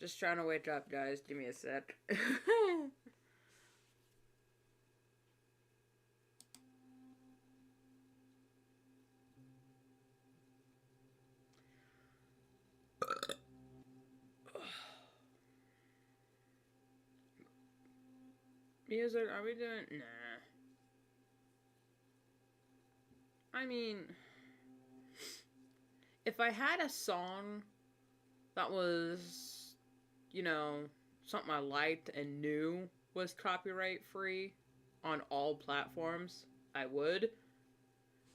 Just trying to wake up, guys. Give me a sec. Music, are we doing? Nah. I mean, if I had a song that was, you know, something I liked and knew was copyright free on all platforms, I would.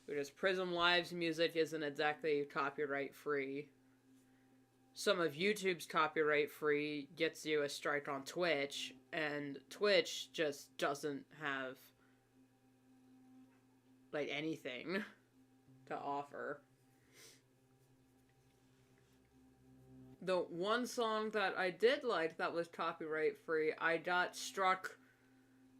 Because Prism Live's music isn't exactly copyright free. Some of YouTube's copyright free gets you a strike on Twitch, and Twitch just doesn't have, like, anything to offer. The one song that I did like that was copyright free, I got struck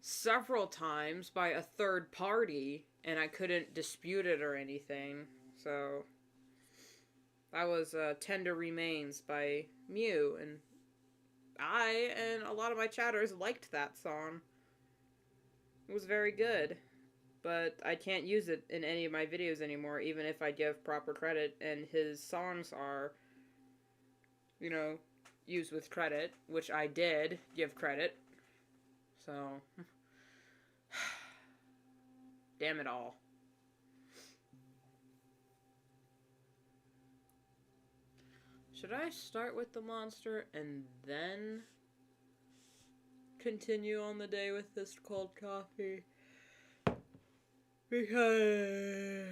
several times by a third party, and I couldn't dispute it or anything, so that was Tender Remains by Mew, and I and a lot of my chatters liked that song. It was very good, but I can't use it in any of my videos anymore, even if I give proper credit, and his songs are, you know, used with credit, which I did give credit, so damn it all. Should I start with the monster and then continue on the day with this cold coffee? Because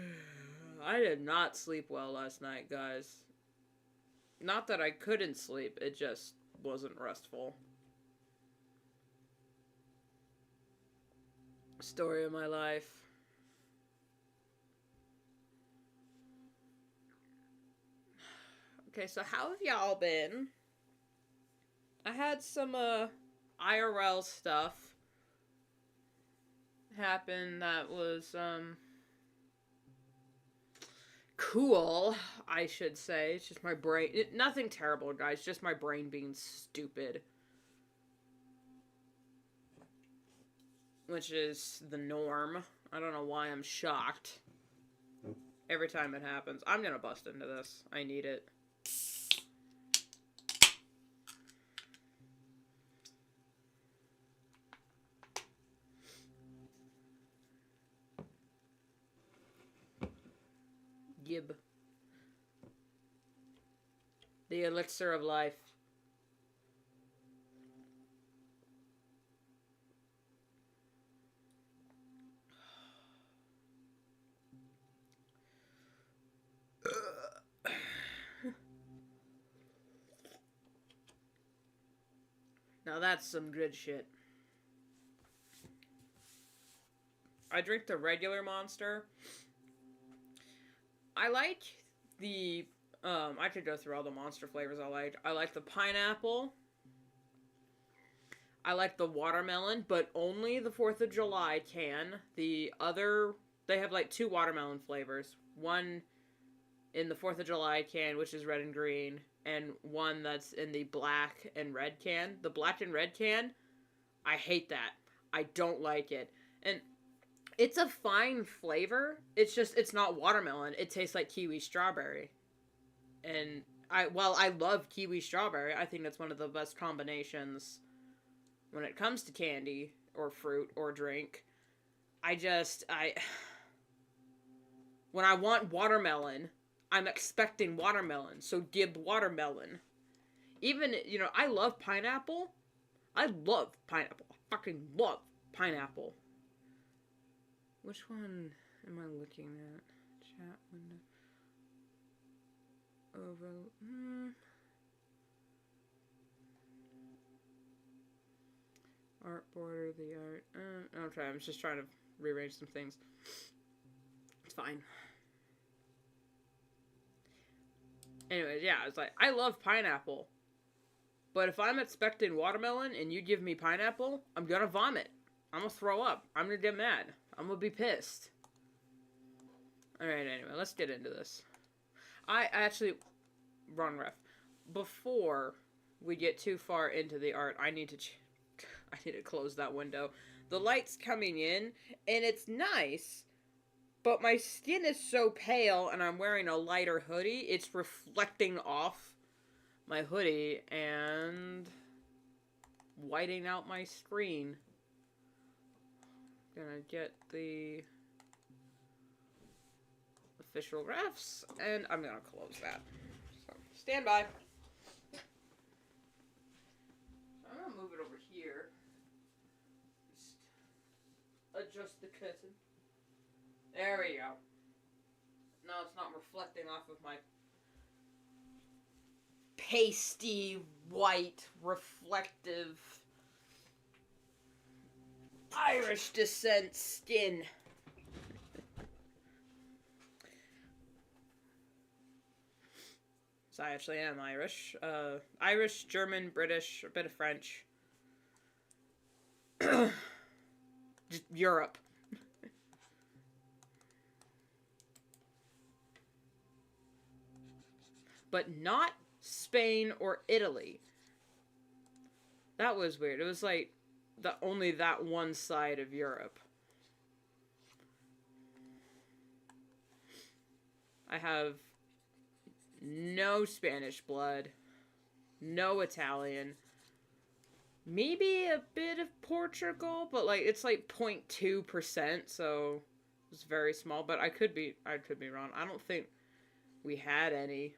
I did not sleep well last night, guys. Not that I couldn't sleep, it just wasn't restful. Story of my life. Okay, so how have y'all been? I had some, IRL stuff happen that was, cool, I should say. It's just my brain. Nothing terrible, guys. Just my brain being stupid. Which is the norm. I don't know why I'm shocked every time it happens. I'm gonna bust into this. I need it. Gib. The elixir of life. Now that's some good shit. I drink the regular Monster. I like the, I could go through all the Monster flavors I like. I like the pineapple. I like the watermelon, but only the 4th of July can. The other, they have like 2 watermelon flavors. One in the 4th of July can, which is red and green, and one that's in the black and red can. The black and red can, I hate that. I don't like it. And it's a fine flavor. It's just, it's not watermelon. It tastes like kiwi strawberry. And I love kiwi strawberry. I think that's one of the best combinations when it comes to candy or fruit or drink. When I want watermelon, I'm expecting watermelon. So give watermelon. Even, you know, I love pineapple. I love pineapple. I fucking love pineapple. Which one am I looking at? Chat window. Art border, the art. Okay, I'm just trying to rearrange some things. It's fine. Anyways, yeah, it's like, I love pineapple. But if I'm expecting watermelon and you give me pineapple, I'm gonna vomit. I'm gonna throw up. I'm gonna get mad. I'm gonna be pissed. Alright, anyway, let's get into this. I actually... Wrong ref. Before we get too far into the art. I need to close that window. The light's coming in, and it's nice, but my skin is so pale, and I'm wearing a lighter hoodie, it's reflecting off my hoodie and whiting out my screen. Gonna get the official refs, and I'm gonna close that. So, stand by. I'm gonna move it over here. Just adjust the curtain. There we go. Now it's not reflecting off of my pasty, white, reflective Irish descent skin. So I actually am Irish. Irish, German, British, a bit of French. Just Europe. But not Spain or Italy. That was weird. It was like only that one side of Europe. I have no Spanish blood, no Italian, maybe a bit of Portugal, but like it's like 0.2%, so it's very small. But I could be wrong. I don't think we had any.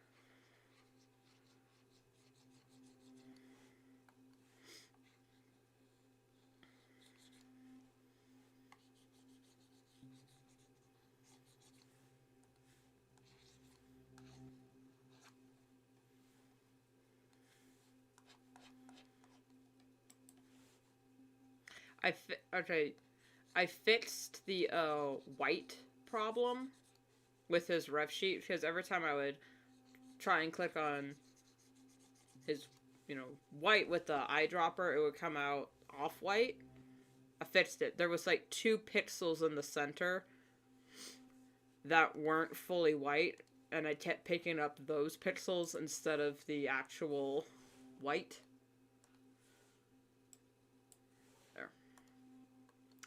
I fixed the white problem with his ref sheet, because every time I would try and click on his, white with the eyedropper, it would come out off-white. I fixed it. There was like 2 pixels in the center that weren't fully white, and I kept picking up those pixels instead of the actual white. There.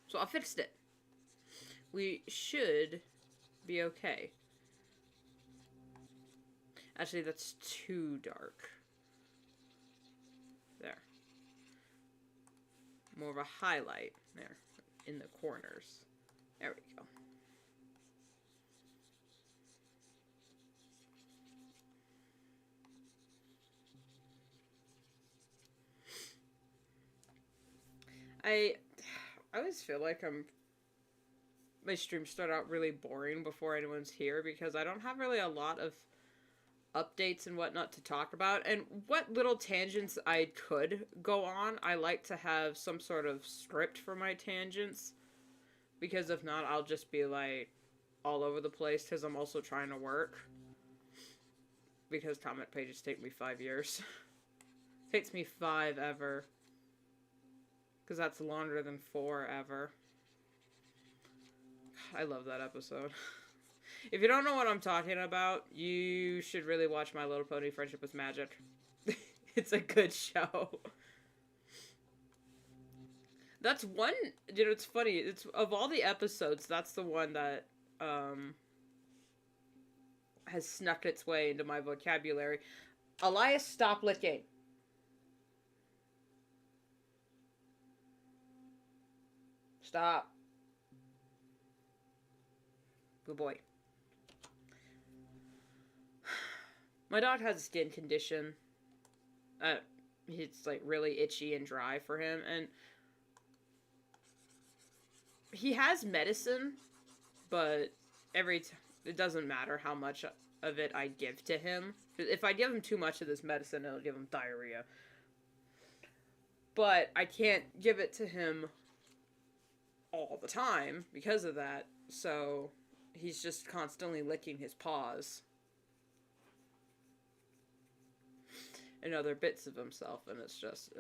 So I fixed it. We should be okay. Actually, that's too dark. There. More of a highlight there in the corners. There we go. I always feel like my streams start out really boring before anyone's here, because I don't have really a lot of updates and whatnot to talk about. And what little tangents I could go on, I like to have some sort of script for my tangents, because if not, I'll just be like all over the place, because I'm also trying to work, because comment pages take me 5 years. Takes me 5 ever, because that's longer than 4 ever. I love that episode. If you don't know what I'm talking about, you should really watch My Little Pony Friendship with Magic. It's a good show. That's one, it's funny. It's of all the episodes, that's the one that has snuck its way into my vocabulary. Elias, stop licking. Stop. Good boy. My dog has a skin condition. It's like really itchy and dry for him, and he has medicine, but it doesn't matter how much of it I give to him. If I give him too much of this medicine, it'll give him diarrhea. But I can't give it to him all the time because of that, so he's just constantly licking his paws and other bits of himself, and it's just,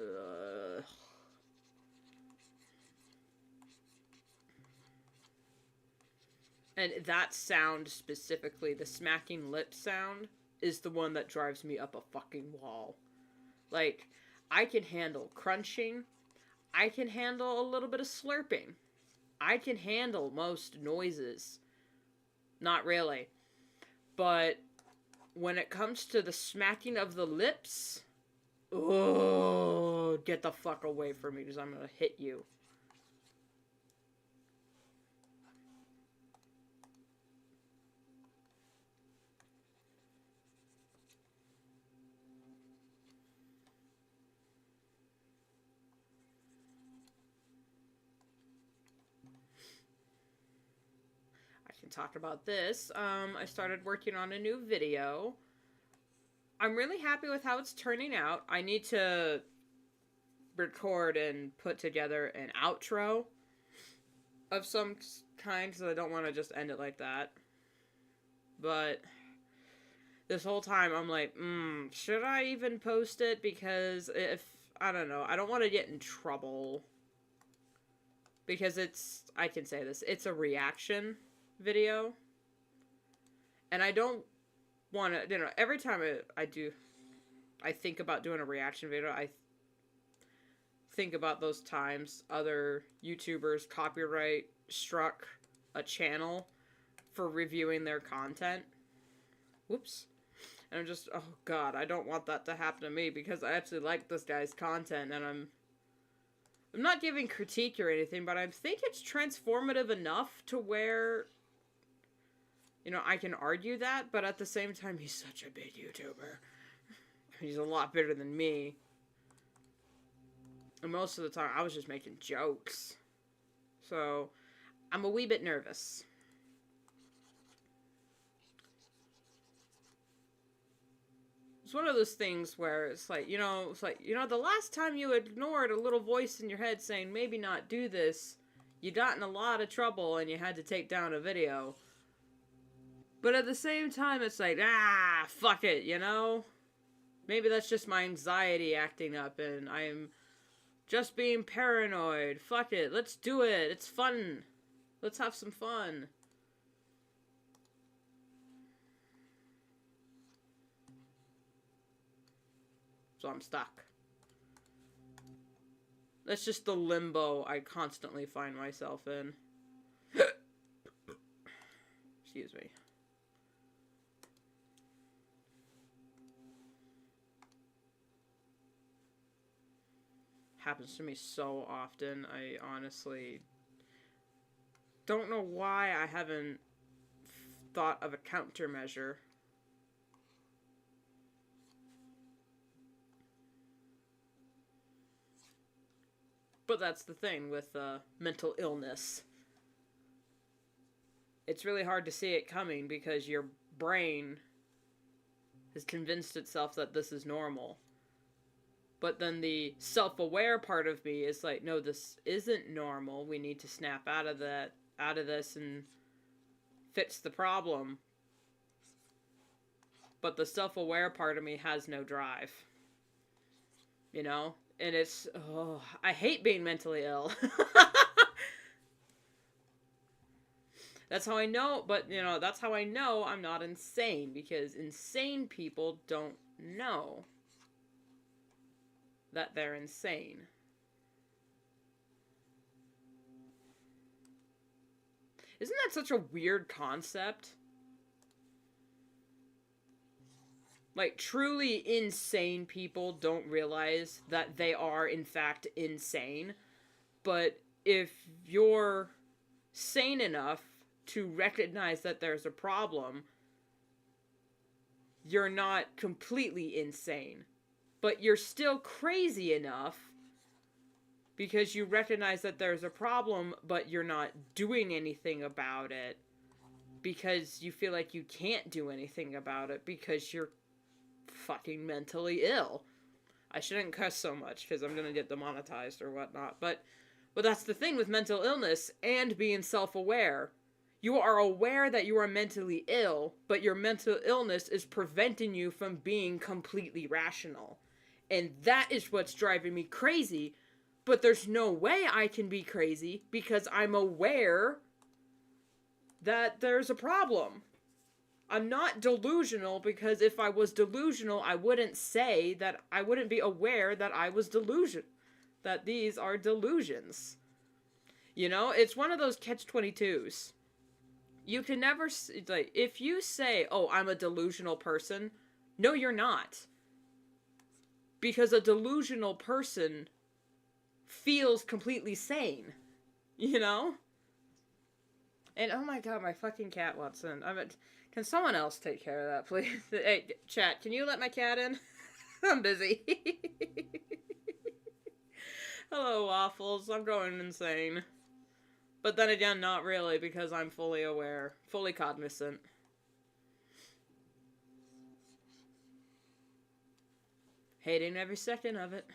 And that sound specifically, the smacking lip sound, is the one that drives me up a fucking wall. Like, I can handle crunching. I can handle a little bit of slurping. I can handle most noises. Not really. But when it comes to the smacking of the lips, oh, get the fuck away from me because I'm gonna hit you. Talk about this. I started working on a new video. I'm really happy with how it's turning out. I need to record and put together an outro of some kind, so I don't want to just end it like that. But this whole time I'm like, should I even post it? Because I don't know, I don't want to get in trouble. Because I can say this, it's a reaction video, and I don't want to, every time I think about doing a reaction video, I think about those times other YouTubers copyright struck a channel for reviewing their content. Whoops. And I'm just, oh god, I don't want that to happen to me, because I actually like this guy's content, and I'm not giving critique or anything, but I think it's transformative enough to where I can argue that, but at the same time, he's such a big YouTuber. He's a lot bigger than me. And most of the time, I was just making jokes. So, I'm a wee bit nervous. It's one of those things where it's like, the last time you ignored a little voice in your head saying, maybe not do this, you got in a lot of trouble and you had to take down a video. But at the same time, it's like, fuck it, Maybe that's just my anxiety acting up, and I'm just being paranoid. Fuck it, let's do it. It's fun. Let's have some fun. So I'm stuck. That's just the limbo I constantly find myself in. Excuse me. Happens to me so often. I honestly don't know why I haven't thought of a countermeasure. But that's the thing with mental illness. It's really hard to see it coming because your brain has convinced itself that this is normal. But then the self-aware part of me is like, no, this isn't normal. We need to snap out of this and fix the problem. But the self-aware part of me has no drive. And it's, I hate being mentally ill. That's how I know, but, that's how I know I'm not insane, because insane people don't know that they're insane. Isn't that such a weird concept? Like, truly insane people don't realize that they are, in fact, insane. But if you're sane enough to recognize that there's a problem, you're not completely insane. But you're still crazy enough because you recognize that there's a problem, but you're not doing anything about it because you feel like you can't do anything about it because you're fucking mentally ill. I shouldn't cuss so much because I'm going to get demonetized or whatnot. But that's the thing with mental illness and being self-aware. You are aware that you are mentally ill, but your mental illness is preventing you from being completely rational. And that is what's driving me crazy. But there's no way I can be crazy because I'm aware that there's a problem. I'm not delusional because if I was delusional, I wouldn't say that, I wouldn't be aware that I was that these are delusions. You know, it's one of those catch-22s. You can never, like, if you say, oh, I'm a delusional person, no, you're not. Because a delusional person feels completely sane. You know? And oh my god, my fucking cat wants in. Can someone else take care of that, please? Hey, chat, can you let my cat in? I'm busy. Hello, Waffles. I'm going insane. But then again, not really, because I'm fully aware, fully cognizant. Hating every second of it.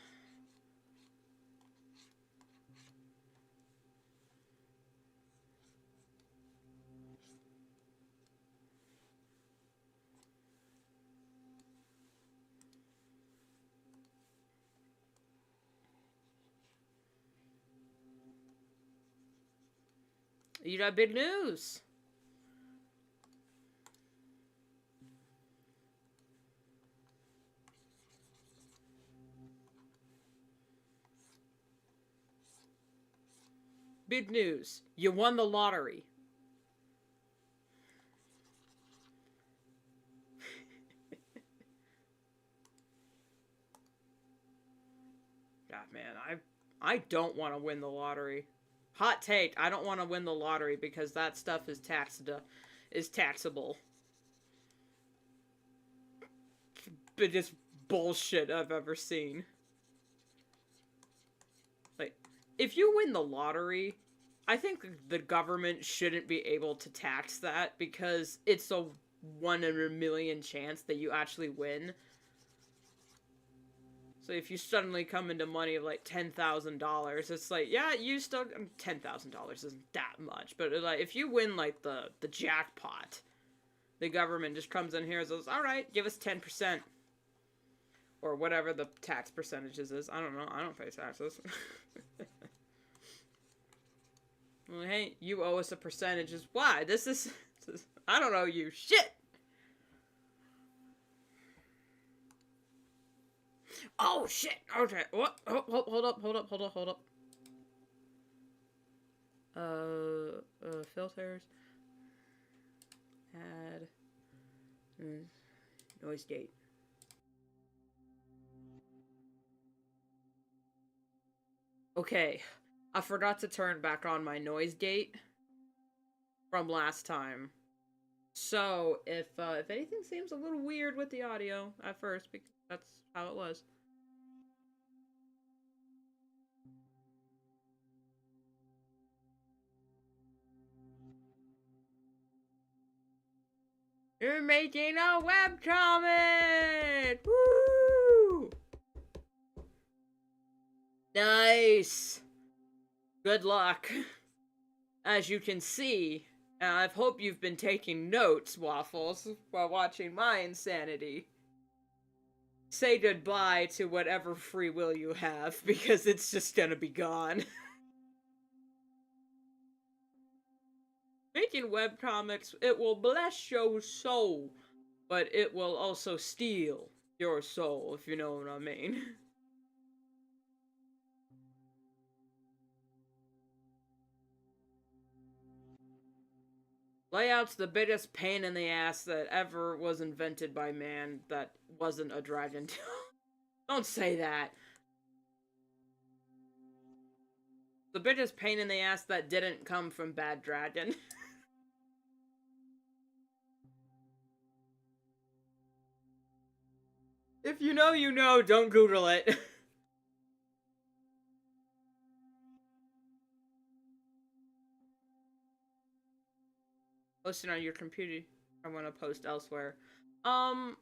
You got big news. Big news. You won the lottery. God, man, I don't want to win the lottery. Hot take, I don't want to win the lottery because that stuff is taxable. Biggest bullshit I've ever seen. Like, if you win the lottery, I think the government shouldn't be able to tax that because it's a 1 in a million chance that you actually win. So if you suddenly come into money of like $10,000, it's like, yeah, you still, $10,000 isn't that much, but like if you win like the jackpot, the government just comes in here and says, all right, give us 10%. Or whatever the tax percentages is. I don't know. I don't pay taxes. Well, hey, you owe us a percentage. Why? This is I don't owe you shit. Oh, shit. Okay. What? Oh, hold up. Filters. Add. Noise gate. Okay. I forgot to turn back on my noise gate from last time. So, if anything seems a little weird with the audio at first, because that's how it was. You're making a webcomic! Woo! Nice! Good luck. As you can see, and I hope you've been taking notes, Waffles, while watching my insanity. Say goodbye to whatever free will you have, because it's just gonna be gone. Making webcomics, it will bless your soul, but it will also steal your soul, if you know what I mean. Layout's the biggest pain in the ass that ever was invented by man that wasn't a dragon. Don't say that. The biggest pain in the ass that didn't come from Bad Dragon. If you know, you know, don't Google it. Posting on your computer. I want to post elsewhere. Tumblr's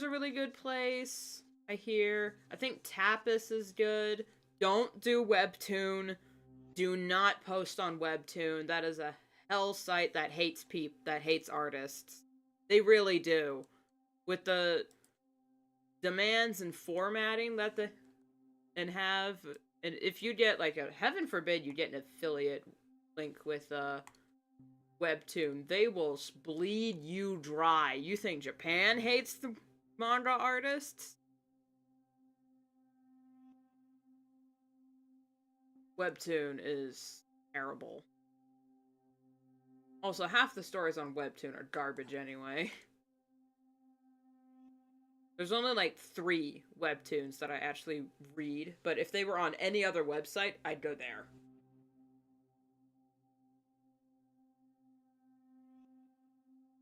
a really good place, I hear. I think Tapas is good. Don't do Webtoon. Do not post on Webtoon. That is a hell site that hates that hates artists. They really do. With the demands and formatting that and if you get like heaven forbid you get an affiliate link with webtoon, they will bleed you dry. You think Japan hates the manga artists? Webtoon is terrible. Also, half the stories on Webtoon are garbage anyway. There's only like 3 webtoons that I actually read, but if they were on any other website, I'd go there.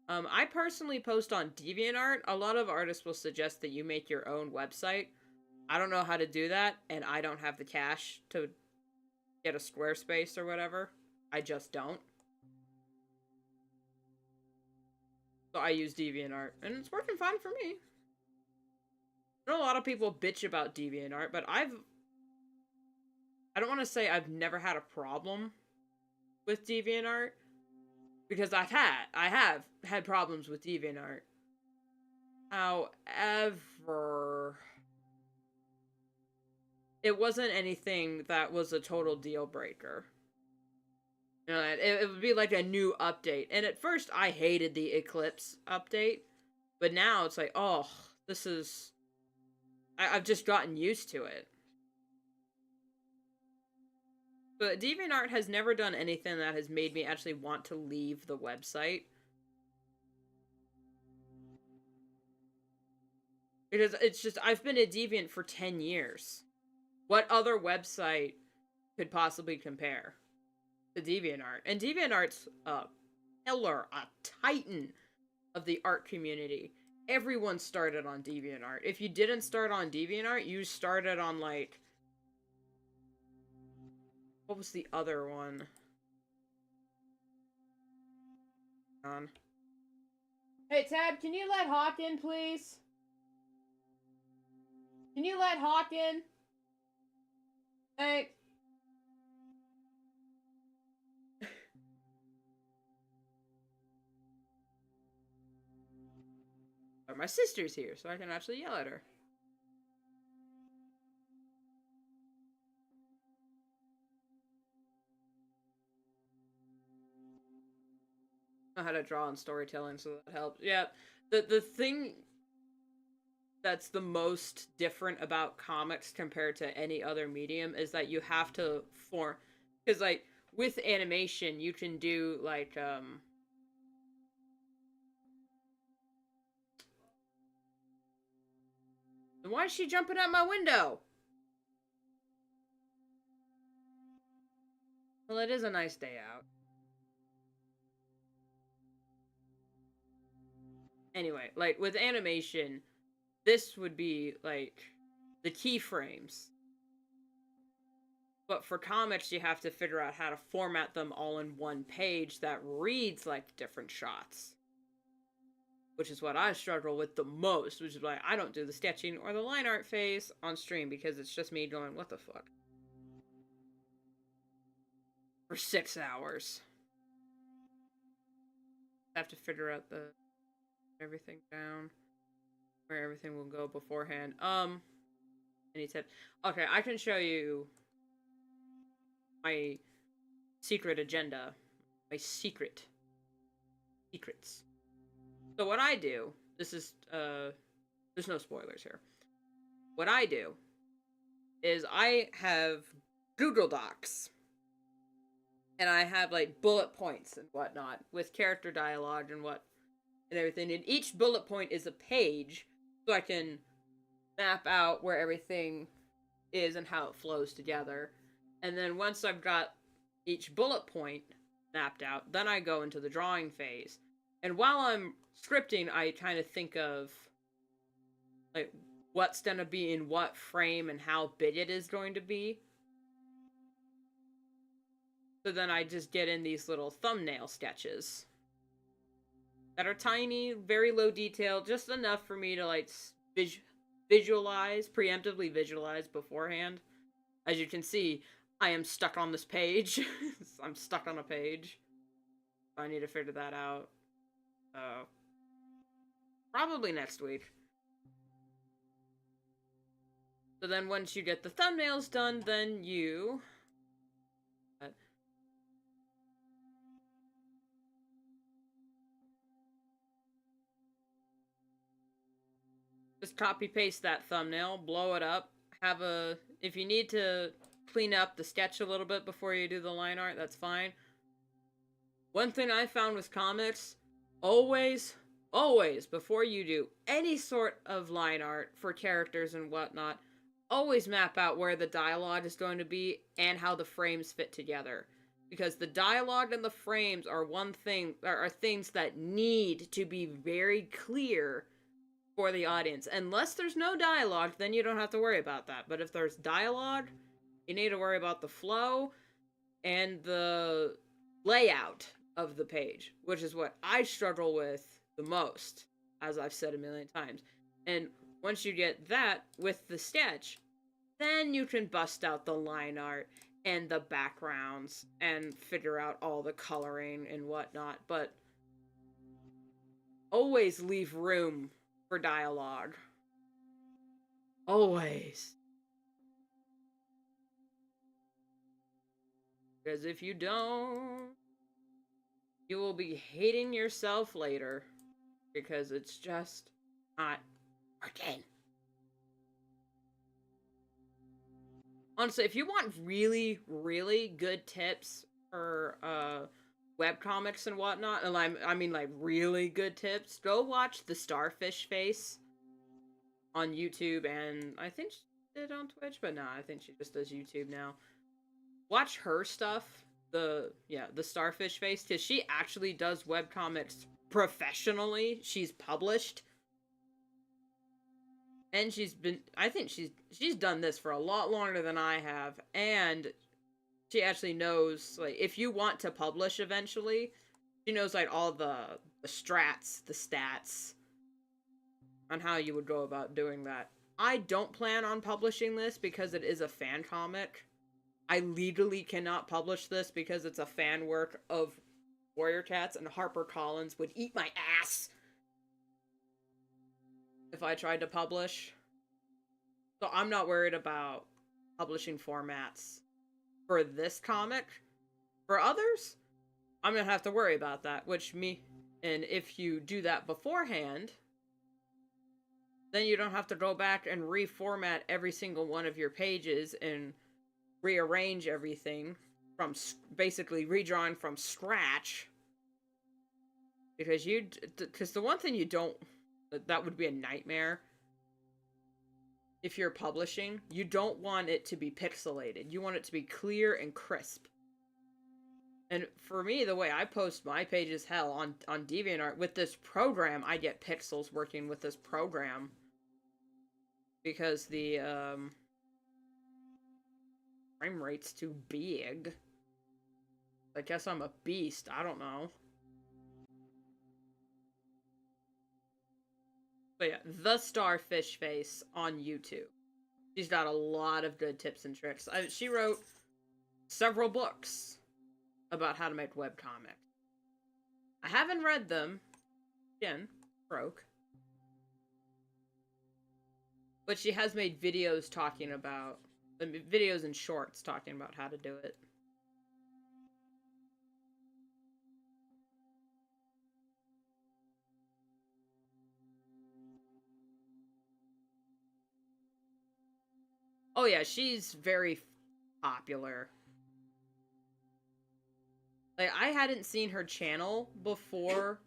I personally post on DeviantArt. A lot of artists will suggest that you make your own website. I don't know how to do that, and I don't have the cash to get a Squarespace or whatever. I just don't. So I use DeviantArt, and it's working fine for me. I know a lot of people bitch about DeviantArt, but I don't want to say I've never had a problem with DeviantArt, because I have had problems with DeviantArt. However, it wasn't anything that was a total deal breaker. You know, it would be like a new update. And at first, I hated the Eclipse update. But now it's like, oh, this is... I've just gotten used to it. But DeviantArt has never done anything that has made me actually want to leave the website. Because it's just, I've been a Deviant for 10 years. What other website could possibly compare to DeviantArt? And DeviantArt's a pillar, a titan of the art community. Everyone started on DeviantArt. If you didn't start on DeviantArt, you started on, like... What was the other one? Hey, Tab, can you let Hawk in, please? Can you let Hawk in? Thanks. My sister's here, so I can actually yell at her. I know how to draw on storytelling, so that helps. Yeah, the thing that's the most different about comics compared to any other medium is that you have to form... Because, like, with animation, you can do, like, Why is she jumping out my window? Well, it is a nice day out. Anyway, like, with animation, this would be, like, the keyframes. But for comics, you have to figure out how to format them all in one page that reads like different shots. Which is what I struggle with the most, which is why I don't do the sketching or the line art phase on stream, because it's just me going, what the fuck? For 6 hours. I have to figure out everything down, where everything will go beforehand. Any tips? Okay, I can show you my secret agenda. My secrets. So what I do, this is, there's no spoilers here. What I do is I have Google Docs. And I have, like, bullet points and whatnot with character dialogue and everything. And each bullet point is a page, so I can map out where everything is and how it flows together. And then once I've got each bullet point mapped out, then I go into the drawing phase. And while I'm scripting, I kind of think of, like, what's going to be in what frame and how big it is going to be. So then I just get in these little thumbnail sketches that are tiny, very low detail, just enough for me to, like, preemptively visualize beforehand. As you can see, I am stuck on this page. I'm stuck on a page. I need to figure that out. Probably next week. So then once you get the thumbnails done, then you... Just copy paste that thumbnail, blow it up, have a, if you need to clean up the sketch a little bit before you do the line art, that's fine. One thing I found with comics, always, always, before you do any sort of line art for characters and whatnot, always map out where the dialogue is going to be and how the frames fit together. Because the dialogue and the frames are are things that need to be very clear for the audience. Unless there's no dialogue, then you don't have to worry about that. But if there's dialogue, you need to worry about the flow and the layout of the page, which is what I struggle with the most, as I've said a million times. And once you get that with the sketch, then you can bust out the line art and the backgrounds and figure out all the coloring and whatnot. But always leave room for dialogue. Always. Because if you don't, you will be hating yourself later. Because it's just not working. Honestly, if you want really, really good tips for webcomics and whatnot, and I mean like really good tips, go watch the Starfish Face on YouTube, and I think she did on Twitch, but nah, I think she just does YouTube now. Watch her stuff, the Starfish Face, because she actually does webcomics professionally. She's published. And I think she's done this for a lot longer than I have, and she actually knows, like, if you want to publish eventually, she knows, like, all the stats, on how you would go about doing that. I don't plan on publishing this because it is a fan comic. I legally cannot publish this because it's a fan work of Warrior Cats, and HarperCollins would eat my ass if I tried to publish. So I'm not worried about publishing formats for this comic. For others, I'm gonna have to worry about that, and if you do that beforehand, then you don't have to go back and reformat every single one of your pages and rearrange everything from basically redrawing from scratch. Because the one thing you don't, that would be a nightmare. If you're publishing, you don't want it to be pixelated. You want it to be clear and crisp. And for me, the way I post my pages, hell, on DeviantArt, with this program, I get pixels working with this program. Because the, frame rate's too big. I guess I'm a beast, I don't know. But yeah, the Starfish Face on YouTube. She's got a lot of good tips and tricks. She wrote several books about how to make webcomics. I haven't read them. Again, broke. But she has made videos talking about, videos and shorts talking about how to do it. Oh yeah, she's very popular. Like, I hadn't seen her channel before,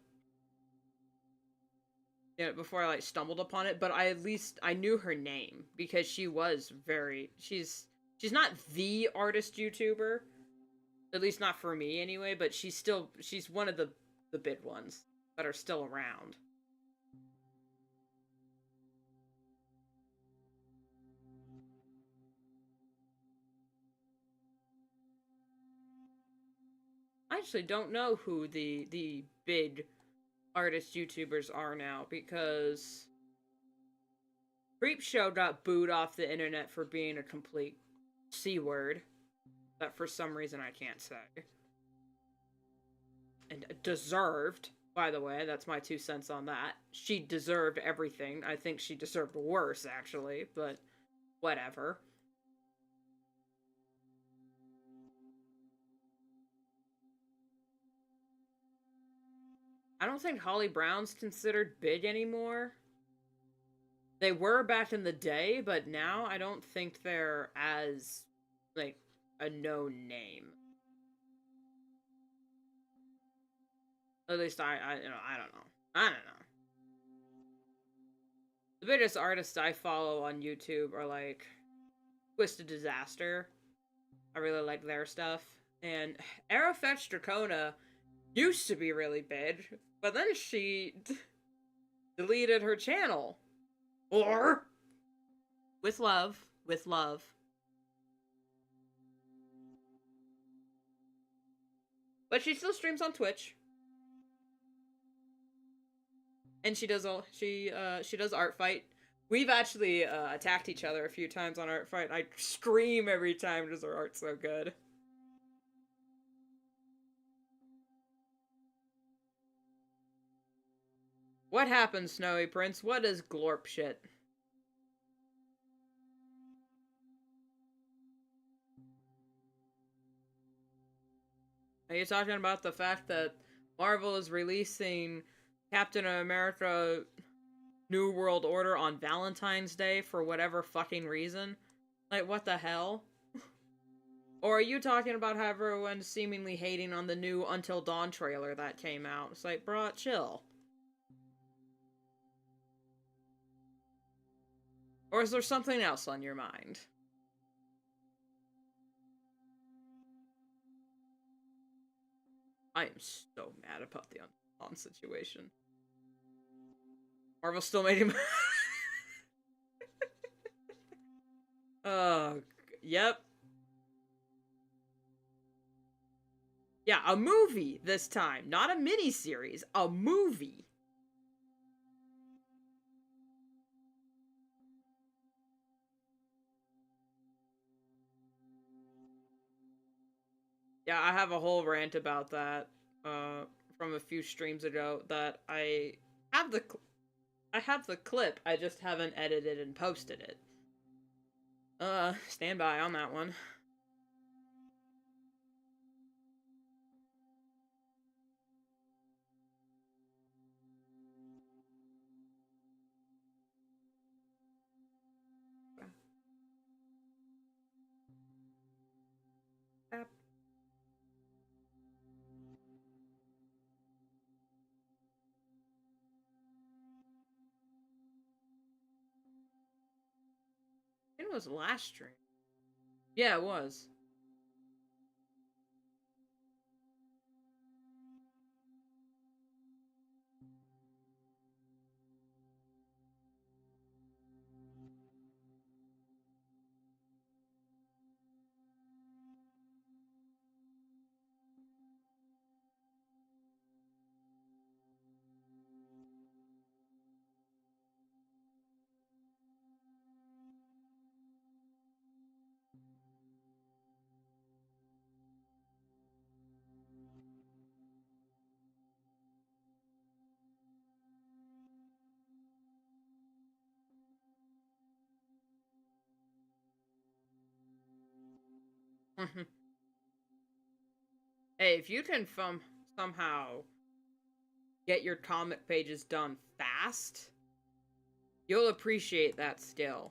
before I, like, stumbled upon it, but I knew her name, because she was she's not the artist YouTuber, at least not for me anyway, but she's one of the big ones that are still around. I actually don't know who the big artist YouTubers are now, because Creepshow got booed off the internet for being a complete C-word that for some reason I can't say. And deserved, by the way, that's my 2 cents on that. She deserved everything. I think she deserved worse, actually, but whatever. I don't think Holly Brown's considered big anymore. They were back in the day, but now I don't think they're as, like, a known name. At least I don't know. I don't know. The biggest artists I follow on YouTube are, like, Twisted Disaster. I really like their stuff. And Aerofetch Dracona used to be really big, but then she deleted her channel. Or with love, with love. But she still streams on Twitch. And she does art fight. We've actually attacked each other a few times on art fight. I scream every time because her art's so good. What happened, Snowy Prince? What is glorp shit? Are you talking about the fact that Marvel is releasing Captain America New World Order on Valentine's Day for whatever fucking reason? Like, what the hell? Or are you talking about how everyone's seemingly hating on the new Until Dawn trailer that came out? It's like, bruh, chill. Or is there something else on your mind? I am so mad about the Until Dawn situation. Marvel still made him... Yep. Yeah, a movie this time. Not a miniseries. A movie. Yeah, I have a whole rant about that from a few streams ago that I have the clip, I just haven't edited and posted it. Stand by on that one. It was last stream. Yeah, it was. Hey, if you can somehow get your comic pages done fast, you'll appreciate that skill.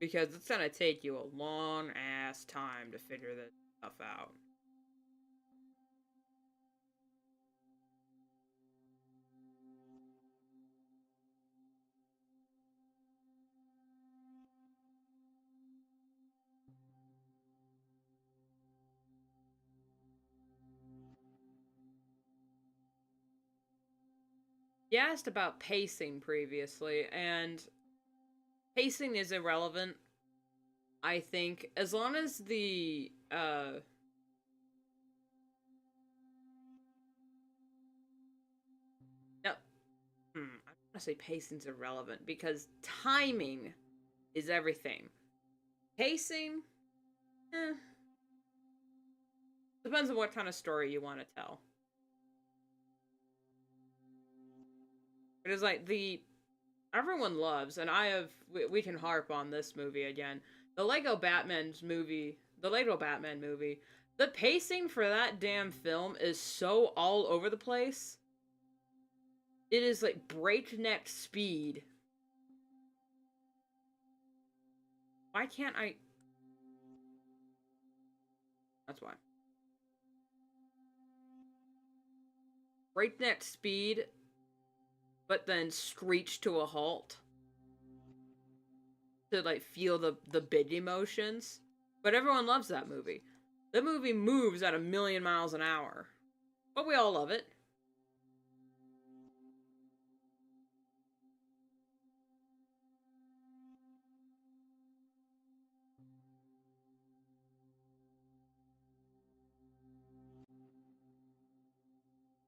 Because it's gonna take you a long ass time to figure this stuff out. You asked about pacing previously, and pacing is irrelevant. I think as long as the no, I don't want to say pacing's irrelevant because timing is everything. Pacing, depends on what kind of story you want to tell. It is like everyone loves, and we can harp on this movie again. The Lego Batman movie. The pacing for that damn film is so all over the place. It is like breakneck speed. Why can't I? That's why. Breakneck speed, but then screech to a halt to like feel the big emotions. But everyone loves that movie. The movie moves at 1,000,000 miles an hour, but we all love it.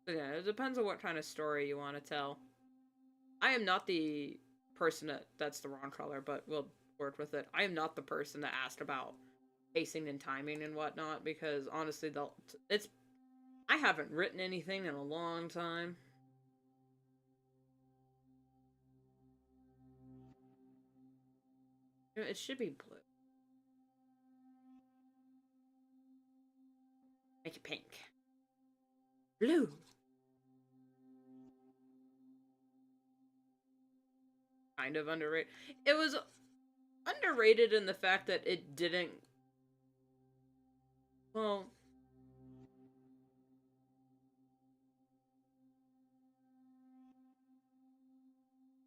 So yeah, it depends on what kind of story you want to tell. I am not the person that's the wrong color, but we'll work with it. I am not the person that asked about pacing and timing and whatnot because honestly, it's I haven't written anything in a long time. It should be blue. Make it pink. Blue. Kind of underrated. It was underrated in the fact that it didn't. Well,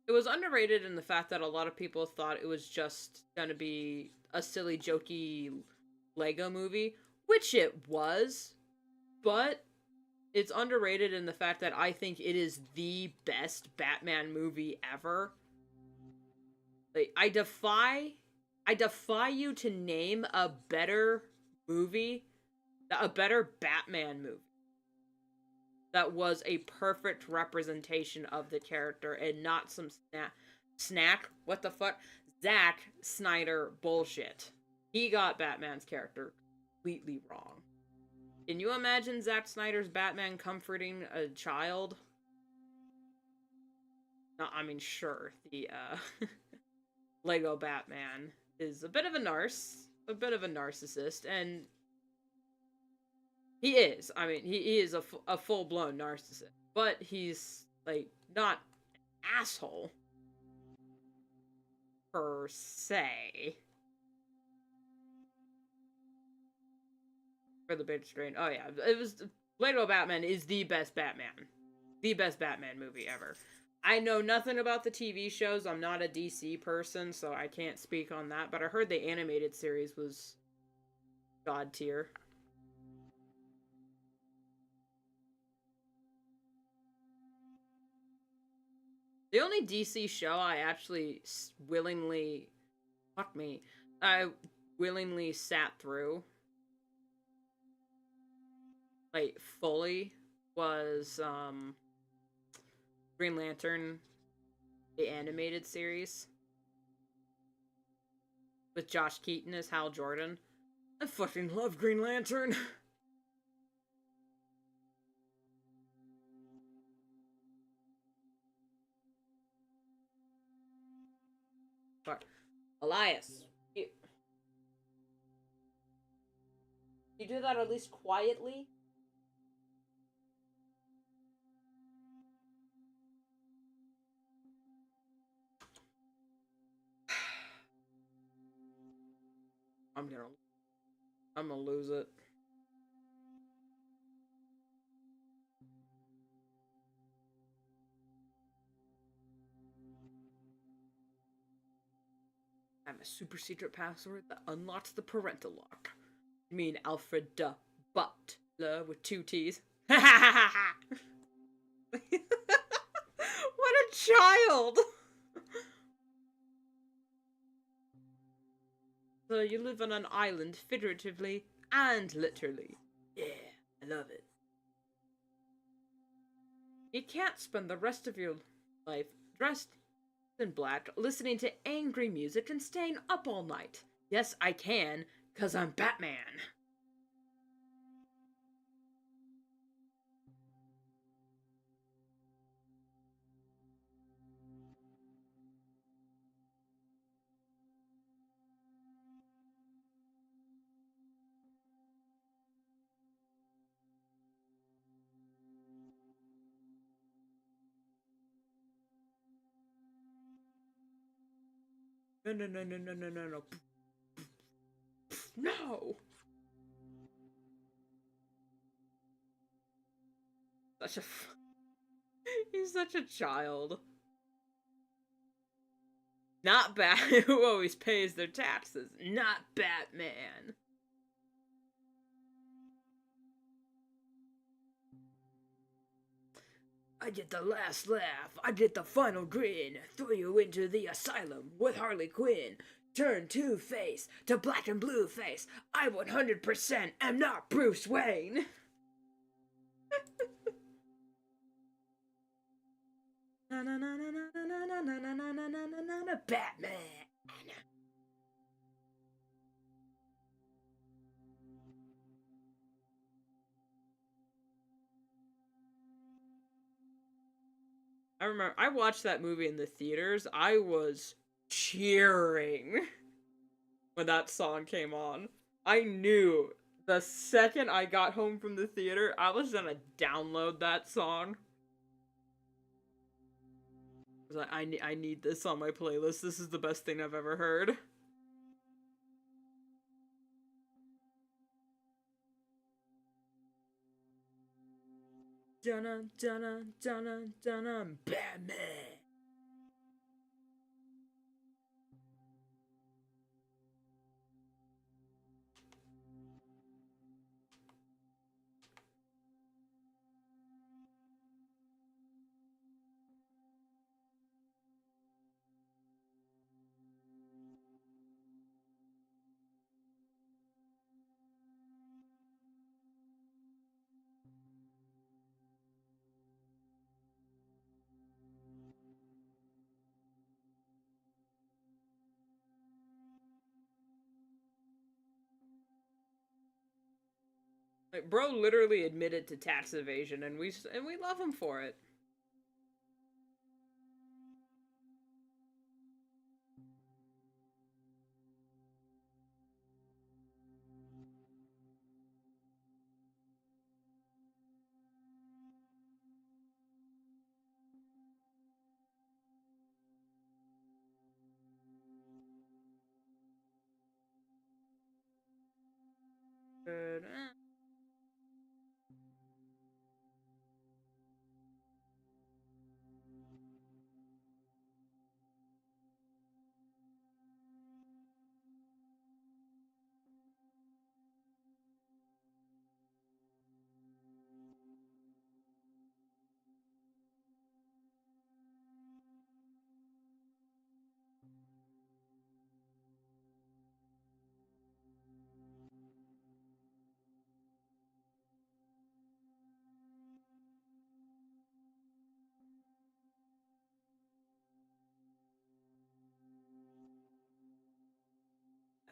it was underrated in the fact that a lot of people thought it was just gonna be a silly, jokey Lego movie, which it was, but it's underrated in the fact that I think it is the best Batman movie ever. Like, I defy you to name a better movie, a better Batman movie that was a perfect representation of the character and not some what the fuck, Zack Snyder bullshit. He got Batman's character completely wrong. Can you imagine Zack Snyder's Batman comforting a child? No, I mean, sure, the Lego Batman is a bit of a a bit of a narcissist, and he is. I mean, he is a full blown narcissist, but he's like not an asshole per se. For the big strain. Oh yeah, it was Lego Batman is the best Batman movie ever. I know nothing about the TV shows. I'm not a DC person, so I can't speak on that. But I heard the animated series was god tier. The only DC show I actually willingly, fuck me, I willingly sat through, like fully, was Green Lantern, the animated series with Josh Keaton as Hal Jordan. I fucking love Green Lantern. But Elias, you do that at least quietly. I'm gonna, I'm gonna lose it. I have a super secret password that unlocks the parental lock. You mean Alfred the Butler with 2 T's? What a child! So you live on an island, figuratively and literally. Yeah, I love it. You can't spend the rest of your life dressed in black, listening to angry music and staying up all night. Yes, I can, because I'm Batman. No, no, no, no, no, no, no, no. No! Such a... He's such a child. Not who always pays their taxes. Not Batman. I get the last laugh, I get the final grin, throw you into the asylum with Harley Quinn. Turn Two-Face to black and blue face. I 100% am not Bruce Wayne. Batman. I remember I watched that movie in the theaters. I was cheering when that song came on. I knew the second I got home from the theater, I was gonna download that song. I was like, I need this on my playlist. This is the best thing I've ever heard. Dun dun dun dun Batman. Like, bro literally admitted to tax evasion, and we love him for it. But,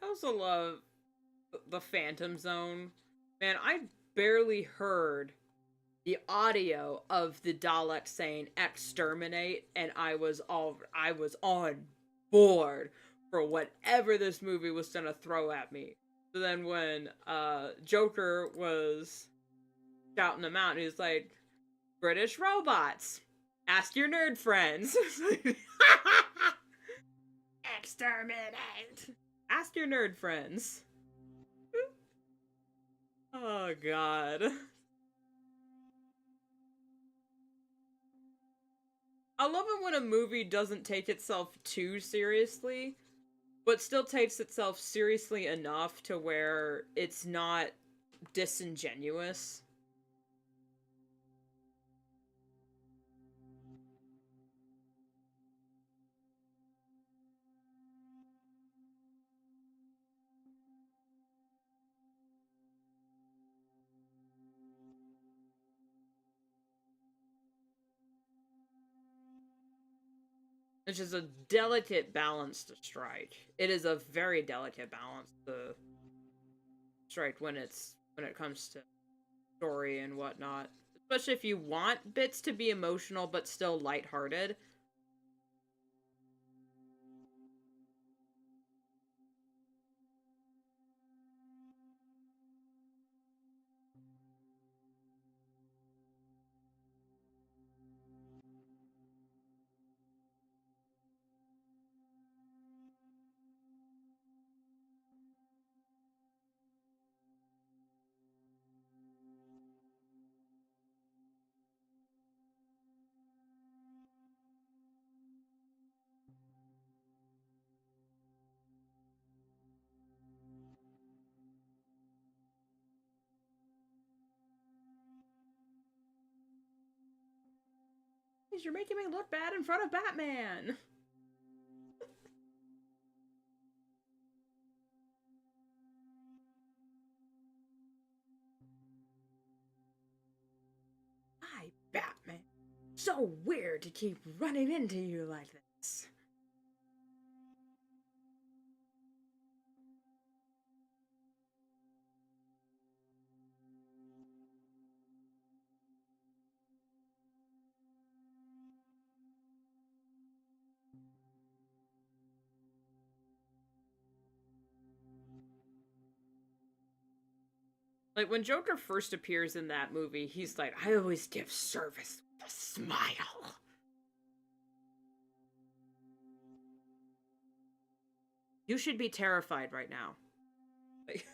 I also love the Phantom Zone. Man, I barely heard the audio of the Dalek saying exterminate, and I was on board for whatever this movie was gonna throw at me. So then when Joker was shouting them out, and he's like, British robots, ask your nerd friends. Exterminate! Ask your nerd friends. Oh god. I love it when a movie doesn't take itself too seriously, but still takes itself seriously enough to where it's not disingenuous. It's just a delicate balance to strike. It is a very delicate balance to strike when it comes to story and whatnot. Especially if you want bits to be emotional but still lighthearted. You're making me look bad in front of Batman. Hi, Batman. So weird to keep running into you like this. Like, when Joker first appears in that movie, he's like, I always give service with a smile. You should be terrified right now. Like,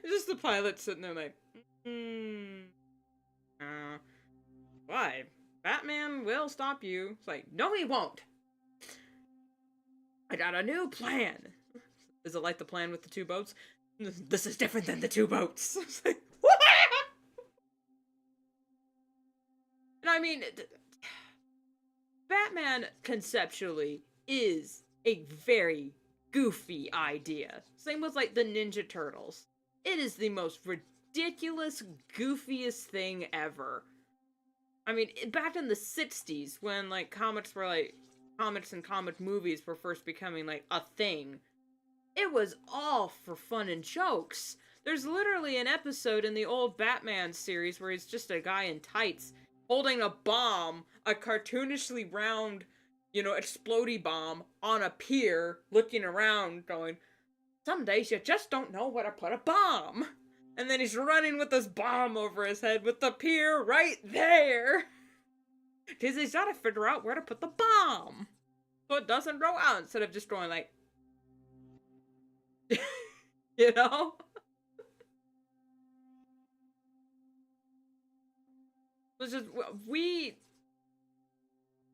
just the pilot sitting there like, why? Batman will stop you. It's like, no, he won't. I got a new plan. Is it like the plan with the two boats? This is different than the two boats. It's like, what? And I mean, Batman conceptually is a very goofy idea. Same with like the Ninja Turtles. It is the most ridiculous, goofiest thing ever. I mean, back in the 60s, when like comics and comic movies were first becoming like a thing, it was all for fun and jokes. There's literally an episode in the old Batman series where he's just a guy in tights holding a bomb, a cartoonishly round, explodey bomb on a pier, looking around, going, some days you just don't know where to put a bomb. And then he's running with this bomb over his head with the pier right there. Because he's got to figure out where to put the bomb so it doesn't go out instead of just going like, you know? It's just,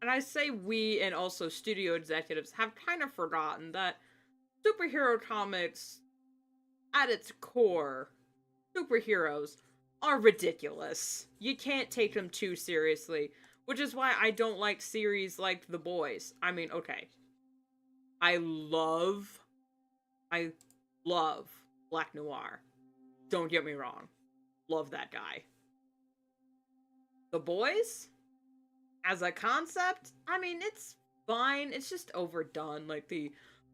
and I say we and also studio executives have kind of forgotten that superhero comics, at its core, superheroes are ridiculous. You can't take them too seriously, which is why I don't like series like The Boys. I mean, okay. I love Black Noir. Don't get me wrong. Love that guy. The Boys? As a concept, I mean, it's fine. It's just overdone. Like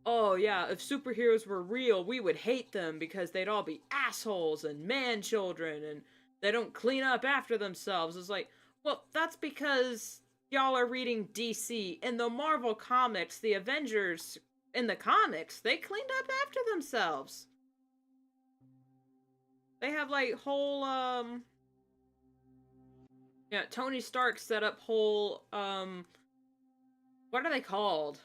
oh yeah, if superheroes were real, we would hate them because they'd all be assholes and man children and they don't clean up after themselves. It's like, well, that's because y'all are reading DC. In the Marvel comics, the Avengers in the comics, they cleaned up after themselves. They have like whole yeah, Tony Stark set up whole what are they called?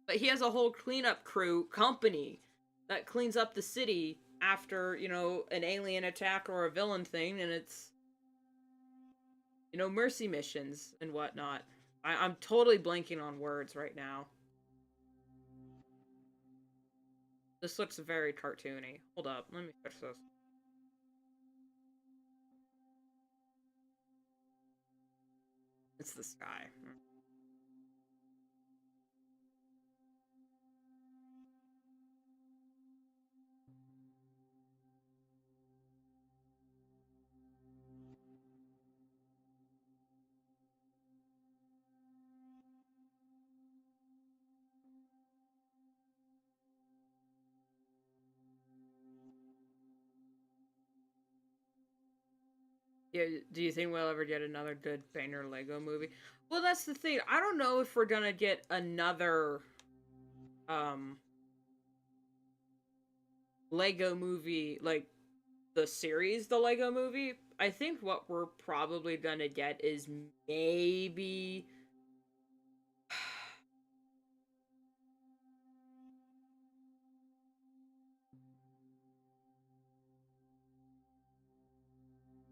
But he has a whole cleanup crew company that cleans up the city after, an alien attack or a villain thing, and it's, mercy missions and whatnot. I'm totally blanking on words right now. This looks very cartoony. Hold up, let me fix this. It's the sky. Yeah, do you think we'll ever get another good banger Lego movie? Well, that's the thing. I don't know if we're gonna get another um Lego movie, like the series, the Lego movie. I think what we're probably gonna get is maybe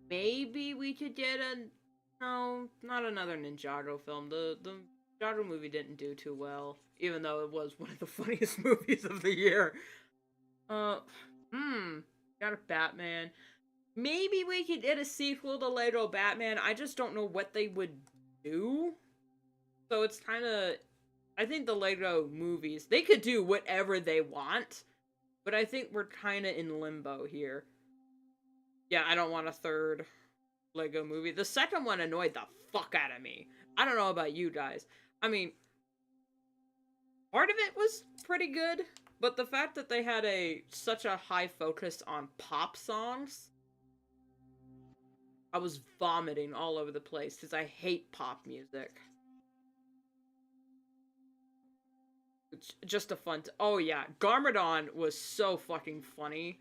maybe we could get no, not another Ninjago film. The Ninjago movie didn't do too well, even though it was one of the funniest movies of the year. Uh, got a Batman. maybe we could get a sequel to Lego Batman. I just don't know what they would do. So it's kind of, I think the Lego movies, they could do whatever they want, but I think we're kind of in limbo here. Yeah, I don't want a third Lego movie. The second one annoyed the fuck out of me. I don't know about you guys. I mean, part of it was pretty good, but the fact that they had such a high focus on pop songs, I was vomiting all over the place because I hate pop music. It's just a fun. Oh yeah, Garmadon was so fucking funny.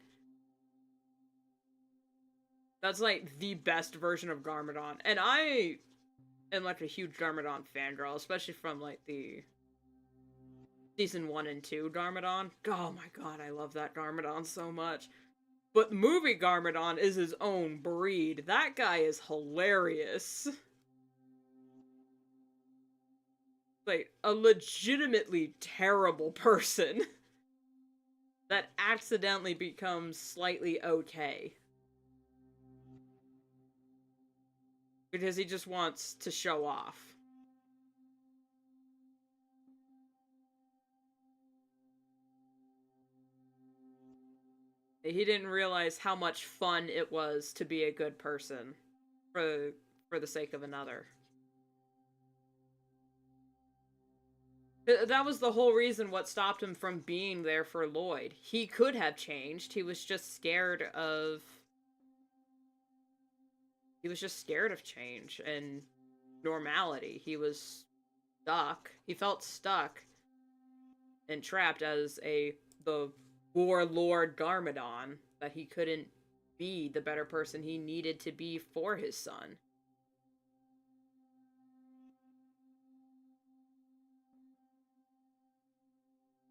That's like the best version of Garmadon, and I am like a huge Garmadon fangirl, especially from like the season 1 and 2 Garmadon. Oh my god, I love that Garmadon so much. But movie Garmadon is his own breed. That guy is hilarious. Like, a legitimately terrible person that accidentally becomes slightly okay. Because he just wants to show off. He didn't realize how much fun it was to be a good person for the sake of another. That was the whole reason what stopped him from being there for Lloyd. He could have changed. He was just scared of... He was just scared of change and normality. He was stuck. He felt stuck and trapped as the warlord Garmadon, that he couldn't be the better person he needed to be for his son.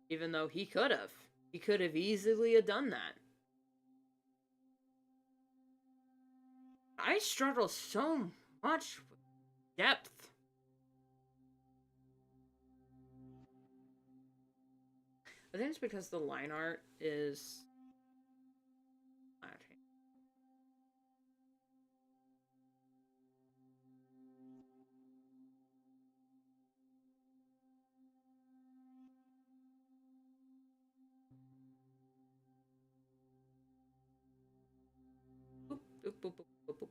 Even though he could have. He could have easily done that. I struggle so much with depth. I think it's because the line art is... Boop, boop, boop, boop, boop.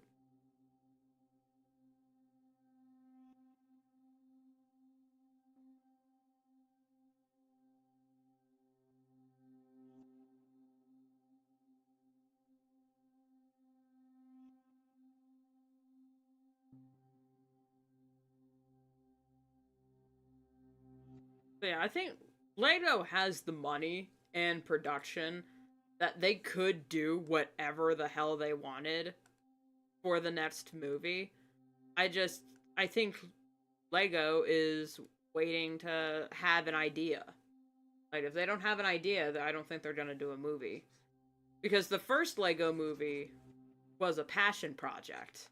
But yeah, I think Lego has the money and production that they could do whatever the hell they wanted for the next movie. I think Lego is waiting to have an idea. Like, if they don't have an idea, I don't think they're gonna do a movie. Because the first Lego movie was a passion project.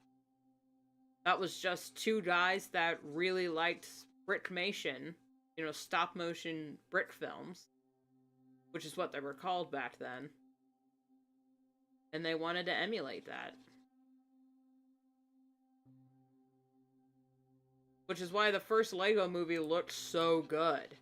That was just two guys that really liked brickmation, stop motion brick films, which is what they were called back then. And they wanted to emulate that. Which is why the first Lego movie looked so good.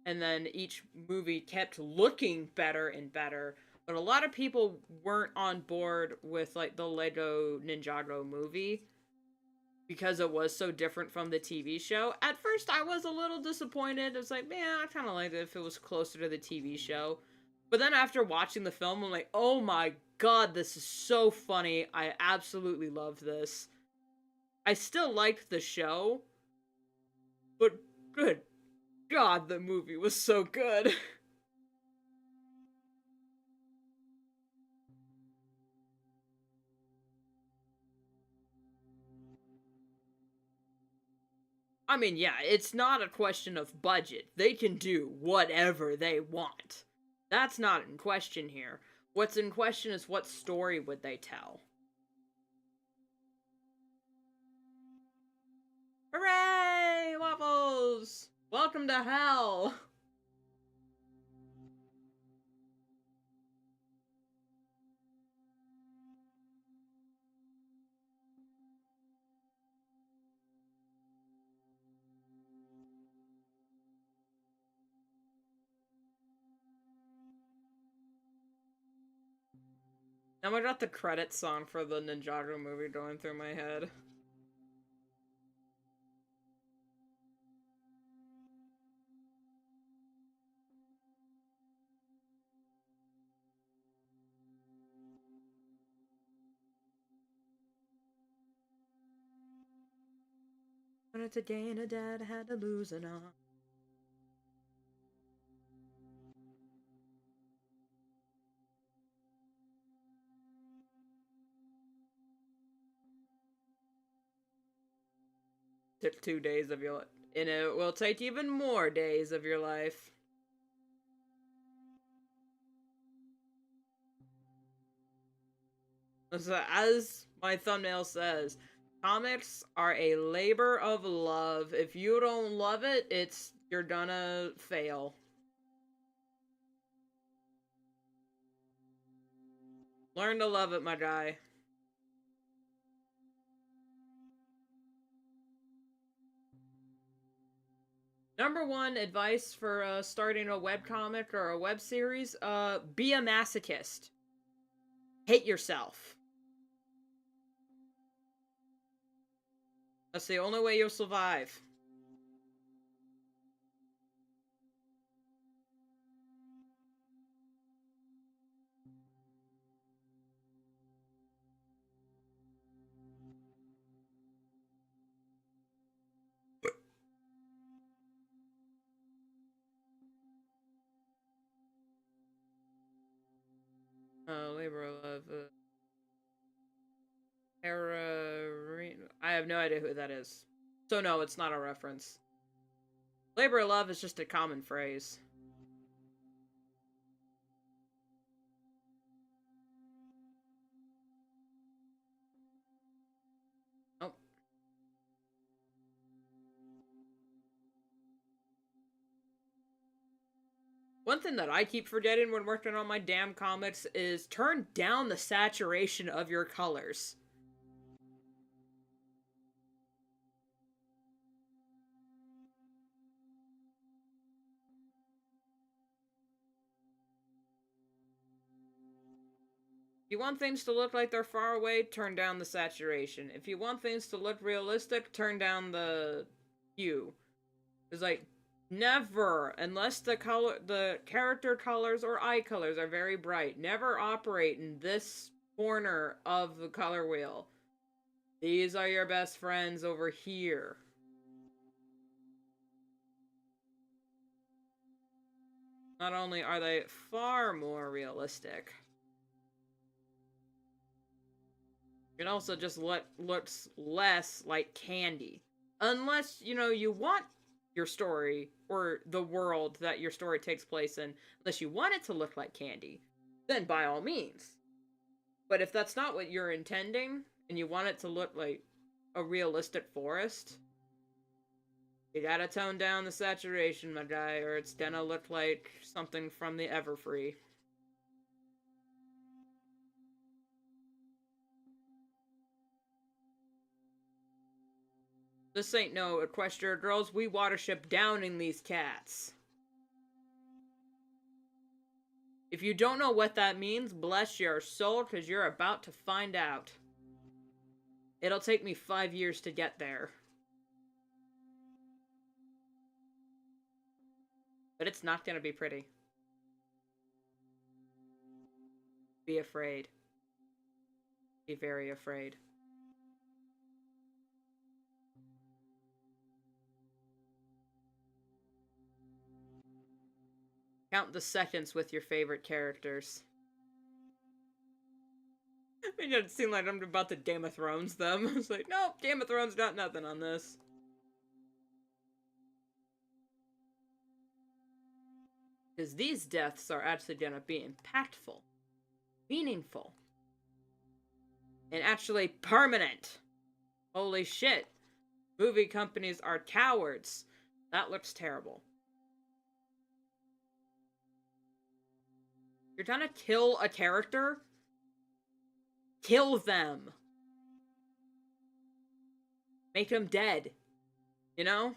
And then each movie kept looking better and better. But a lot of people weren't on board with, like, the Lego Ninjago movie because it was so different from the TV show. At first, I was a little disappointed. I was like, man, I kind of liked it if it was closer to the TV show. But then after watching the film, I'm like, oh my god, this is so funny. I absolutely loved this. I still liked the show, but good god, the movie was so good. I mean, yeah, it's not a question of budget. They can do whatever they want. That's not in question here. What's in question is what story would they tell? Hooray! Waffles! Welcome to hell! Now I got the credits song for the Ninjago movie going through my head. When it's a day and a dad had to lose an arm. Took 2 days of your life. And it will take even more days of your life. So, as my thumbnail says, comics are a labor of love. If you don't love it, you're gonna fail. Learn to love it, my guy. Number one advice for starting a webcomic or a web series, be a masochist. Hate yourself. That's the only way you'll survive. Labor of love. I have no idea who that is. So no, it's not a reference. Labor of love is just a common phrase. Oh. One thing that I keep forgetting when working on my damn comics is turn down the saturation of your colors. If you want things to look like they're far away, turn down the saturation. If you want things to look realistic, turn down the hue. It's like, never, unless the character colors or eye colors are very bright, never operate in this corner of the color wheel. These are your best friends over here. Not only are they far more realistic, it also just looks less like candy. Unless, you want your story or the world that your story takes place in, unless you want it to look like candy, then by all means. But if that's not what you're intending, and you want it to look like a realistic forest, you gotta tone down the saturation, my guy, or it's gonna look like something from the Everfree. This ain't no Equestria girls, we watership downing these cats. If you don't know what that means, bless your soul, because you're about to find out. It'll take me 5 years to get there. But it's not gonna be pretty. Be afraid. Be very afraid. Count the seconds with your favorite characters. It doesn't seem like I'm about to Game of Thrones them. It's like, nope, Game of Thrones got nothing on this. Because these deaths are actually gonna be impactful, meaningful, and actually permanent. Holy shit. Movie companies are cowards. That looks terrible. You're trying to kill a character? Kill them. Make them dead. You know?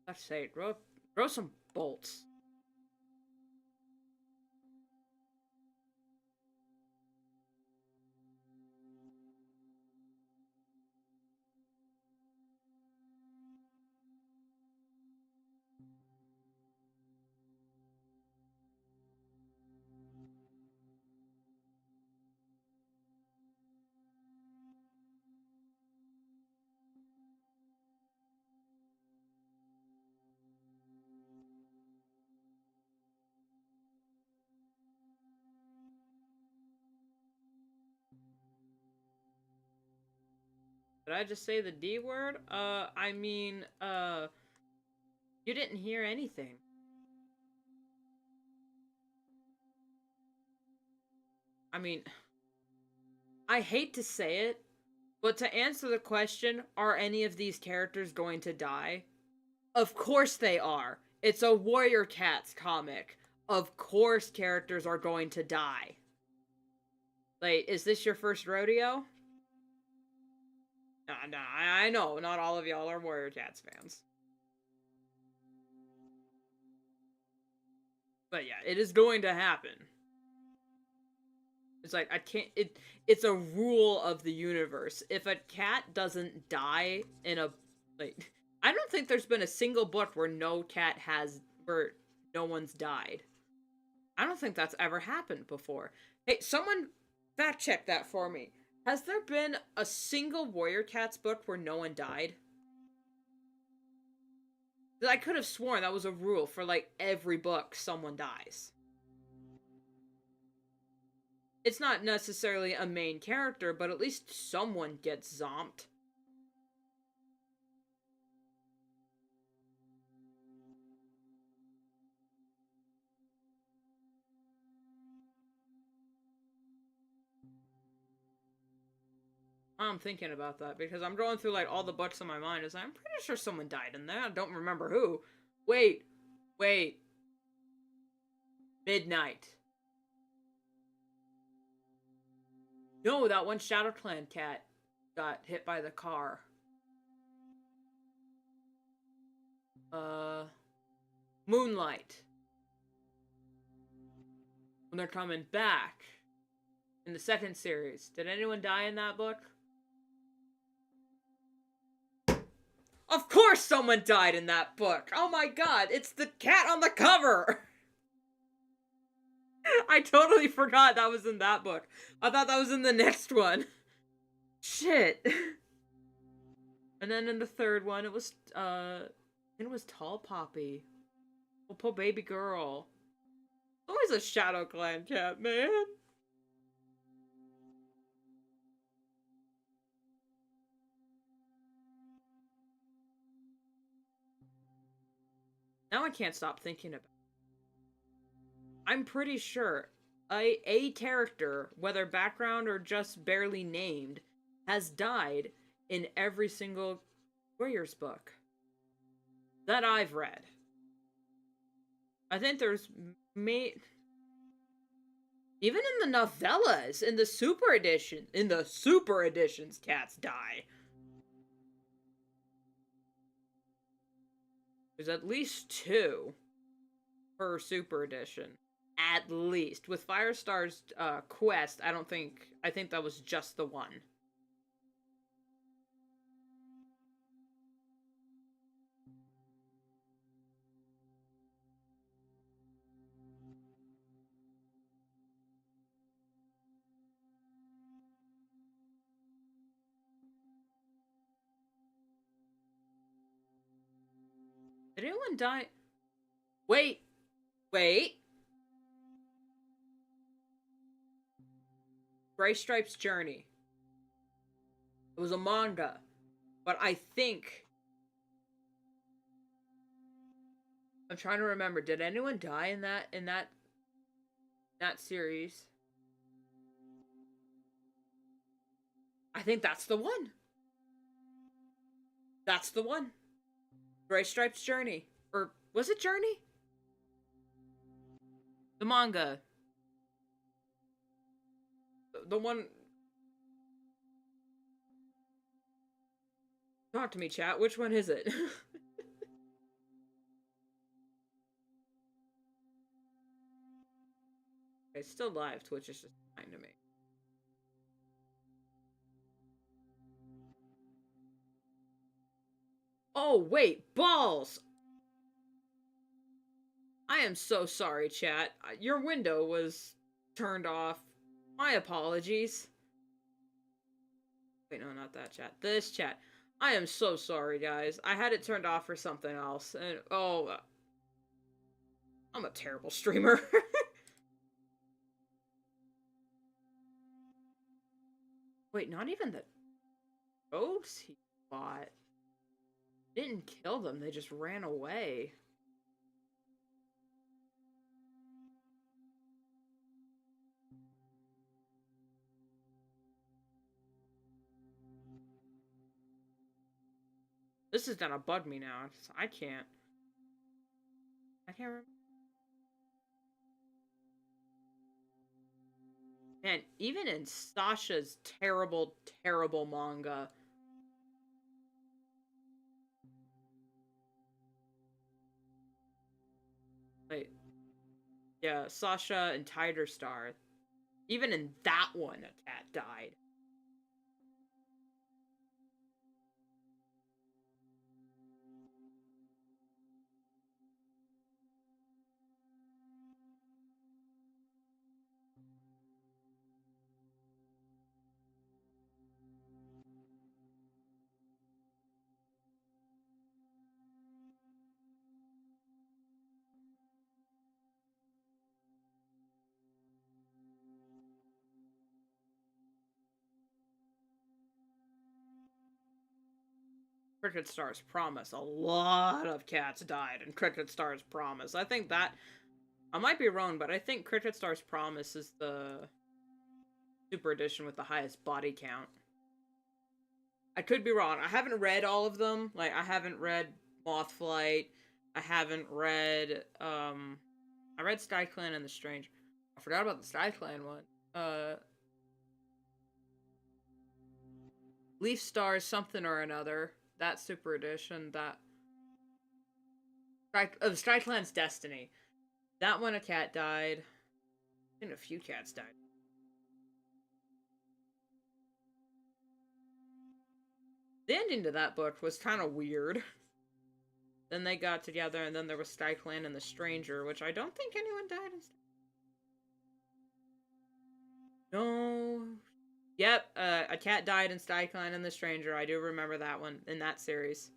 Let's say, grow some bolts. Did I just say the D word? I mean, you didn't hear anything. I mean, I hate to say it, but to answer the question, are any of these characters going to die? Of course they are. It's a Warrior Cats comic. Of course characters are going to die. Like, is this your first rodeo? No, I know, not all of y'all are Warrior Cats fans. But yeah, it is going to happen. It's like, I can't, it's a rule of the universe. If a cat doesn't die in a, like, I don't think there's been a single book where where no one's died. I don't think that's ever happened before. Hey, someone fact check that for me. Has there been a single Warrior Cats book where no one died? I could have sworn that was a rule for, like, every book someone dies. It's not necessarily a main character, but at least someone gets zomped. I'm thinking about that because I'm going through, like, all the books in my mind. I'm pretty sure someone died in there. I don't remember who. Wait. Midnight. No, that one Shadow Clan cat got hit by the car. Moonlight. When they're coming back in the second series. Did anyone die in that book? Of course someone died in that book! Oh my god, it's the cat on the cover! I totally forgot that was in that book. I thought that was in the next one. Shit. And then in the third one, it was Tall Poppy. Oh, poor baby girl. Always a Shadow Clan cat, man. Now I can't stop thinking about it. I'm pretty sure a character, whether background or just barely named, has died in every single Warriors book that I've read. I think there's even in the novellas, in the super editions, cats die. There's at least 2 per super edition. At least. With Firestar's quest, I think that was just the one. Did anyone die? Wait. Gray Stripe's Journey. It was a manga. But I think... I'm trying to remember. Did anyone die in that series? I think that's the one. That's the one. Gray Stripe's Journey. Or was it Journey? The manga. The one... Talk to me, chat. Which one is it? It's still live. Twitch is just fine to me. Oh, wait. Balls! I am so sorry, chat. Your window was turned off. My apologies. Wait, no, not that chat. This chat. I am so sorry, guys. I had it turned off for something else. And, oh... I'm a terrible streamer. Wait, not even the... goats he fought didn't kill them, they just ran away. This is gonna bug me now. I can't remember. Man, even in Sasha's terrible, terrible manga. Like, yeah, Sasha and Tiger Star. Even in that one, a cat died. Cricket Star's Promise. A lot of cats died in Cricket Star's Promise. I think that... I might be wrong, but I think Cricket Star's Promise is the Super Edition with the highest body count. I could be wrong. I haven't read all of them. Like, I haven't read Moth Flight. I haven't read, I read Sky Clan and the Strange. I forgot about the Sky Clan one. Leaf Stars something or another. That Super Edition, that... the Sky Clan's Destiny. That one, a cat died. I think a few cats died. The ending to that book was kind of weird. Then they got together, and then there was Sky Clan and the Stranger, which I don't think anyone died in. No. Yep, a cat died in Sky Clan and the Stranger. I do remember that one in that series.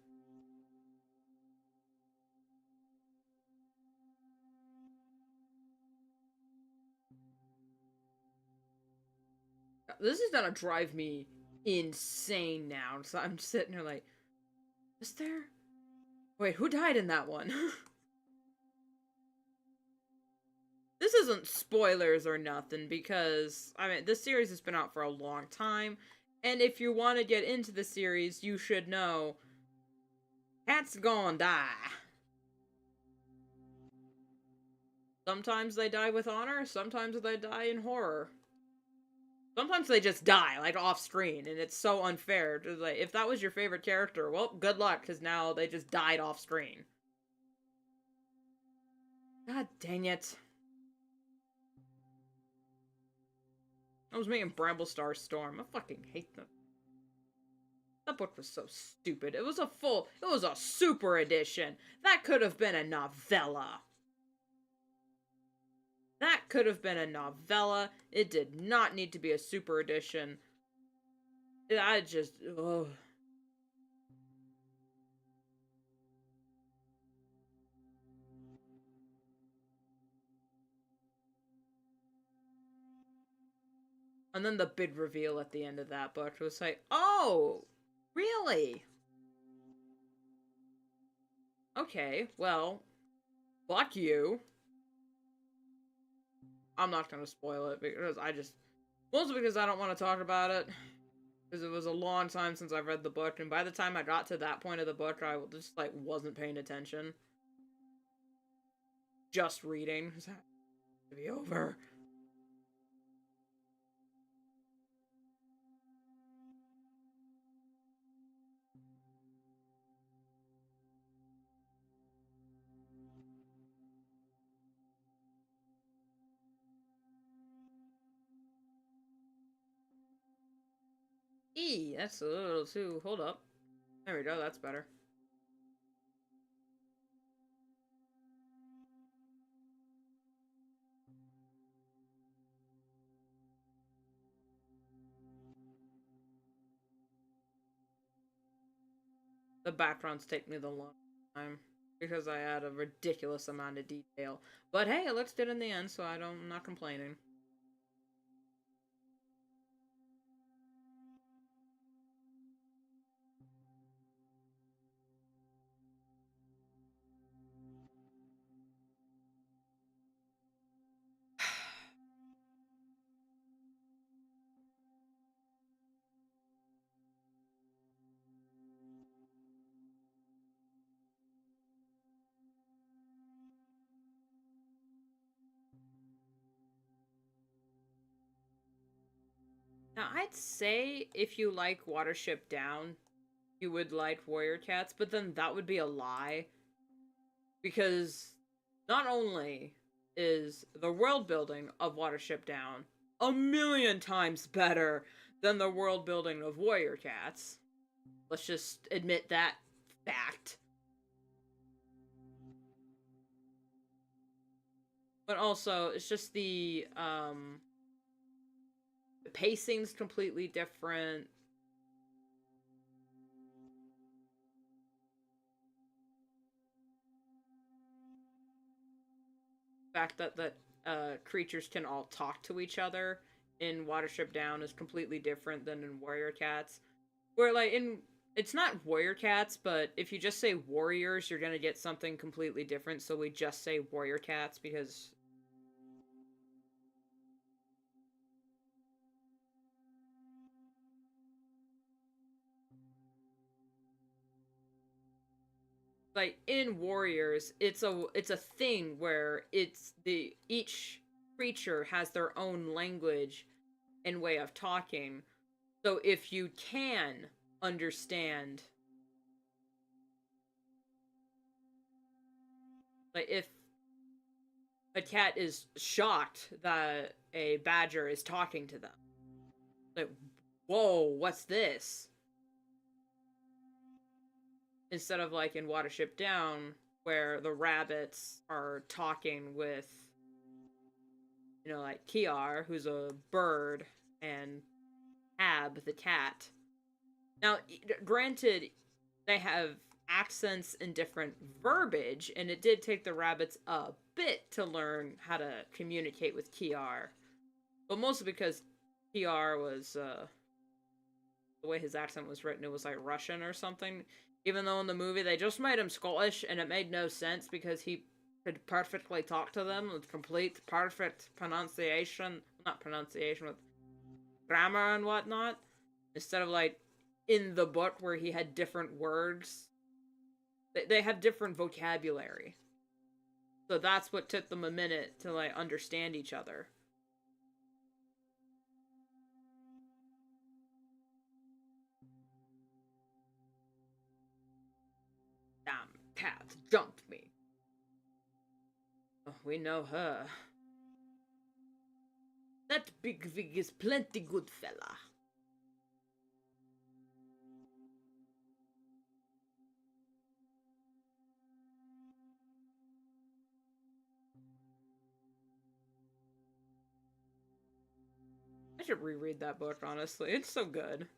This is gonna drive me insane now. So I'm sitting here like, is there? Wait, who died in that one? This isn't spoilers or nothing, because, I mean, this series has been out for a long time, and if you want to get into the series, you should know cats gonna die. Sometimes they die with honor, sometimes they die in horror. Sometimes they just die, like, off-screen, and it's so unfair. Like, if that was your favorite character, well, good luck, because now they just died off-screen. God dang it. That was me in Bramblestar Storm. I fucking hate them. That book was so stupid. It was a super edition. That could have been a novella. That could have been a novella. It did not need to be a super edition. I just, ugh. And then the big reveal at the end of that book was like, oh, really? Okay, well, fuck you. I'm not gonna spoil it because mostly because I don't want to talk about it. Because it was a long time since I've read the book, and by the time I got to that point of the book, I just, like, wasn't paying attention. Just reading. It's to be over. That's a little too... Hold up. There we go, that's better. The backgrounds take me the long time. Because I add a ridiculous amount of detail. But hey, it looks good in the end, so I'm not complaining. Now, I'd say if you like Watership Down, you would like Warrior Cats, but then that would be a lie. Because not only is the world building of Watership Down a million times better than the world building of Warrior Cats, let's just admit that fact. But also, it's just the pacing's completely different. The fact that creatures can all talk to each other in Watership Down is completely different than in Warrior Cats. Where, like, in. It's not Warrior Cats, but if you just say Warriors, you're gonna get something completely different, so we just say Warrior Cats because. Like in Warriors, it's a thing where it's the each creature has their own language and way of talking. So if you can understand, like if a cat is shocked that a badger is talking to them, like, whoa, what's this? Instead of like in Watership Down, where the rabbits are talking with, like Kiar, who's a bird, and Ab, the cat. Now, granted, they have accents and different verbiage, and it did take the rabbits a bit to learn how to communicate with Kiar. But mostly because Kiar was, the way his accent was written, it was like Russian or something. Even though in the movie they just made him Scottish, and it made no sense because he could perfectly talk to them with complete, perfect pronunciation. Not pronunciation, with grammar and whatnot. Instead of like in the book where he had different words, they have different vocabulary. So that's what took them a minute to like understand each other. Damn cat jumped me. Oh, we know her. That big wig is plenty good fella. I should reread that book, honestly. It's so good.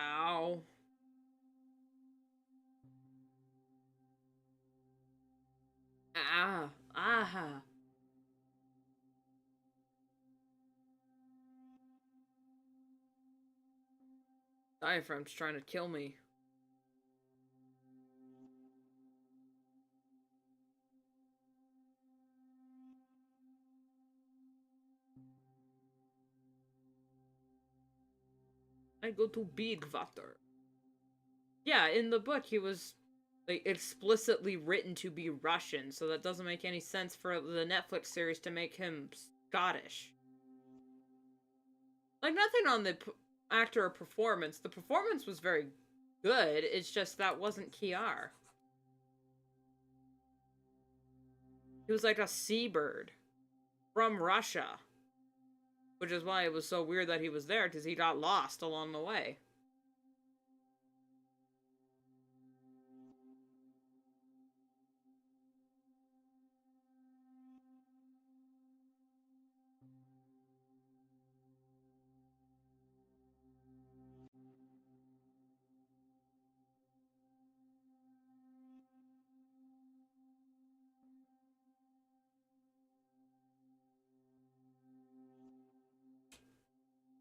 Ow. Ah. Ah. Diaphragm's trying to kill me. I go to big water. Yeah, in the book he was like explicitly written to be Russian, so that doesn't make any sense for the Netflix series to make him Scottish. Like nothing on the actor or performance. The performance was very good. It's just that wasn't Kiar. He was like a seabird from Russia, which is why it was so weird that he was there because he got lost along the way.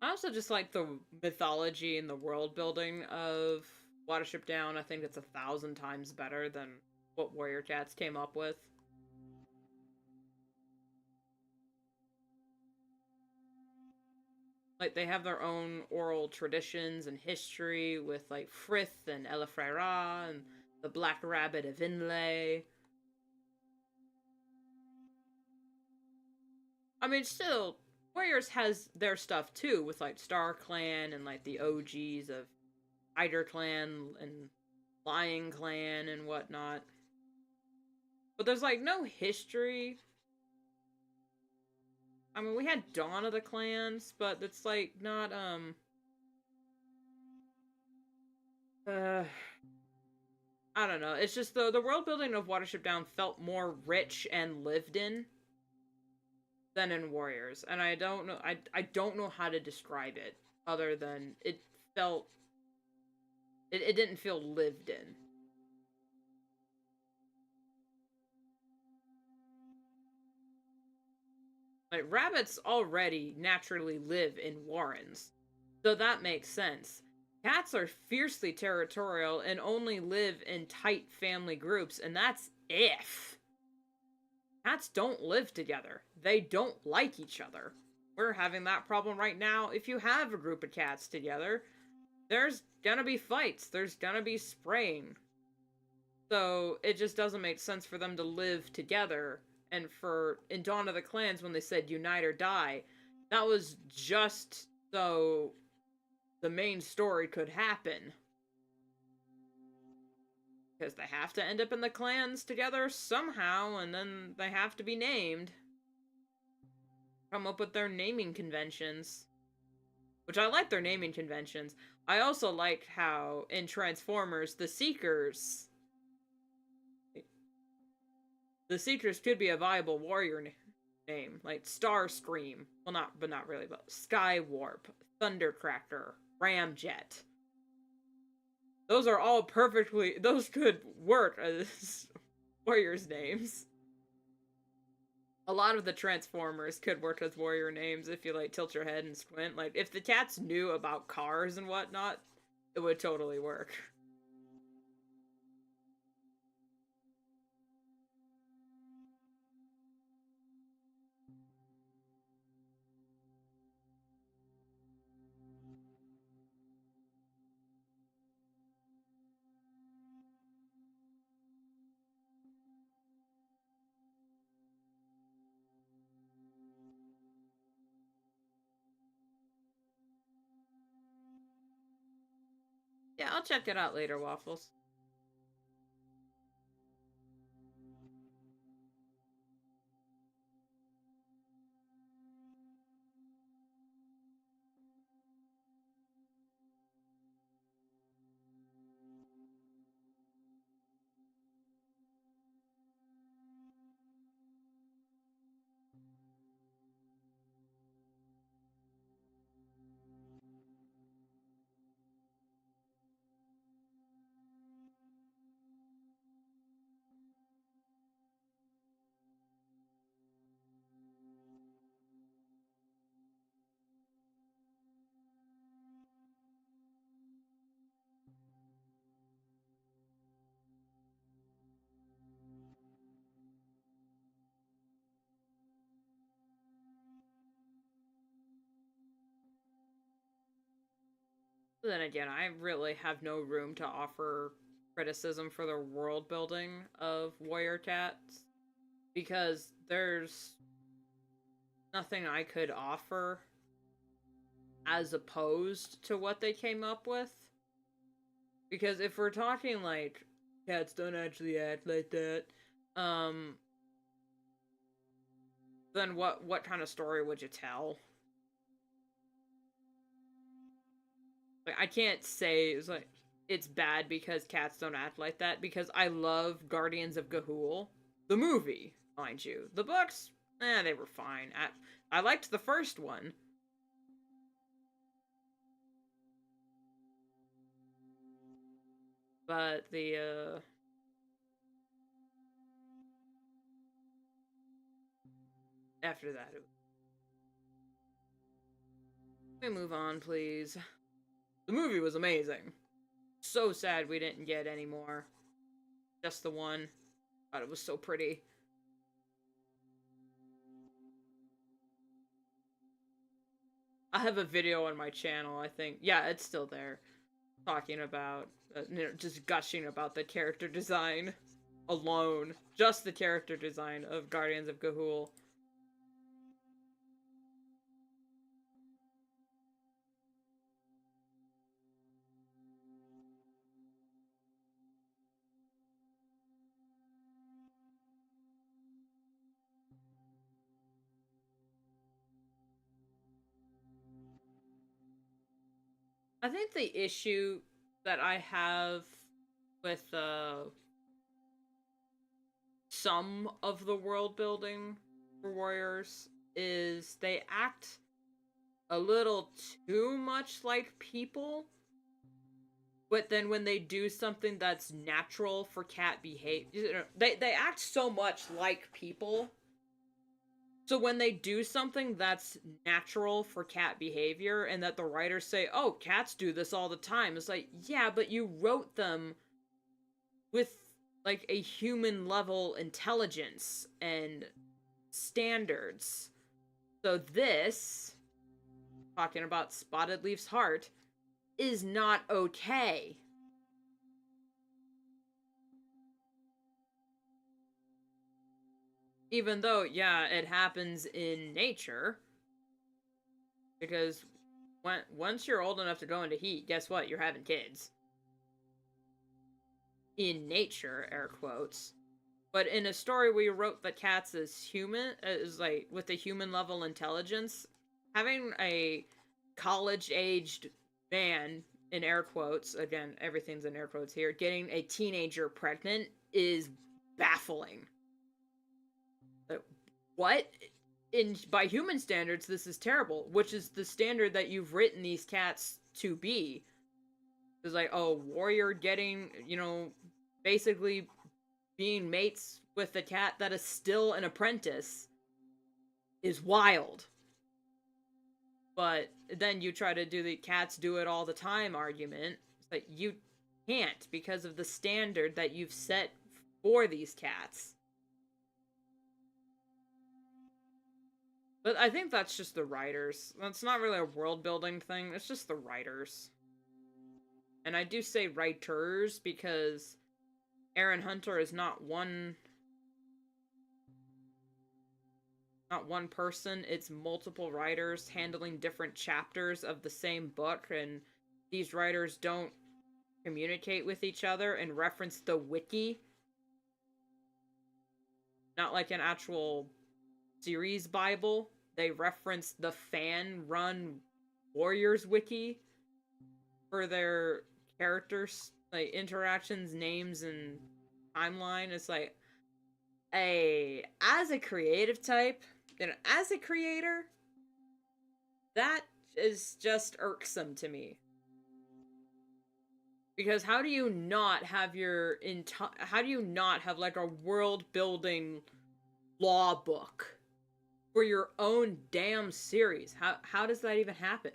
I also just like the mythology and the world building of Watership Down. I think it's 1,000 times better than what Warrior Cats came up with. Like, they have their own oral traditions and history with, like, Frith and Elefrera and the Black Rabbit of Inlay. I mean, still, Warriors has their stuff too, with, like, Star Clan and, like, the OGs of Eider Clan and Lion Clan and whatnot. But there's, like, no history. I mean, we had Dawn of the Clans, but it's, like, not, uh, I don't know. It's just the world building of Watership Down felt more rich and lived in than in Warriors, and I don't know. I don't know how to describe it other than it felt. It didn't feel lived in. Like, rabbits already naturally live in warrens, so that makes sense. Cats are fiercely territorial and only live in tight family groups, and that's if. Cats don't live together. They don't like each other. We're having that problem right now. If you have a group of cats together, there's gonna be fights. There's gonna be spraying. So it just doesn't make sense for them to live together. And for in Dawn of the Clans, when they said unite or die, that was just so the main story could happen. Because they have to end up in the clans together somehow, and then they have to be named. Come up with their naming conventions. Which I like their naming conventions. I also like how in Transformers, the Seekers could be a viable warrior name, like Starscream. Well, not really, but Skywarp, Thundercracker, Ramjet. Those are all perfectly. Those could work as warriors' names. A lot of the Transformers could work as warrior names if you like tilt your head and squint. Like if the cats knew about cars and whatnot, it would totally work. Yeah, I'll check it out later, Waffles. But then again, I really have no room to offer criticism for the world building of Warrior Cats because there's nothing I could offer as opposed to what they came up with. Because if we're talking like cats don't actually act like that, um, then what kind of story would you tell? Like I can't say it's bad because cats don't act like that because I love Guardians of Ga'Hoole, the movie, mind you. The books, they were fine. I liked the first one, but the after that, Can we move on, please? The movie was amazing. So sad we didn't get any more. Just the one. Thought it was so pretty. I have a video on my channel, I think. Yeah, it's still there. Talking about, just gushing about the character design alone. Just the character design of Guardians of Ga'Hoole. I think the issue that I have with some of the world building for Warriors is they act a little too much like people, but then when they do something that's natural for cat behavior, they act so much like people. So when they do something that's natural for cat behavior and that the writers say, "Oh, cats do this all the time." It's like, "Yeah, but you wrote them with like a human level intelligence and standards." So this, talking about Spotted Leaf's heart, is not okay. Even though, yeah, it happens in nature. Because once you're old enough to go into heat, guess what? You're having kids. In nature, air quotes. But in a story where you wrote that cats is human, is like with a human level intelligence, having a college-aged man, in air quotes, again, everything's in air quotes here, getting a teenager pregnant is baffling. What? By human standards, this is terrible, which is the standard that you've written these cats to be. It's like, oh, warrior getting, basically being mates with a cat that is still an apprentice is wild. But then you try to do the cats do it all the time argument. It's like, you can't because of the standard that you've set for these cats. But I think that's just the writers. That's not really a world building thing. It's just the writers. And I do say writers because Aaron Hunter is not one person. It's multiple writers handling different chapters of the same book, and these writers don't communicate with each other and reference the wiki. Not like an actual series Bible. They reference the fan-run Warriors wiki for their characters, like interactions, names, and timeline. It's like, as a creative type, as a creator, that is just irksome to me. Because how do you not have how do you not have like a world building law book for your own damn series? How does that even happen?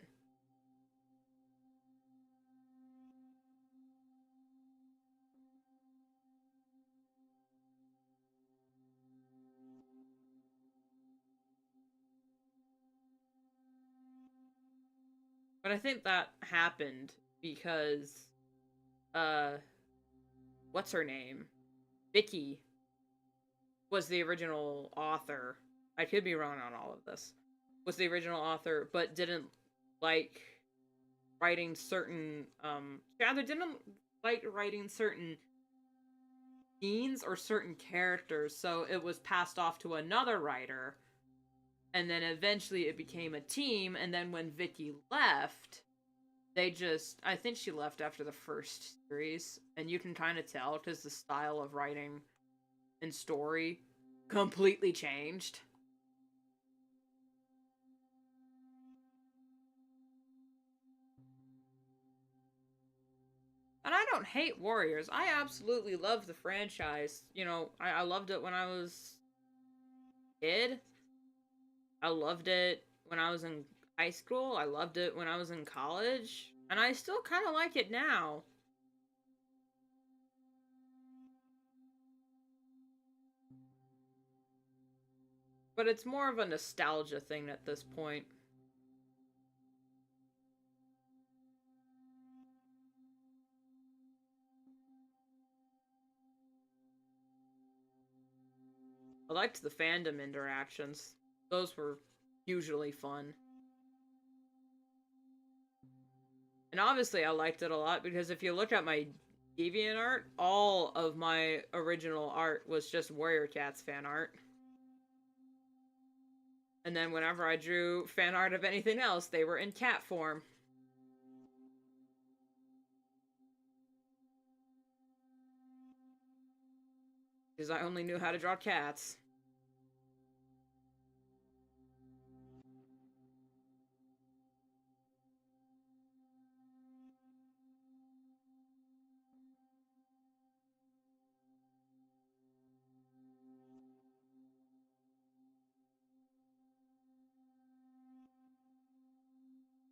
But I think that happened because uh what's her name? Vicky was the original author. I could be wrong on all of this. Was the original author, but didn't like writing certain rather didn't like writing certain scenes or certain characters, so it was passed off to another writer, and then eventually it became a team, and then when Vicky left, I think she left after the first series, and you can kind of tell because the style of writing and story completely changed. And I don't hate Warriors. I absolutely love the franchise. I loved it when I was a kid. I loved it when I was in high school. I loved it when I was in college. And I still kind of like it now. But it's more of a nostalgia thing at this point. I liked the fandom interactions. Those were usually fun. And obviously I liked it a lot because if you look at my DeviantArt, all of my original art was just Warrior Cats fan art. And then whenever I drew fan art of anything else, they were in cat form. Because I only knew how to draw cats.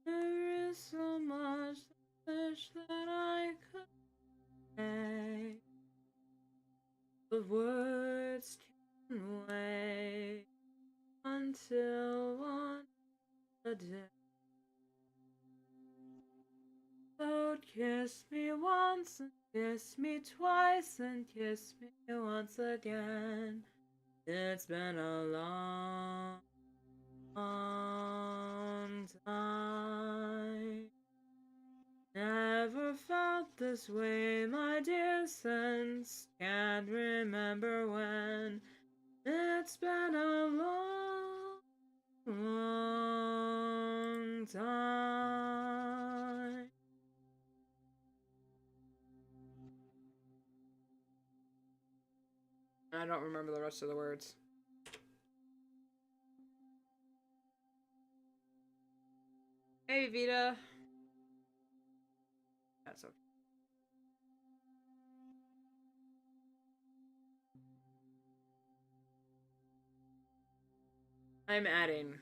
There is so much I wish that I could say. The words can wait until one day. So kiss me once and kiss me twice and kiss me once again. It's been a long time. Never felt this way, my dear, since can't remember when. It's been a long time. I don't remember the rest of the words. Hey, Vita. That's okay. I'm adding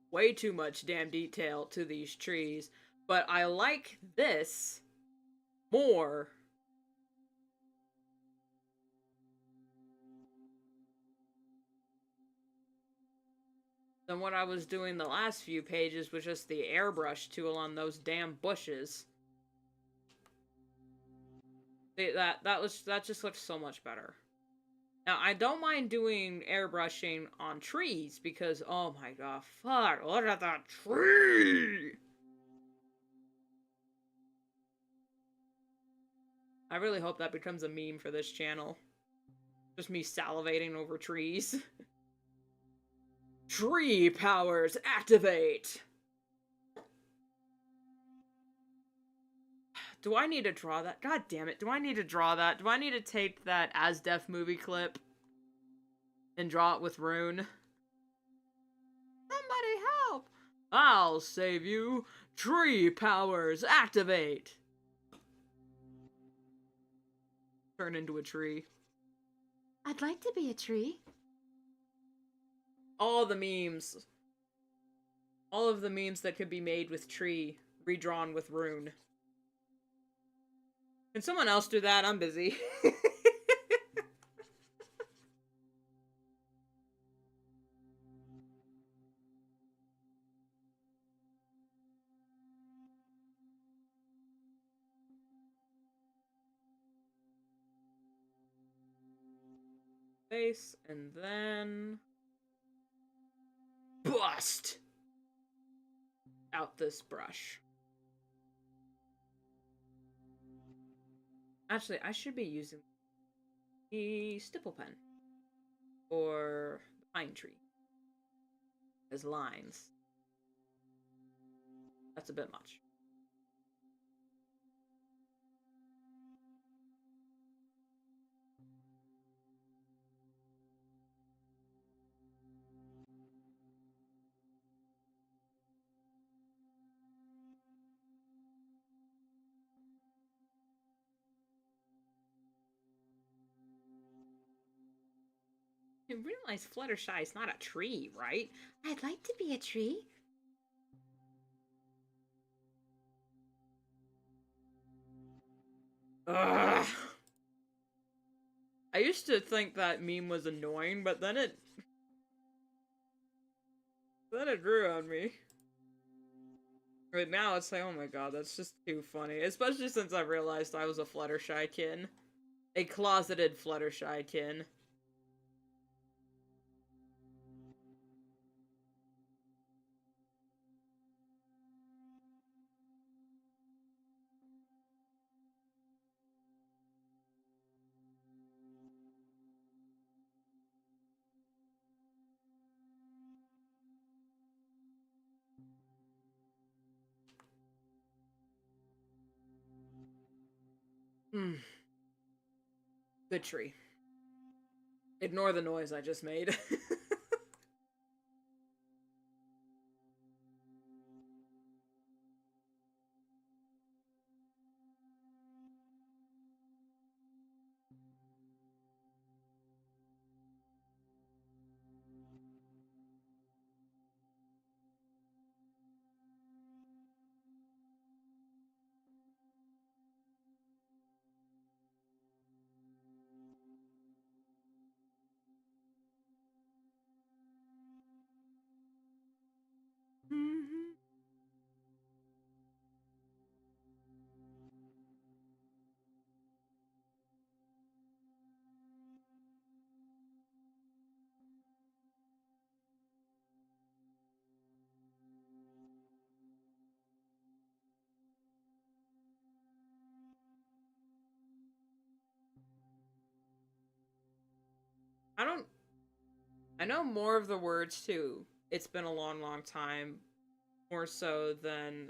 way too much damn detail to these trees, but I like this more than what I was doing the last few pages with just the airbrush tool on those damn bushes. That just looks so much better. Now I don't mind doing airbrushing on trees because oh my god, fuck, look at that tree! I really hope that becomes a meme for this channel. Just me salivating over trees. Tree powers activate! Do I need to draw that? God damn it, do I need to draw that? Do I need to take that As-Def movie clip and draw it with Rune? Somebody help! I'll save you! Tree powers activate! Turn into a tree. I'd like to be a tree. All the memes. All of the memes that could be made with tree, redrawn with Rune. Can someone else do that? I'm busy. Face, and then... bust! Out this brush. Actually, I should be using the stipple pen. Or the pine tree. As lines. That's a bit much. You realize Fluttershy is not a tree, right? I'd like to be a tree. Ugh. I used to think that meme was annoying, but then it grew on me. Right now it's like, oh my god, that's just too funny. Especially since I realized I was a Fluttershykin. A closeted Fluttershykin. Hmm. Good tree. Ignore the noise I just made. I don't. I know more of the words too. It's been a long, long time. More so than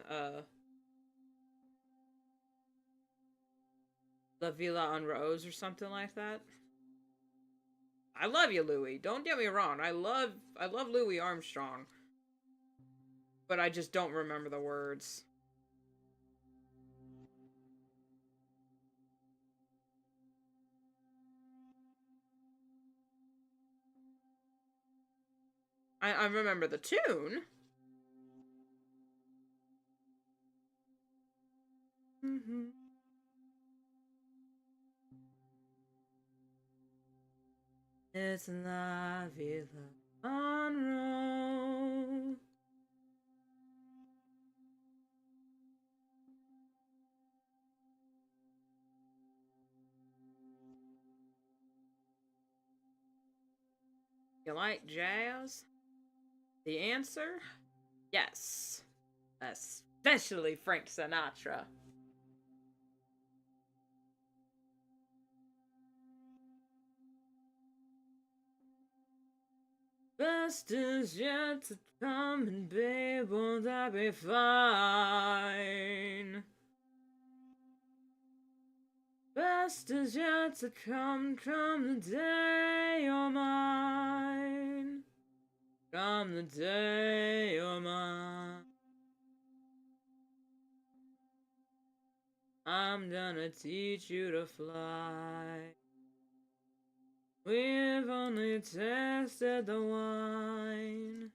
La Villa en Rose or something like that. I love you, Louis. Don't get me wrong. I love Louis Armstrong, but I just don't remember the words. I remember the tune. Mm-hmm. It's La Villa en Rose. You like jazz? The answer? Yes. Especially Frank Sinatra. Best is yet to come, and babe, won't that be fine? Best is yet to come the day you're mine. Come the day you're mine. I'm gonna teach you to fly. We've only tasted the wine.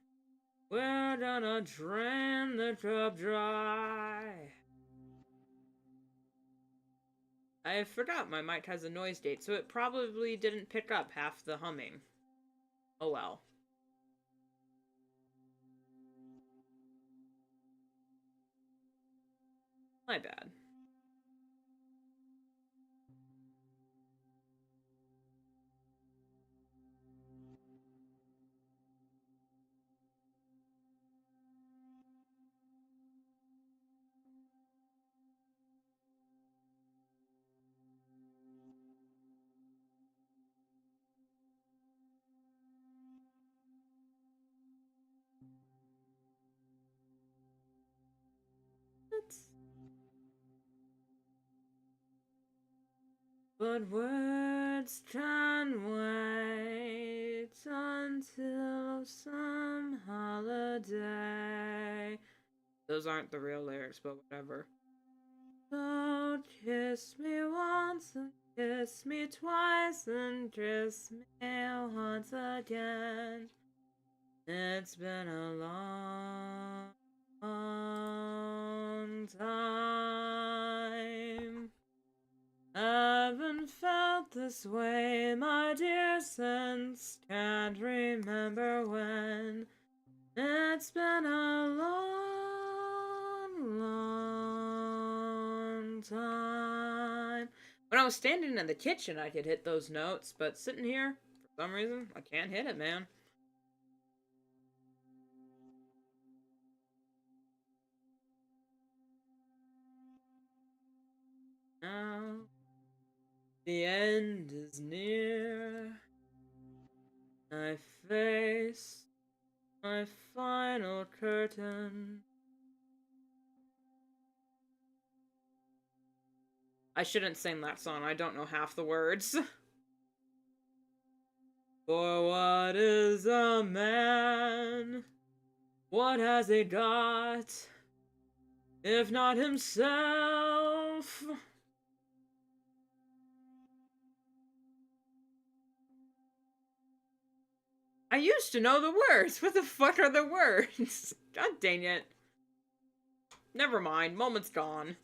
We're gonna drain the cup dry. I forgot my mic has a noise gate, so it probably didn't pick up half the humming. Oh well. My bad. But words can wait until some holiday. Those aren't the real lyrics, but whatever. So kiss me once and kiss me twice and kiss me once again. It's been a long time. Haven't felt this way, my dear, since can't remember when. It's been a long, long time. When I was standing in the kitchen, I could hit those notes, but sitting here, for some reason, I can't hit it, man. Now, the end is near. I face my final curtain. I shouldn't sing that song. I don't know half the words. For what is a man? What has he got, if not himself? I used to know the words. What the fuck are the words? God dang it. Never mind. Moment's gone.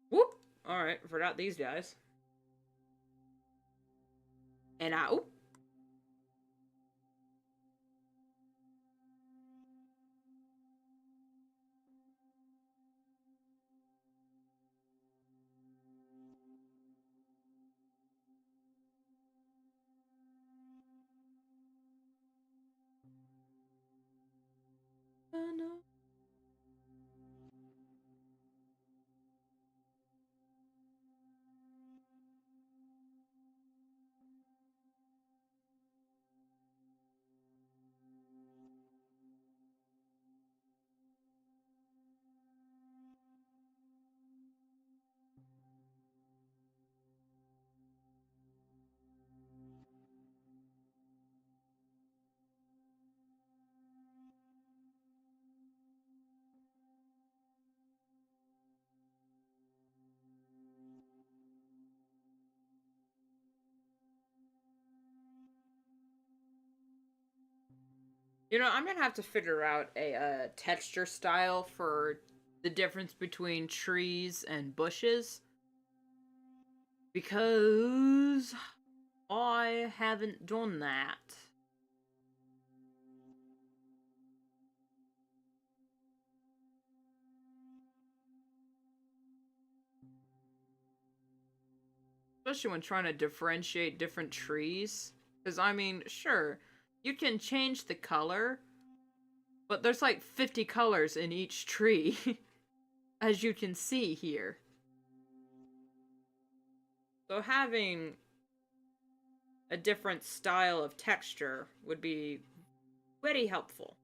Whoop. Alright, forgot these guys. And oop. No. You know, I'm gonna have to figure out a texture style for the difference between trees and bushes. Because I haven't done that. Especially when trying to differentiate different trees. Because, I mean, sure, you can change the color, but there's like 50 colors in each tree, as you can see here. So having a different style of texture would be very helpful.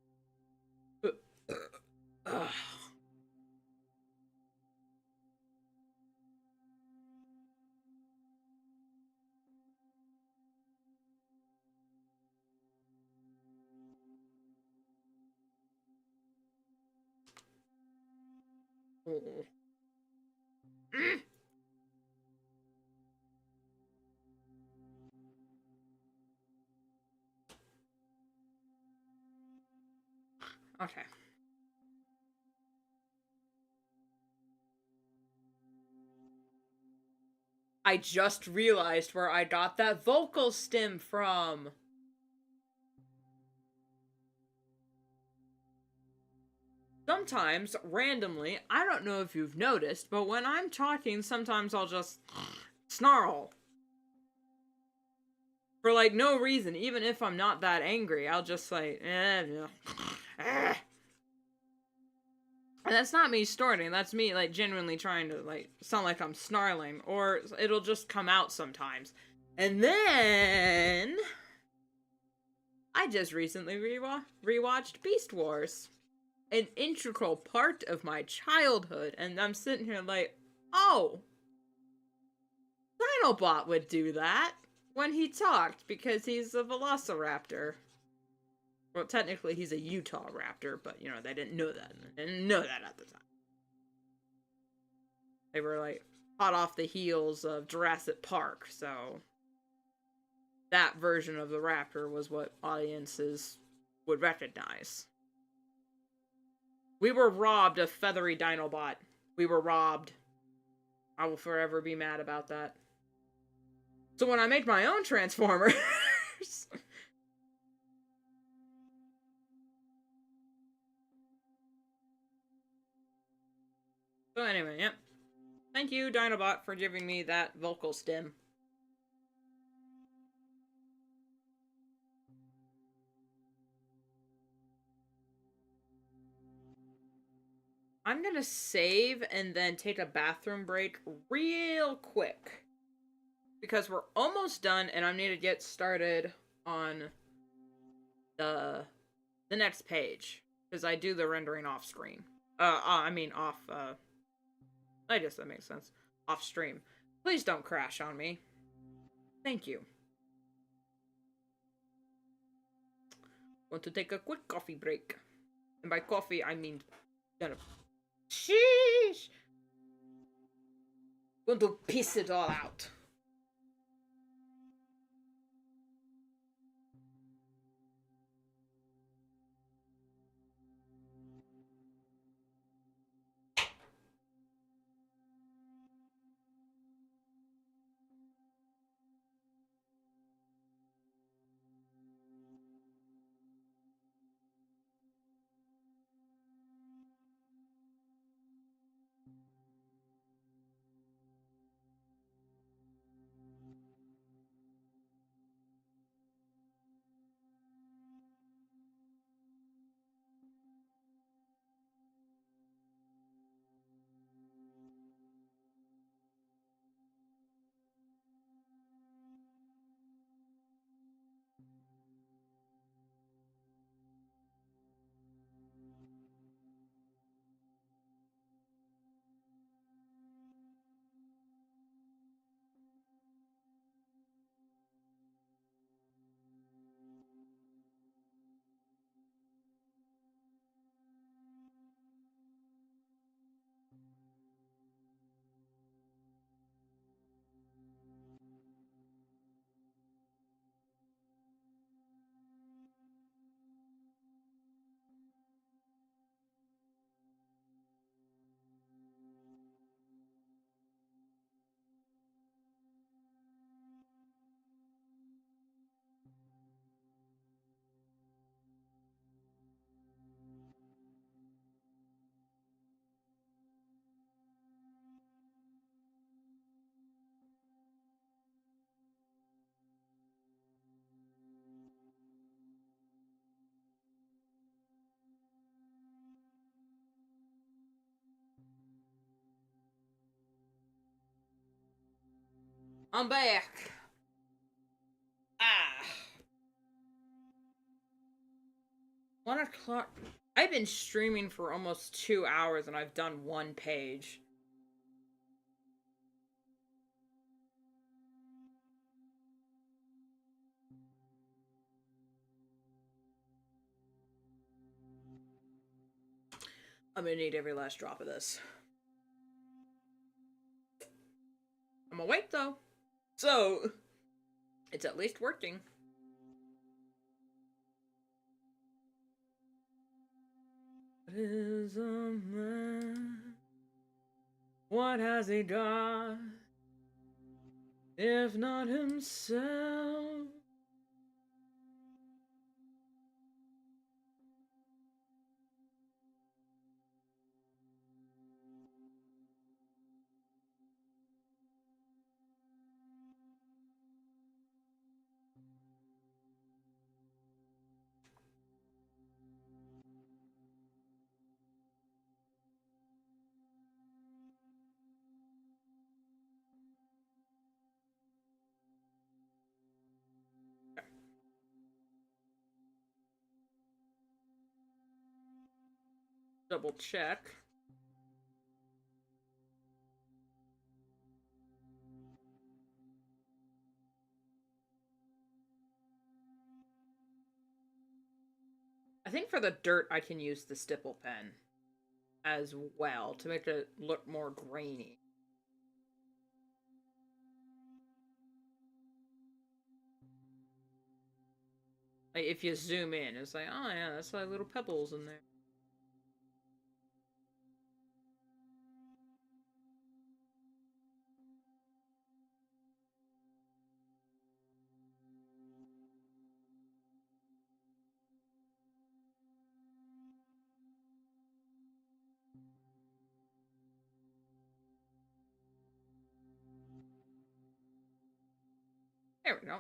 Okay. I just realized where I got that vocal stim from. Sometimes, randomly, I don't know if you've noticed, but when I'm talking, sometimes I'll just snarl. For, like, no reason. Even if I'm not that angry, I'll just, like, And that's not me snorting, that's me, like, genuinely trying to, like, sound like I'm snarling. Or it'll just come out sometimes. And then I just recently rewatched Beast Wars. An integral part of my childhood, and I'm sitting here like, oh, Dinobot would do that when he talked because he's a velociraptor. Well, technically he's a Utah raptor, but, you know, they didn't know that. They didn't know that at the time. They were, like, hot off the heels of Jurassic Park, so that version of the raptor was what audiences would recognize. We were robbed of feathery Dinobot. We were robbed. I will forever be mad about that. So when I made my own Transformers... So anyway, yep. Thank you, Dinobot, for giving me that vocal stim. I'm gonna save and then take a bathroom break real quick. Because we're almost done and I need to get started on the next page. Because I do the rendering off screen. I guess that makes sense. Off stream. Please don't crash on me. Thank you. Want to take a quick coffee break. And by coffee, I mean... gonna... Sheesh! Want to piss it all out. I'm back. Ah. 1 o'clock. I've been streaming for almost 2 hours and I've done 1 page. I'm gonna need every last drop of this. I'm awake though. So, it's at least working. What is a man? What has he got? If not himself? Double check. I think for the dirt, I can use the stipple pen as well to make it look more grainy. Like, if you zoom in, it's like, oh yeah, that's like little pebbles in there. There we go.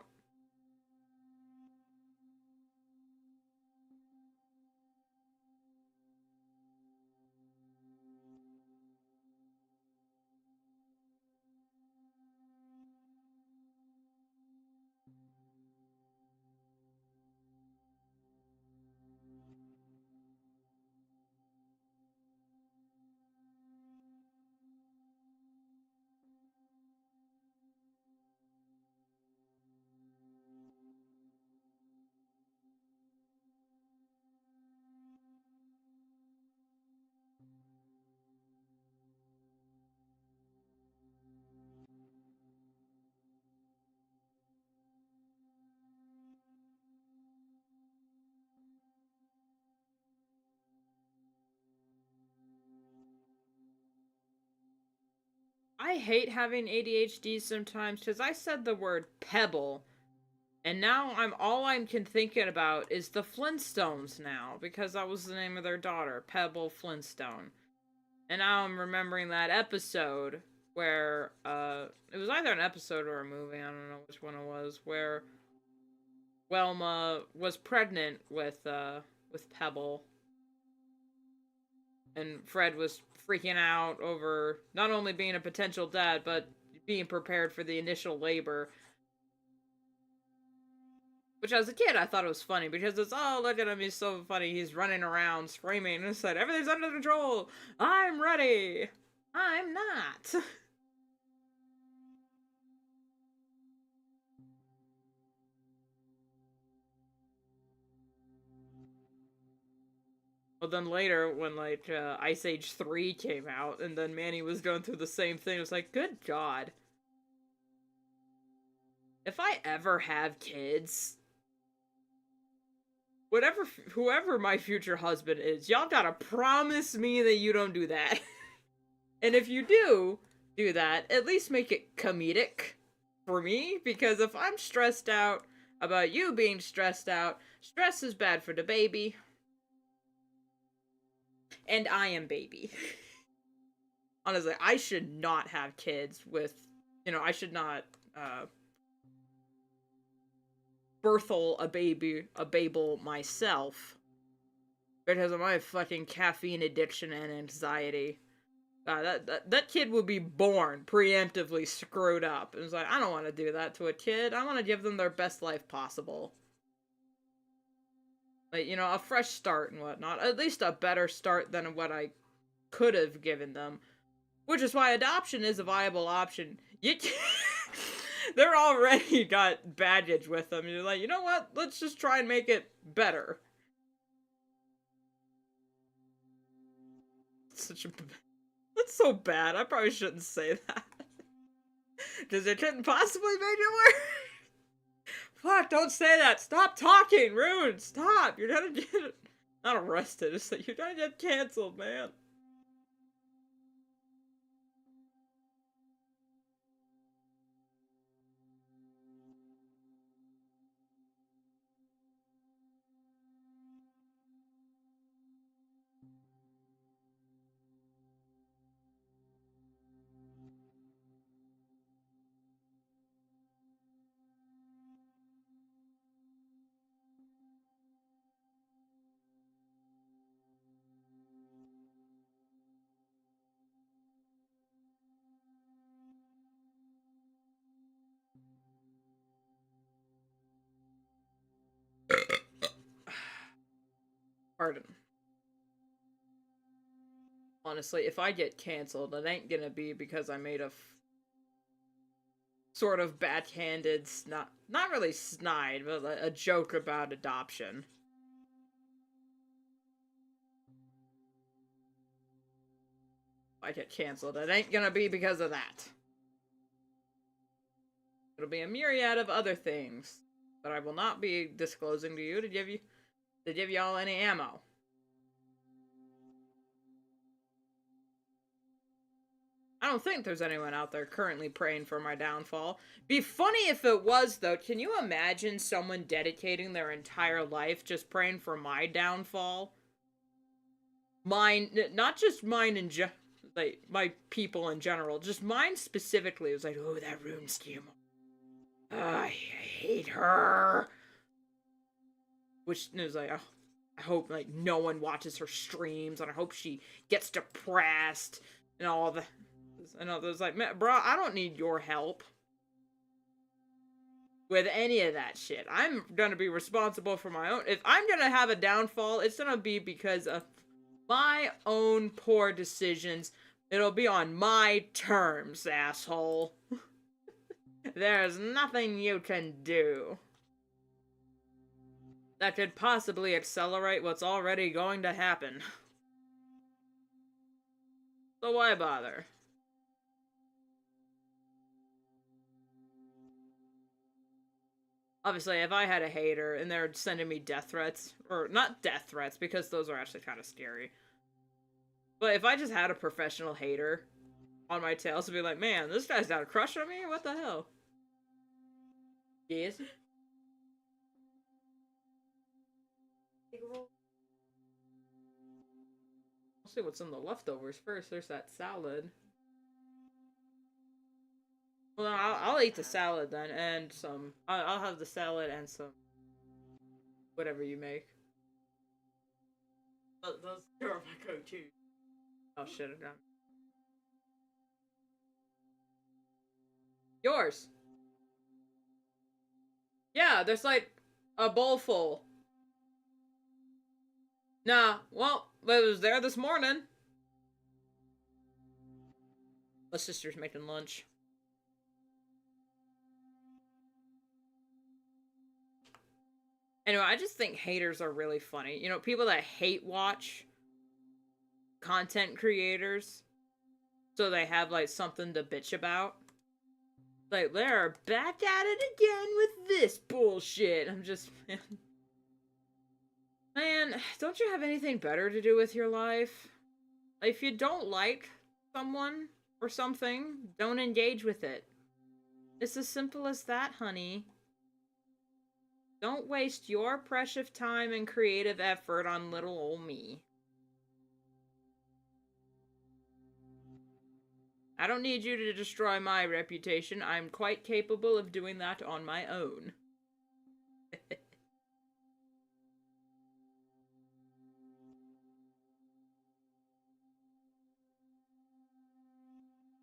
I hate having ADHD sometimes because I said the word pebble, and now all I'm thinking about is the Flintstones now because that was the name of their daughter, Pebble Flintstone. And now I'm remembering that episode where it was either an episode or a movie, I don't know which one it was, where Welma was pregnant with Pebble, and Fred was freaking out over not only being a potential dad but being prepared for the initial labor. Which, as a kid, I thought it was funny because it's, oh, look at him, he's so funny. He's running around screaming and said, everything's under control. I'm ready. I'm not. Well, then later, when, like, Ice Age 3 came out, and then Manny was going through the same thing, it was like, good God. If I ever have kids, whoever my future husband is, y'all gotta promise me that you don't do that. And if you do that, at least make it comedic for me, because if I'm stressed out about you being stressed out, stress is bad for the baby. And I am baby. Honestly, I should not have kids with, I should not, birthel a babel myself. Because of my fucking caffeine addiction and anxiety. That kid would be born preemptively screwed up. It's like, I don't want to do that to a kid. I want to give them their best life possible. Like, a fresh start and whatnot. At least a better start than what I could have given them. Which is why adoption is a viable option. They're already got baggage with them. You're like, you know what? Let's just try and make it better. That's so bad. I probably shouldn't say that. Because it couldn't possibly make it worse. Fuck, don't say that. Stop talking, Rune. Stop. You're gonna get not arrested. It's like you're gonna get canceled, man. Pardon. Honestly, if I get canceled, it ain't gonna be because I made a sort of backhanded, not really snide, but a joke about adoption. I get canceled, it ain't gonna be because of that. It'll be a myriad of other things that I will not be disclosing to you to give y'all any ammo. I don't think there's anyone out there currently praying for my downfall. Be funny if it was, though. Can you imagine someone dedicating their entire life just praying for my downfall? Mine, not just mine in like, my people in general, just mine specifically. It was like, oh, that rune scheme. I hate her. Which is like, oh, I hope like no one watches her streams, and I hope she gets depressed and all the. And others like, bro, I don't need your help with any of that shit. I'm gonna be responsible for my own. If I'm gonna have a downfall, it's gonna be because of my own poor decisions. It'll be on my terms, asshole. There's nothing you can do that could possibly accelerate what's already going to happen. So why bother? Obviously, if I had a hater and they're sending me death threats, or not death threats, because those are actually kind of scary. But if I just had a professional hater on my tail to be like, man, this guy's got a crush on me? What the hell? Yes? I'll see what's in the leftovers first. There's that salad. Well, I'll eat the salad then, and some. I'll have the salad and some. Whatever you make. Those are my go-to. Oh shit, I'm done. Yours. Yeah, there's like a bowl full. Nah, well, it was there this morning. My sister's making lunch. Anyway, I just think haters are really funny. You know, people that hate watch content creators, so they have, like, something to bitch about. Like, they're back at it again with this bullshit. I'm just, man, don't you have anything better to do with your life? If you don't like someone or something, don't engage with it. It's as simple as that, honey. Don't waste your precious time and creative effort on little ol' me. I don't need you to destroy my reputation. I'm quite capable of doing that on my own.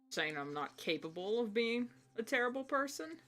Saying I'm not capable of being a terrible person?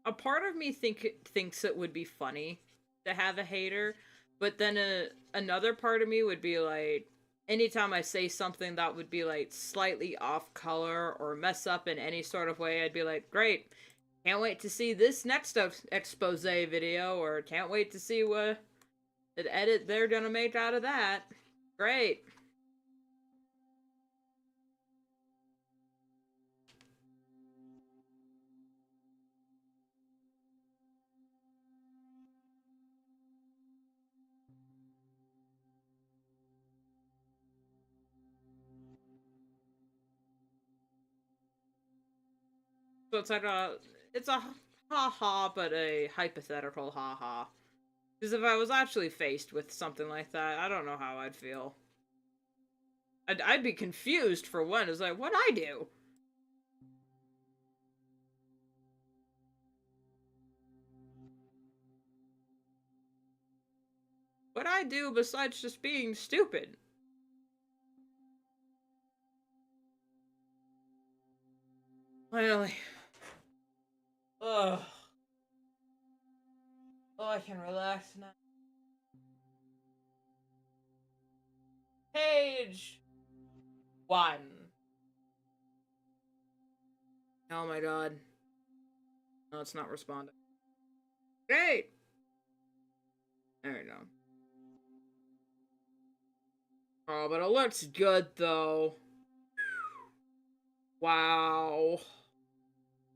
A part of me thinks it would be funny to have a hater, but then another part of me would be like, anytime I say something that would be like slightly off color or mess up in any sort of way, I'd be like, great, can't wait to see this next expose video, or can't wait to see what an edit they're gonna make out of that. Great. So it's a ha-ha, but a hypothetical ha-ha. Because if I was actually faced with something like that, I don't know how I'd feel. I'd be confused for one. It's like, what'd I do? What'd I do besides just being stupid? Finally. Ugh. Oh, I can relax now. Page 1. Oh my god. No, it's not responding. Great! There we go. Oh, but it looks good though. Wow.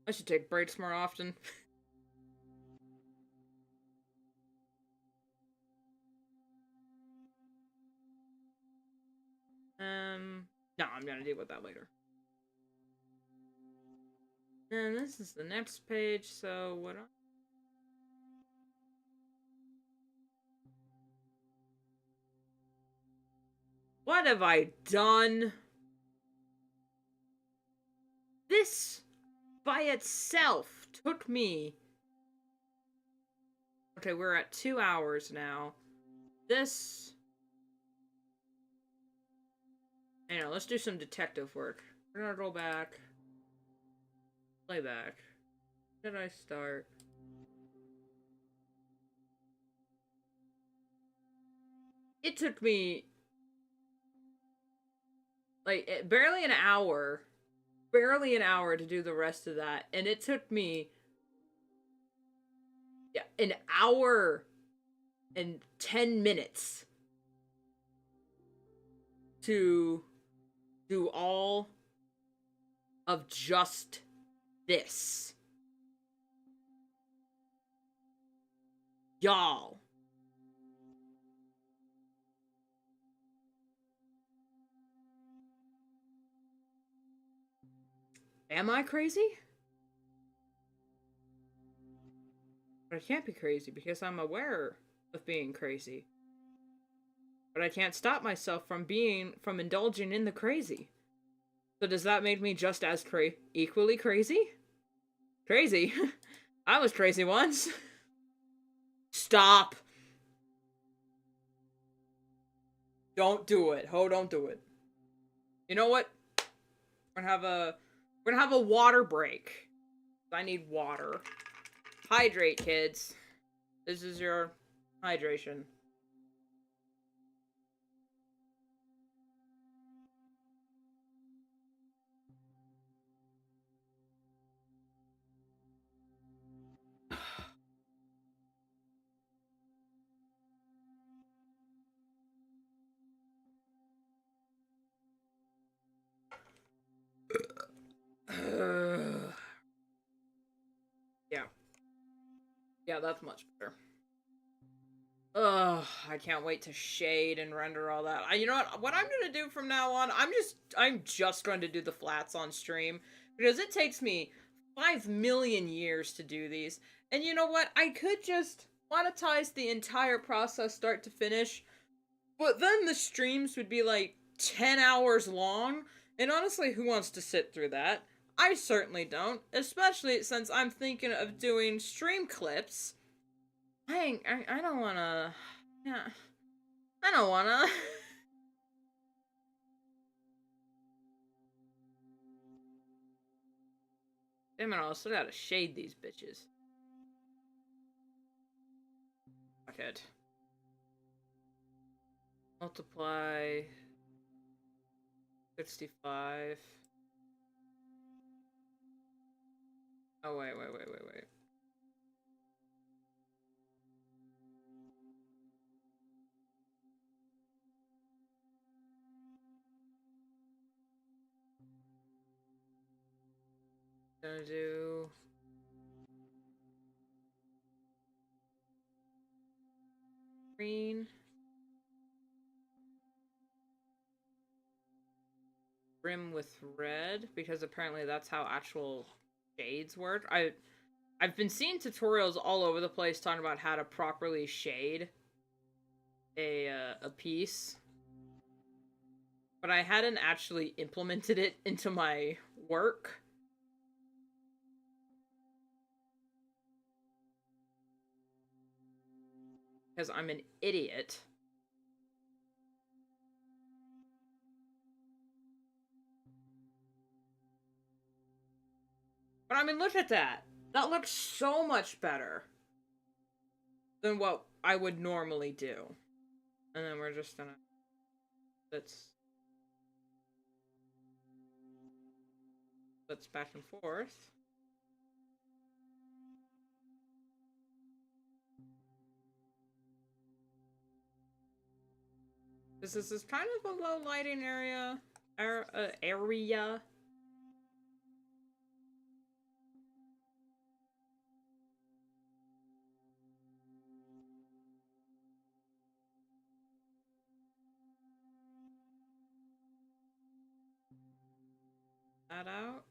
I should take breaks more often. No, I'm gonna deal with that later. And this is the next page, so what have I done? This by itself took me. Okay, we're at 2 hours now. This. Let's do some detective work. We're gonna go back. Play back. Where did I start? It took me like barely an hour to do the rest of that, and it took me an hour and 10 minutes to do all of just this. Y'all. Am I crazy? But I can't be crazy because I'm aware of being crazy. But I can't stop myself from indulging in the crazy. So does that make me just as equally crazy? Crazy? I was crazy once. Stop. Don't do it. Ho, don't do it. You know what? We're gonna have a water break. I need water. Hydrate, kids. This is your hydration. Yeah, that's much better. Ugh, I can't wait to shade and render all that. You know what? What I'm gonna do from now on, I'm just going to do the flats on stream because it takes me 5 million years to do these. And you know what? I could just monetize the entire process start to finish, but then the streams would be like 10 hours long. And honestly, who wants to sit through that? I certainly don't, especially since I'm thinking of doing stream clips. I don't wanna. Yeah. I don't wanna. Damn it, I still gotta shade these bitches. Fuck it. Multiply 65. Oh, wait. Gonna do. Green. Rim with red, because apparently that's how actual shades work. I've been seeing tutorials all over the place talking about how to properly shade a piece, but I hadn't actually implemented it into my work. Because I'm an idiot. But I mean, look at that. That looks so much better than what I would normally do. And then we're just gonna... Let's back and forth. This is kind of a low lighting area. Area. That out.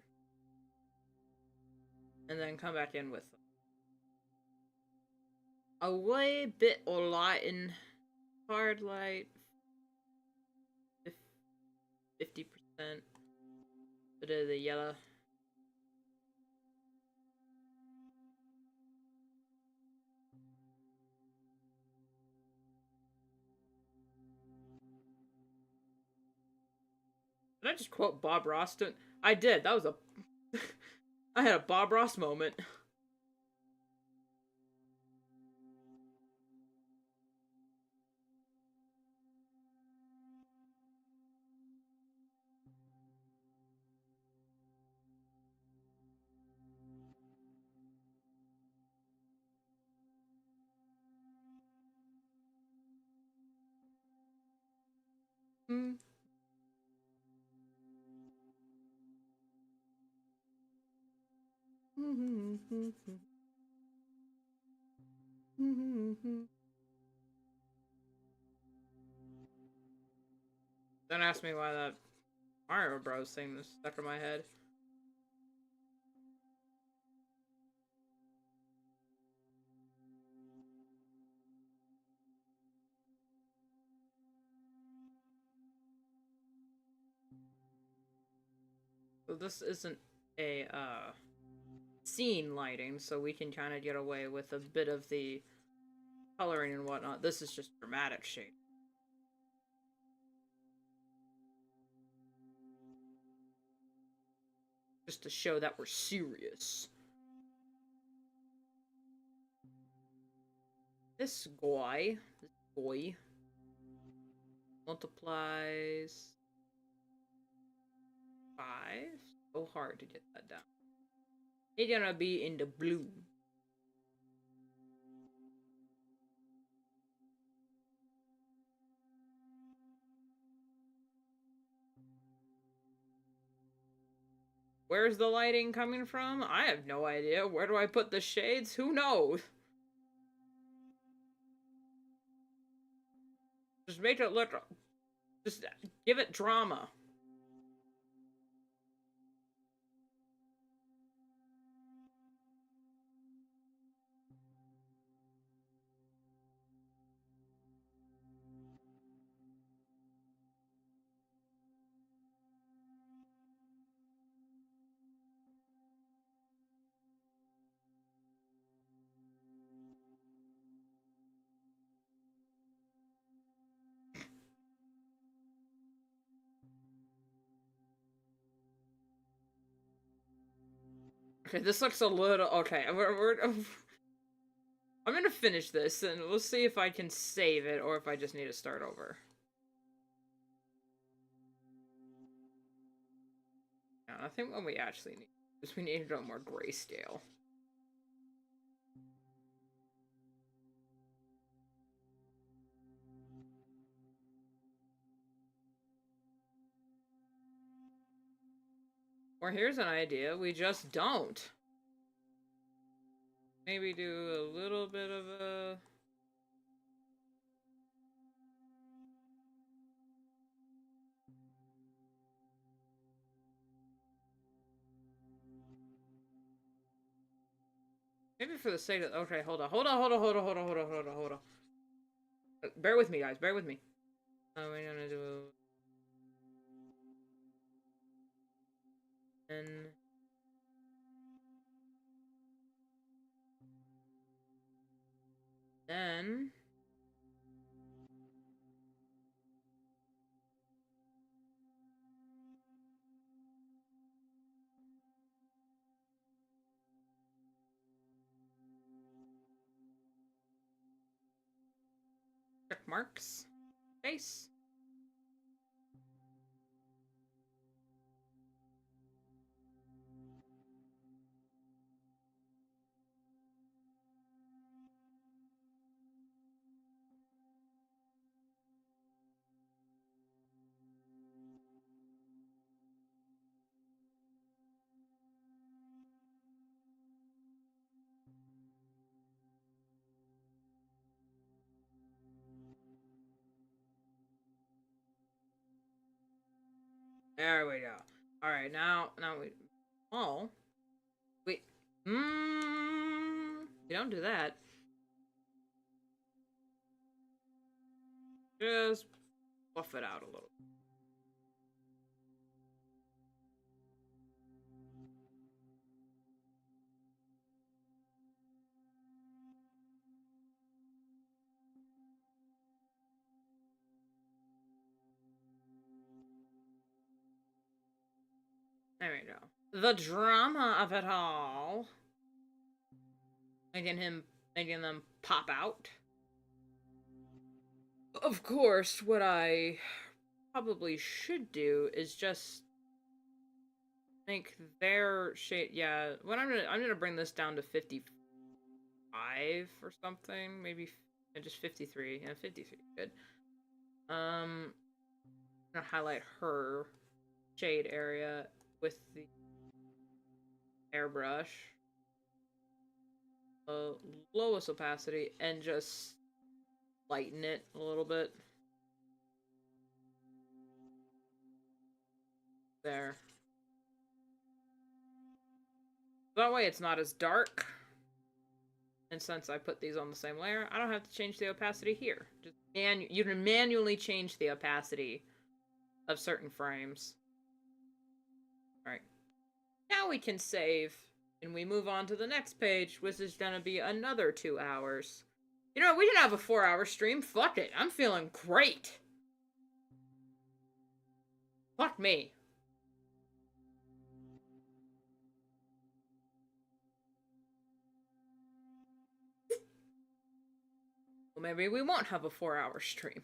And then come back in with a way bit of lighting. Hard light. 50%. Bit of the yellow. Did I just quote Bob Ross? I did. That was a... I had a Bob Ross moment. Hmm. Don't ask me why that Mario Bros thing was stuck in my head. So this isn't a scene lighting, so we can kind of get away with a bit of the coloring and whatnot. This is just dramatic shade. Just to show that we're serious. This guy multiplies 5. So hard to get that down. It's gonna be in the blue. Where's the lighting coming from? I have no idea. Where do I put the shades? Who knows? Just make it look... Just give it drama. Okay, this looks a little... Okay, I'm gonna finish this, and we'll see if I can save it, or if I just need to start over. Yeah, I think what we actually need is we need to go more grayscale. Or here's an idea, we just don't. Maybe do a little bit of a... Maybe for the sake of... Okay, hold on. Bear with me, guys. Bear with me. We're gonna do... And... Then... marks. Face. There we go. Alright, now we... Oh. Wait. You don't do that. Just buff it out a little. There we go. The drama of it all. Making them pop out. Of course, what I probably should do is just make their shade. Yeah, what I'm gonna bring this down to 55 or something, maybe just 53. Yeah, 53, good. I'm gonna highlight her shade area with the airbrush, lowest opacity, and just lighten it a little bit. There. That way it's not as dark. And since I put these on the same layer, I don't have to change the opacity here. Just you can manually change the opacity of certain frames. Alright. Now we can save, and we move on to the next page, which is gonna be another 2 hours. You know, we can have a 4-hour stream. Fuck it. I'm feeling great. Fuck me. Well, maybe we won't have a 4-hour stream.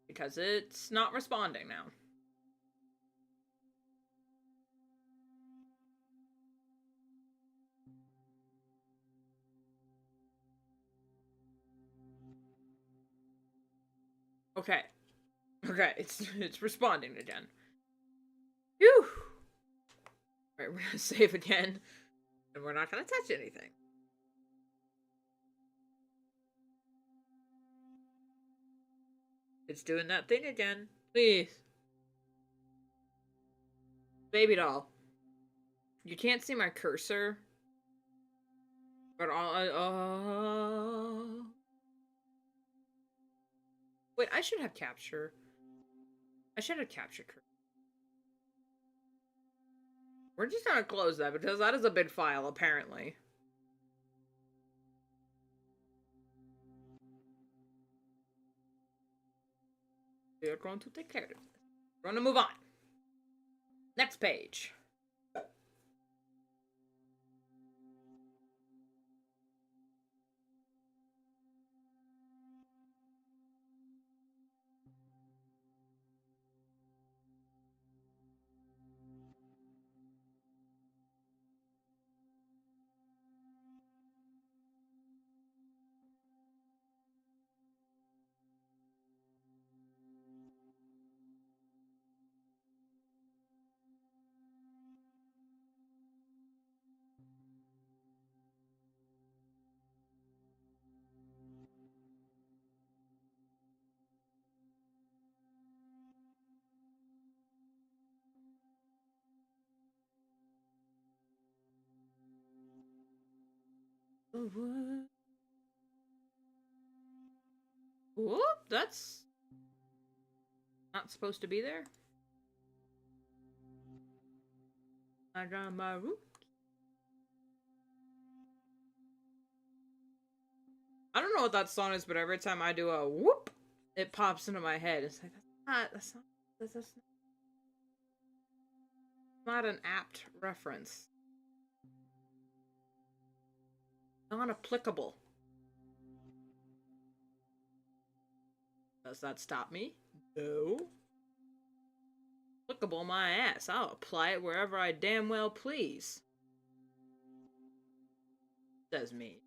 Because it's not responding now. Okay. Okay, it's responding again. Phew! Alright, we're gonna save again. And we're not gonna touch anything. It's doing that thing again. Please. Baby doll. You can't see my cursor. But wait, I should have capture. I should have capture cursor. We're just gonna close that because that is a big file, apparently. We are going to take care of this. We're going to move on. Next page. Whoop, that's not supposed to be there. I got my root. I don't know what that song is, but every time I do a whoop, it pops into my head. It's like, that's not an apt reference. Not applicable. Does that stop me? No. Lookable my ass. I'll apply it wherever I damn well please. Says me.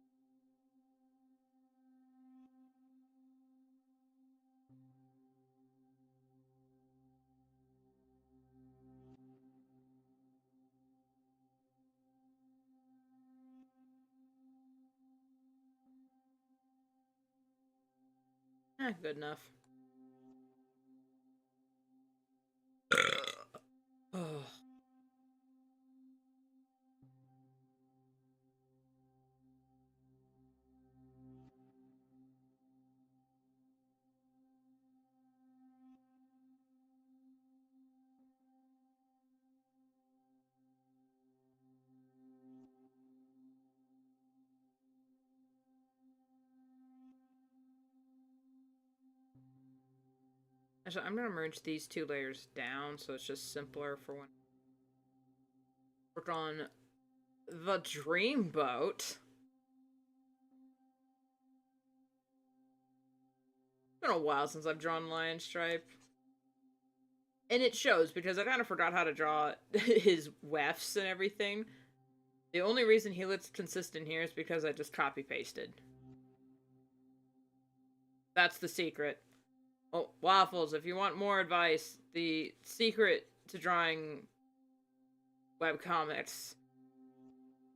Good enough. Oh. Actually, I'm gonna merge these two layers down so it's just simpler for when work on the dreamboat. It's been a while since I've drawn Lion Stripe. And it shows because I kind of forgot how to draw his wefts and everything. The only reason he looks consistent here is because I just copy pasted. That's the secret. Oh, Waffles, if you want more advice, the secret to drawing webcomics,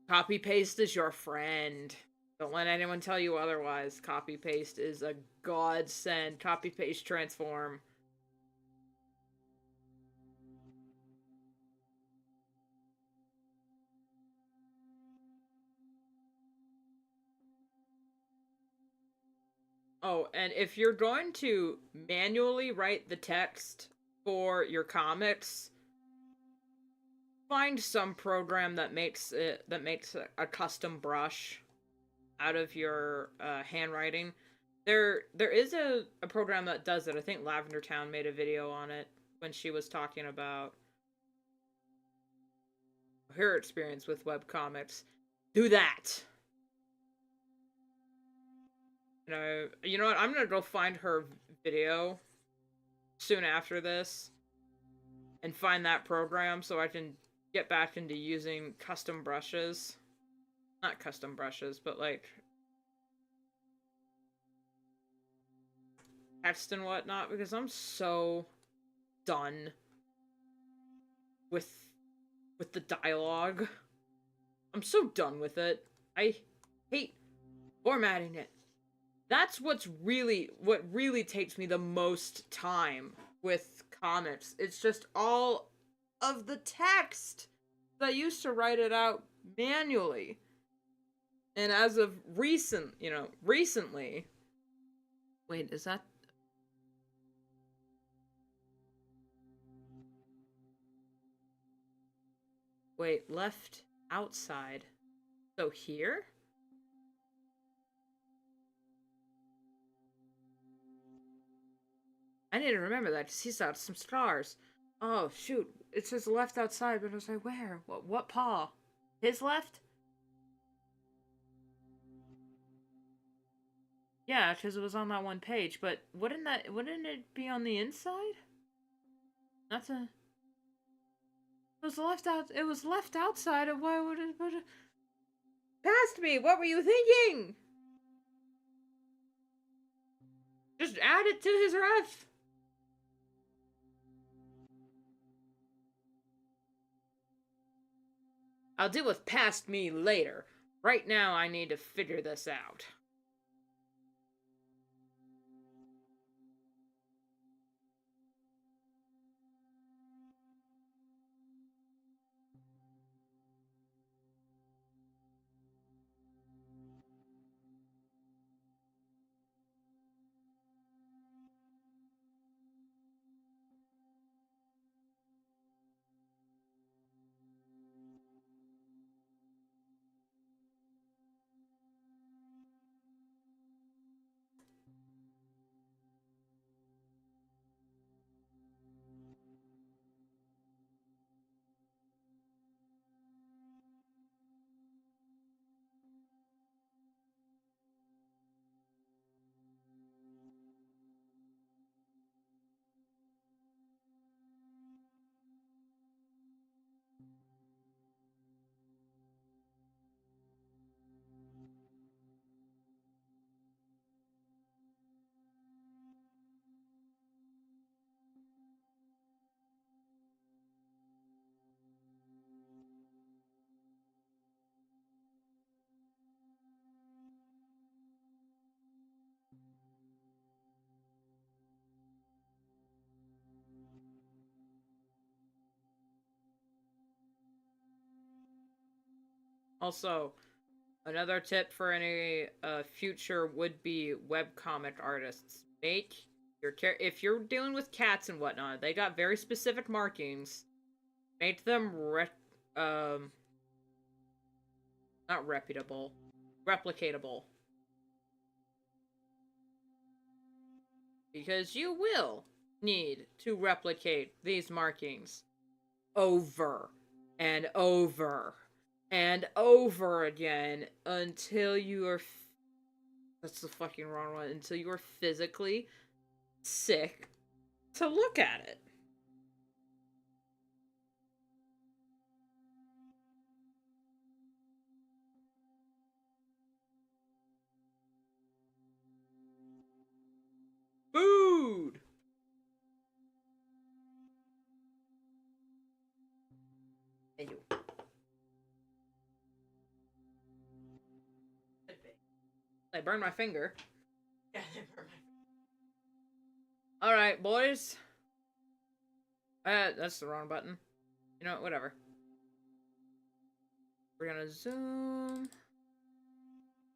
copy paste is your friend. Don't let anyone tell you otherwise. Copy paste is a godsend. Copy paste transform. Oh, and if you're going to manually write the text for your comics, find some program that makes a custom brush out of your handwriting. There is a program that does it. I think Lavender Town made a video on it when she was talking about her experience with webcomics. Do that. You know what? I'm gonna go find her video soon after this and find that program so I can get back into using custom brushes. Not custom brushes, but like text and whatnot, because I'm so done with the dialogue. I'm so done with it. I hate formatting it. That's what really takes me the most time with comics. It's just all of the text. I used to write it out manually. And as of recently. Wait, is that. Wait, left outside. So here? I need to remember that because he's got some scars. Oh, shoot. It says left outside, but I was like, where? What paw? His left? Yeah, because it was on that one page, but wouldn't it be on the inside? That's a... It was left outside, and why would it... Past me! What were you thinking? Just add it to his ref! I'll deal with past me later. Right now, I need to figure this out. Also, another tip for any future would-be webcomic artists: make your if you're dealing with cats and whatnot, they got very specific markings. Make them not reputable, replicatable, because you will need to replicate these markings over and over and over again until you are that's the fucking wrong one, until you are physically sick to look at it. Food. Thank you. I burned my finger. Yeah, I burned my finger. Alright, boys. That's the wrong button. You know what? Whatever. We're gonna zoom.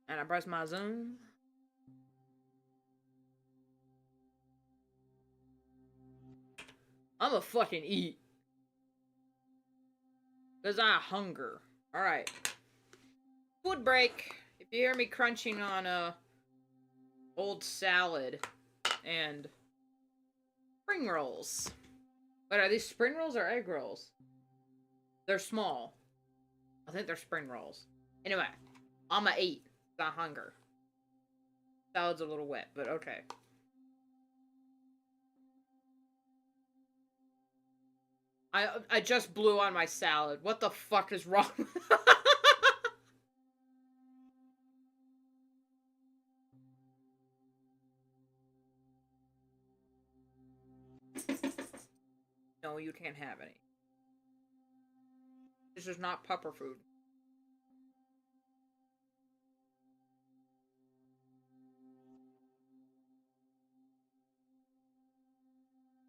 And I press my zoom. I'ma fucking eat. Because I hunger. Alright. Food break. If you hear me crunching on a old salad and spring rolls. But are these spring rolls or egg rolls? They're small. I think they're spring rolls. Anyway, I'ma eat. Got hunger. Salad's a little wet, but okay. I just blew on my salad. What the fuck is wrong? No, you can't have any. This is not pupper food.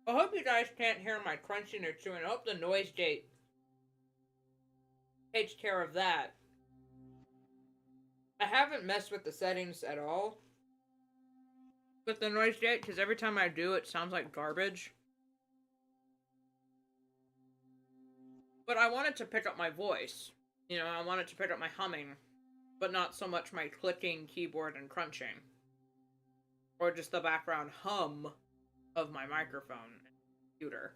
I hope you guys can't hear my crunching or chewing. I hope the noise gate takes care of that. I haven't messed with the settings at all with the noise gate, because every time I do, it sounds like garbage. But I want it to pick up my voice. You know, I want it to pick up my humming, but not so much my clicking keyboard and crunching. Or just the background hum of my microphone and computer.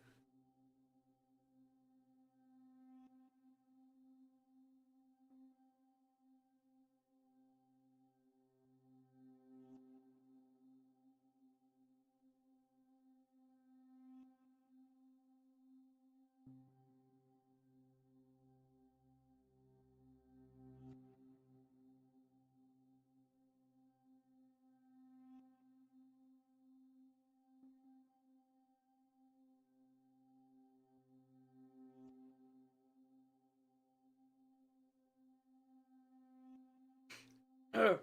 Ugh.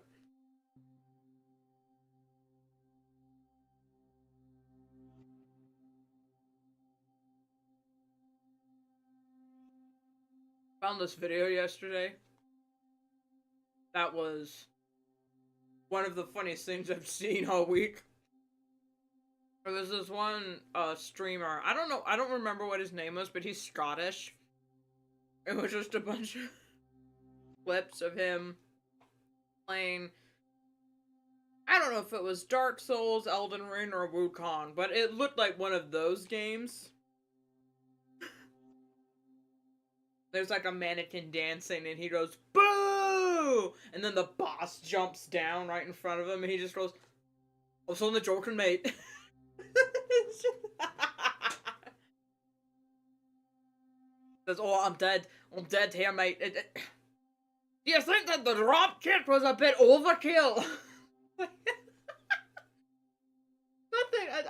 Found this video yesterday. That was one of the funniest things I've seen all week. There was this one streamer. I don't remember what his name was, but he's Scottish. It was just a bunch of clips of him playing. I don't know if it was Dark Souls, Elden Ring, or Wukong, but it looked like one of those games. There's like a mannequin dancing, and he goes, "Boo!" And then the boss jumps down right in front of him, and he just goes, "I was only joking, mate." Says, "Oh, I'm dead. I'm dead here, mate. Do you think that the drop kick was a bit overkill?" Nothing.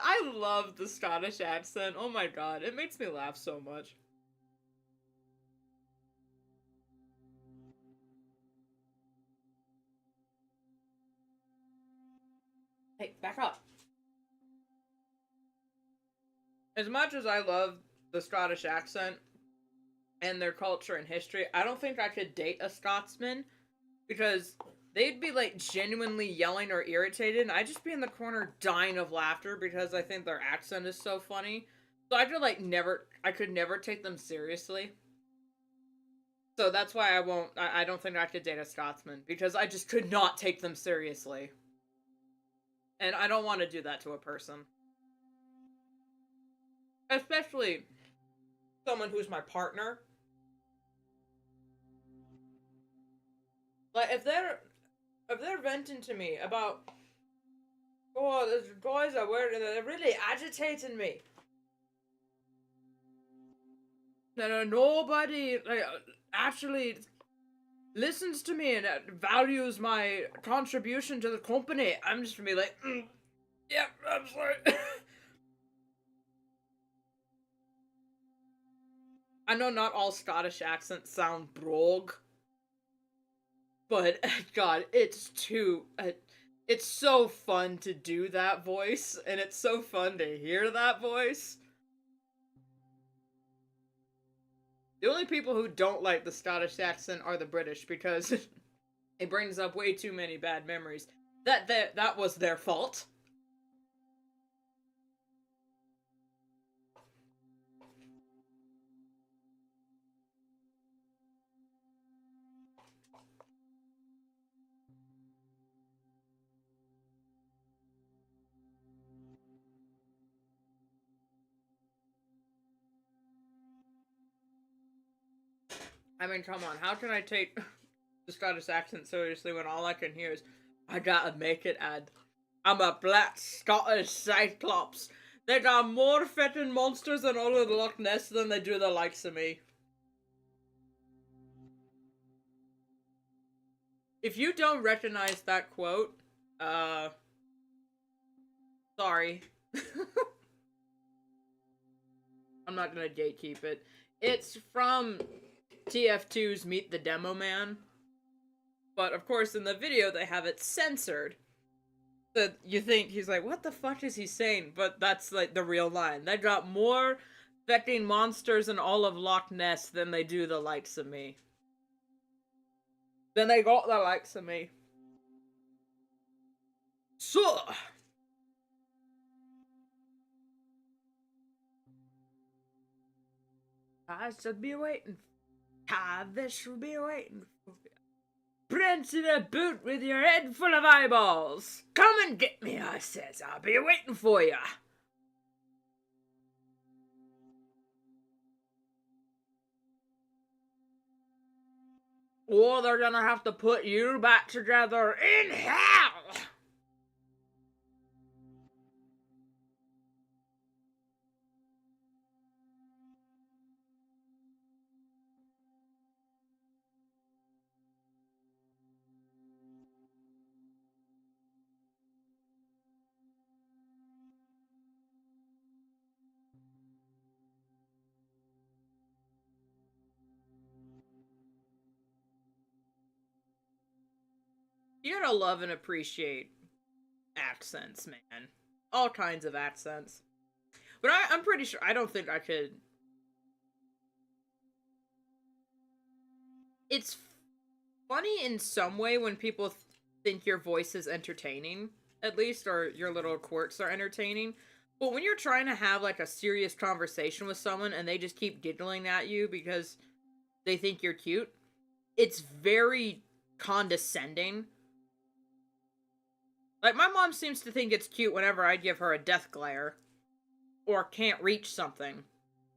I love the Scottish accent. Oh my god, it makes me laugh so much. Hey, back up. As much as I love the Scottish accent, and their culture and history, I don't think I could date a Scotsman because they'd be like genuinely yelling or irritated, and I'd just be in the corner dying of laughter because I think their accent is so funny. So I could never take them seriously. So that's why I don't think I could date a Scotsman because I just could not take them seriously. And I don't want to do that to a person. Especially someone who's my partner. Like if they're venting to me about, oh, there's guys I wear and they're really agitating me. That nobody like actually listens to me and values my contribution to the company. I'm just gonna be like, yeah, I'm sorry. I know not all Scottish accents sound brogue, but God, it's so fun to do that voice, and it's so fun to hear that voice. The only people who don't like the Scottish accent are the British because it brings up way too many bad memories. That was their fault. I mean, come on, how can I take the Scottish accent seriously when all I can hear is, I gotta make it, and I'm a black Scottish Cyclops. They got more fetting monsters in all of the Loch Ness than they do the likes of me. If you don't recognize that quote, sorry. I'm not gonna gatekeep it. It's from TF2's Meet the Demo Man. But of course, in the video, they have it censored. So you think he's like, what the fuck is he saying? But that's like the real line. They got more fetting monsters in all of Loch Ness than they do the likes of me. Then they got the likes of me. So, I should be waiting. This should be waiting. Prince in a boot with your head full of eyeballs. Come and get me, I says. I'll be waiting for ya. Or they're gonna have to put you back together in hell. You gotta love and appreciate accents, man. All kinds of accents. But I'm pretty sure, I don't think I could. It's funny in some way when people think your voice is entertaining, at least, or your little quirks are entertaining. But when you're trying to have like a serious conversation with someone and they just keep giggling at you because they think you're cute, it's very condescending. Like, my mom seems to think it's cute whenever I give her a death glare, or can't reach something,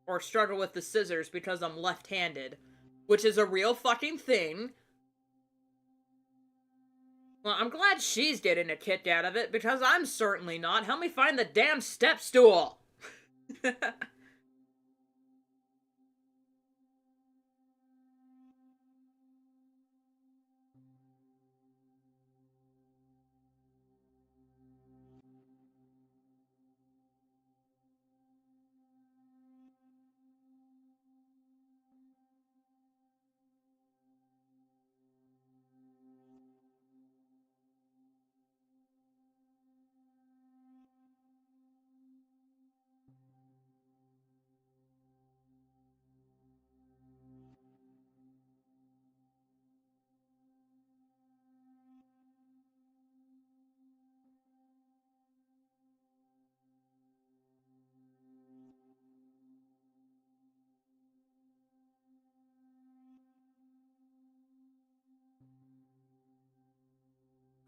or struggle with the scissors because I'm left-handed, which is a real fucking thing. Well, I'm glad she's getting a kick out of it, because I'm certainly not. Help me find the damn step stool!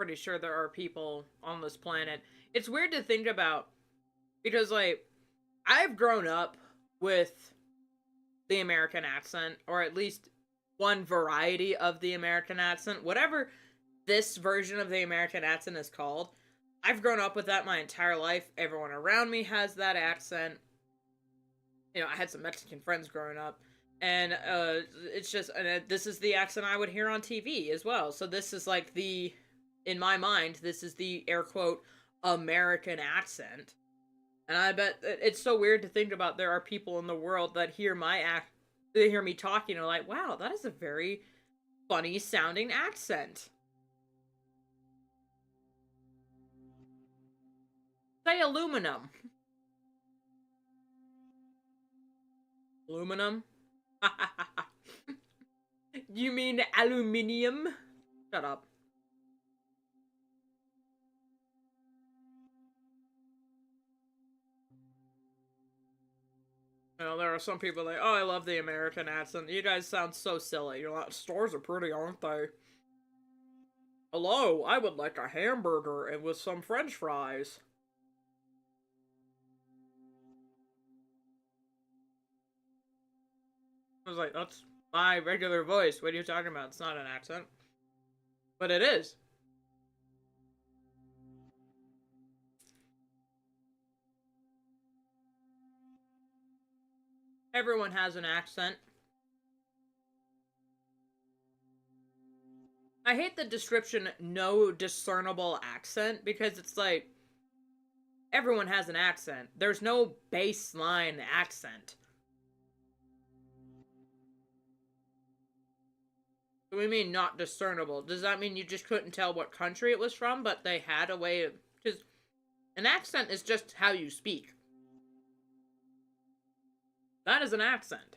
pretty sure there are people on this planet. It's weird to think about because, like, I've grown up with the American accent, or at least one variety of the American accent, whatever this version of the American accent is called. I've grown up with that my entire life. Everyone around me has that accent. You know, I had some Mexican friends growing up, and it's just this is the accent I would hear on TV as well. So this is like in my mind, this is the air quote American accent. And I bet it's so weird to think about there are people in the world that they hear me talking and are like, wow, that is a very funny sounding accent. Say aluminum. Aluminum? You mean aluminium? Shut up. You know, there are some people like, oh, I love the American accent. You guys sound so silly. You're like, stores are pretty, aren't they? Hello, I would like a hamburger and with some french fries. I was like, that's my regular voice. What are you talking about? It's not an accent. But it is. Everyone has an accent. I hate the description, no discernible accent, because it's like, everyone has an accent. There's no baseline accent. What do we mean not discernible? Does that mean you just couldn't tell what country it was from, but they had a way of... Because an accent is just how you speak. That is an accent.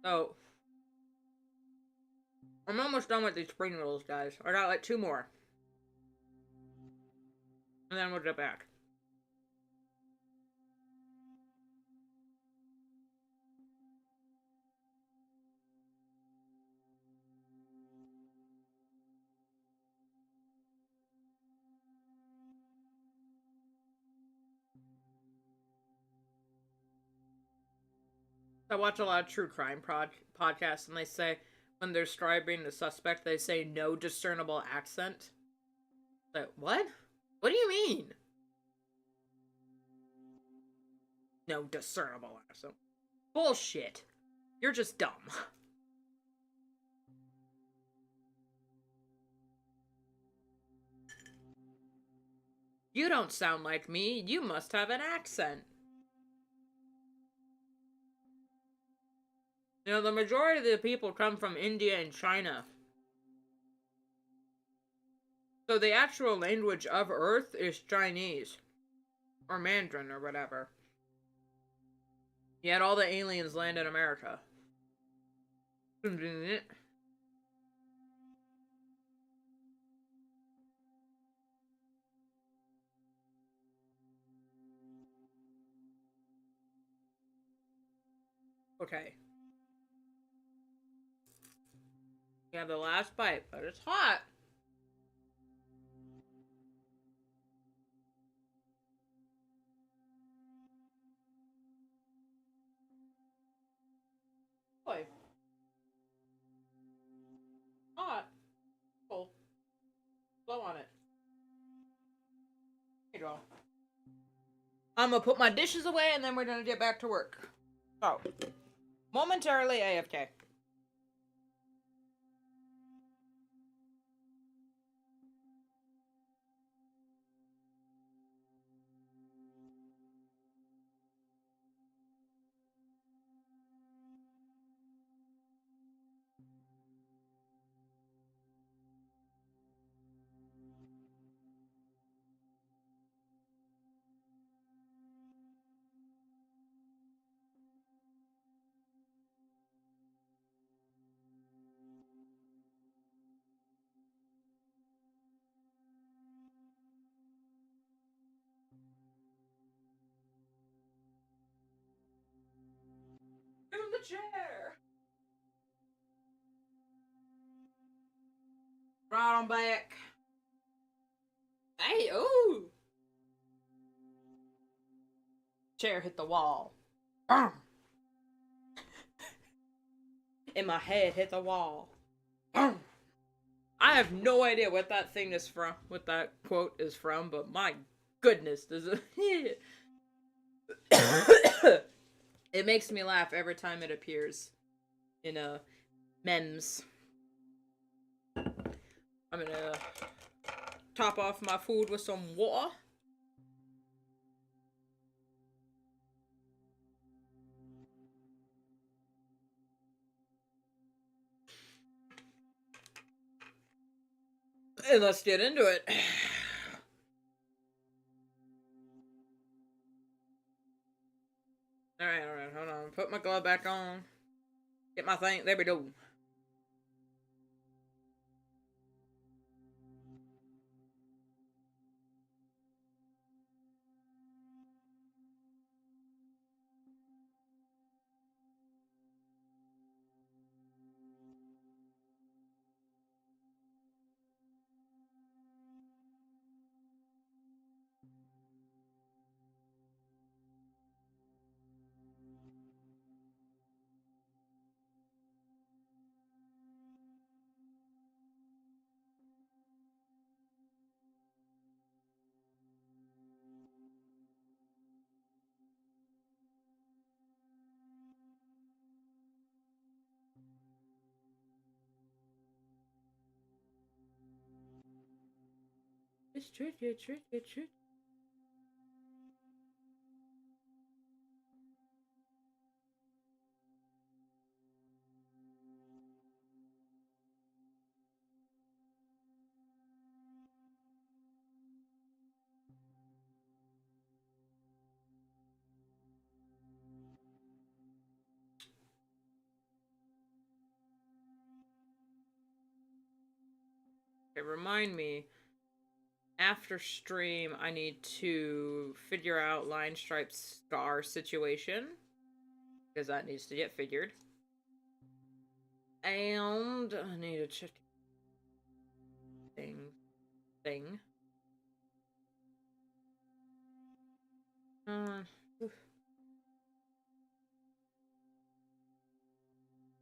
So, I'm almost done with these spring rolls, guys. I got like 2 more. And then we'll get back. I watch a lot of true crime podcasts, and they say when they're describing the suspect, they say no discernible accent. Like, what? What do you mean? No discernible accent. Bullshit. You're just dumb. You don't sound like me. You must have an accent. You know, the majority of the people come from India and China. So the actual language of Earth is Chinese. Or Mandarin or whatever. Yet all the aliens land in America. Okay. We have the last bite, but it's hot. Boy. Hot. Cool. Blow on it. There you go. I'm gonna put my dishes away and then we're gonna get back to work. So, momentarily AFK. Give him the chair. Right on back. Hey, ooh! Chair hit the wall. And my head hit the wall. I have no idea what that thing is from, what that quote is from, but my goodness, does it... It makes me laugh every time it appears in memes. I'm gonna top off my food with some water. And let's get into it. Alright, hold on. Put my glove back on. Get my thing. There we go. It's tricky. Okay, remind me. After stream, I need to figure out Line Stripe's scar situation. Because that needs to get figured. And I need to check thing.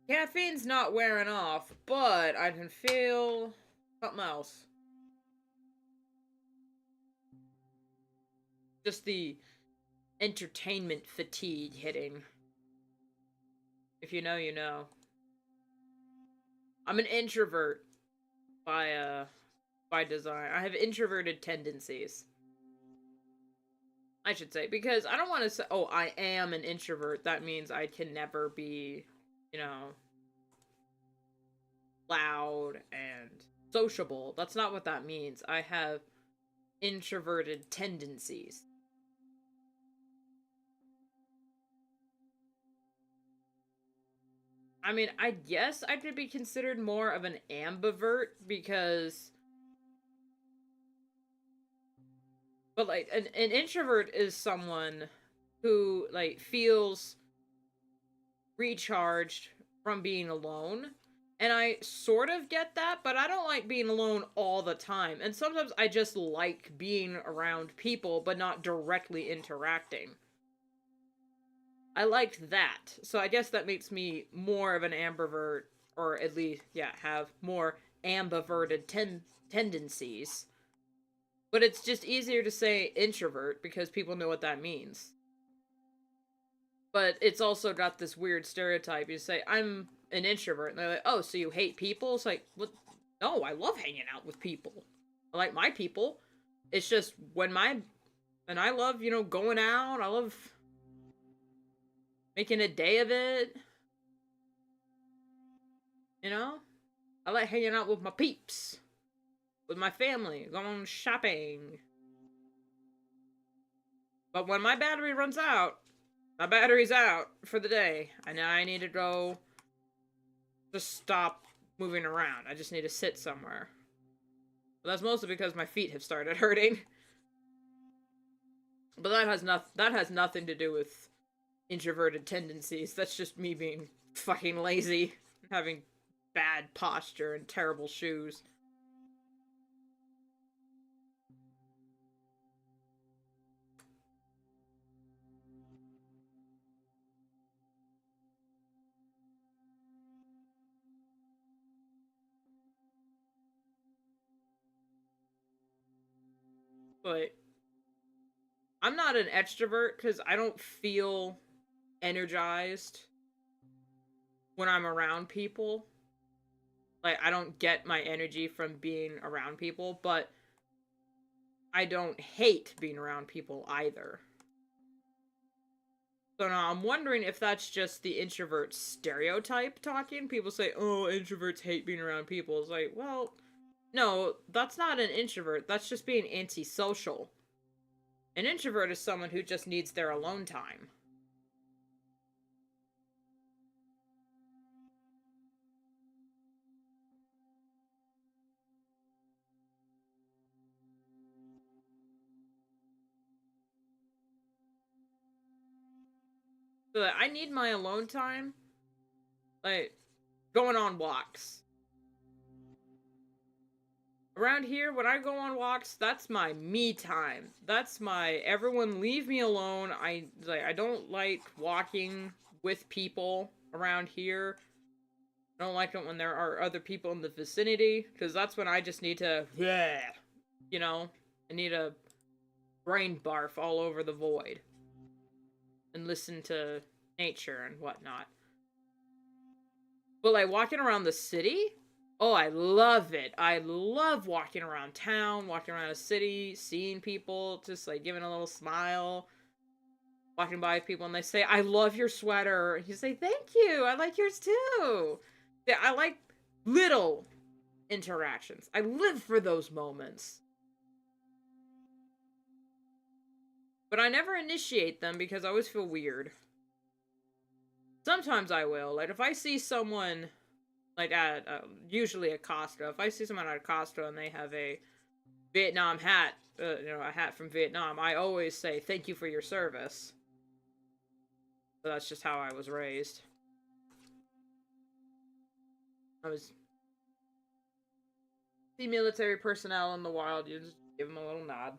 Caffeine's not wearing off, but I can feel something else. Just the entertainment fatigue hitting. If you know, you know. I'm an introvert by design. I have introverted tendencies. I should say, because I don't want to say, oh, I am an introvert. That means I can never be, you know, loud and sociable. That's not what that means. I have introverted tendencies. I mean, I guess I could be considered more of an ambivert because... But, like, an introvert is someone who, like, feels recharged from being alone. And I sort of get that, but I don't like being alone all the time. And sometimes I just like being around people, but not directly interacting. I like that. So I guess that makes me more of an ambivert, or at least, yeah, have more ambiverted tendencies. But it's just easier to say introvert because people know what that means. But it's also got this weird stereotype. You say, I'm an introvert, and they're like, oh, so you hate people? It's like, what? No, I love hanging out with people. I like my people. It's just and I love, you know, going out. I love making a day of it. You know? I like hanging out with my peeps. With my family. Going shopping. But when my battery runs out, my battery's out for the day. And now I need to go just stop moving around. I just need to sit somewhere. But that's mostly because my feet have started hurting. But that has nothing to do with introverted tendencies. That's just me being fucking lazy. Having bad posture and terrible shoes. but I'm not an extrovert because I don't feel energized when I'm around people. Like, I don't get my energy from being around people, but I don't hate being around people either. So now I'm wondering if that's just the introvert stereotype talking. People say, oh, introverts hate being around people. It's like, well, no, that's not an introvert. That's just being antisocial. An introvert is someone who just needs their alone time. So that I need my alone time, like, going on walks. Around here, when I go on walks, that's my me time. That's my everyone leave me alone. I don't like walking with people around here. I don't like it when there are other people in the vicinity, because that's when I just need to, yeah, you know, I need a brain barf all over the void and listen to nature and whatnot. But like walking around the city, oh, I love it. I love walking around town, walking around a city, seeing people, just like giving a little smile, walking by people, and they say, I love your sweater. And you say, thank you. I like yours too. Yeah, I like little interactions. I live for those moments. But I never initiate them because I always feel weird. Sometimes I will. Like, if I see someone, like, at, usually at Costco, if I see someone at Costco and they have a Vietnam hat, a hat from Vietnam, I always say, thank you for your service. So that's just how I was raised. I was... See military personnel in the wild, you just give them a little nod.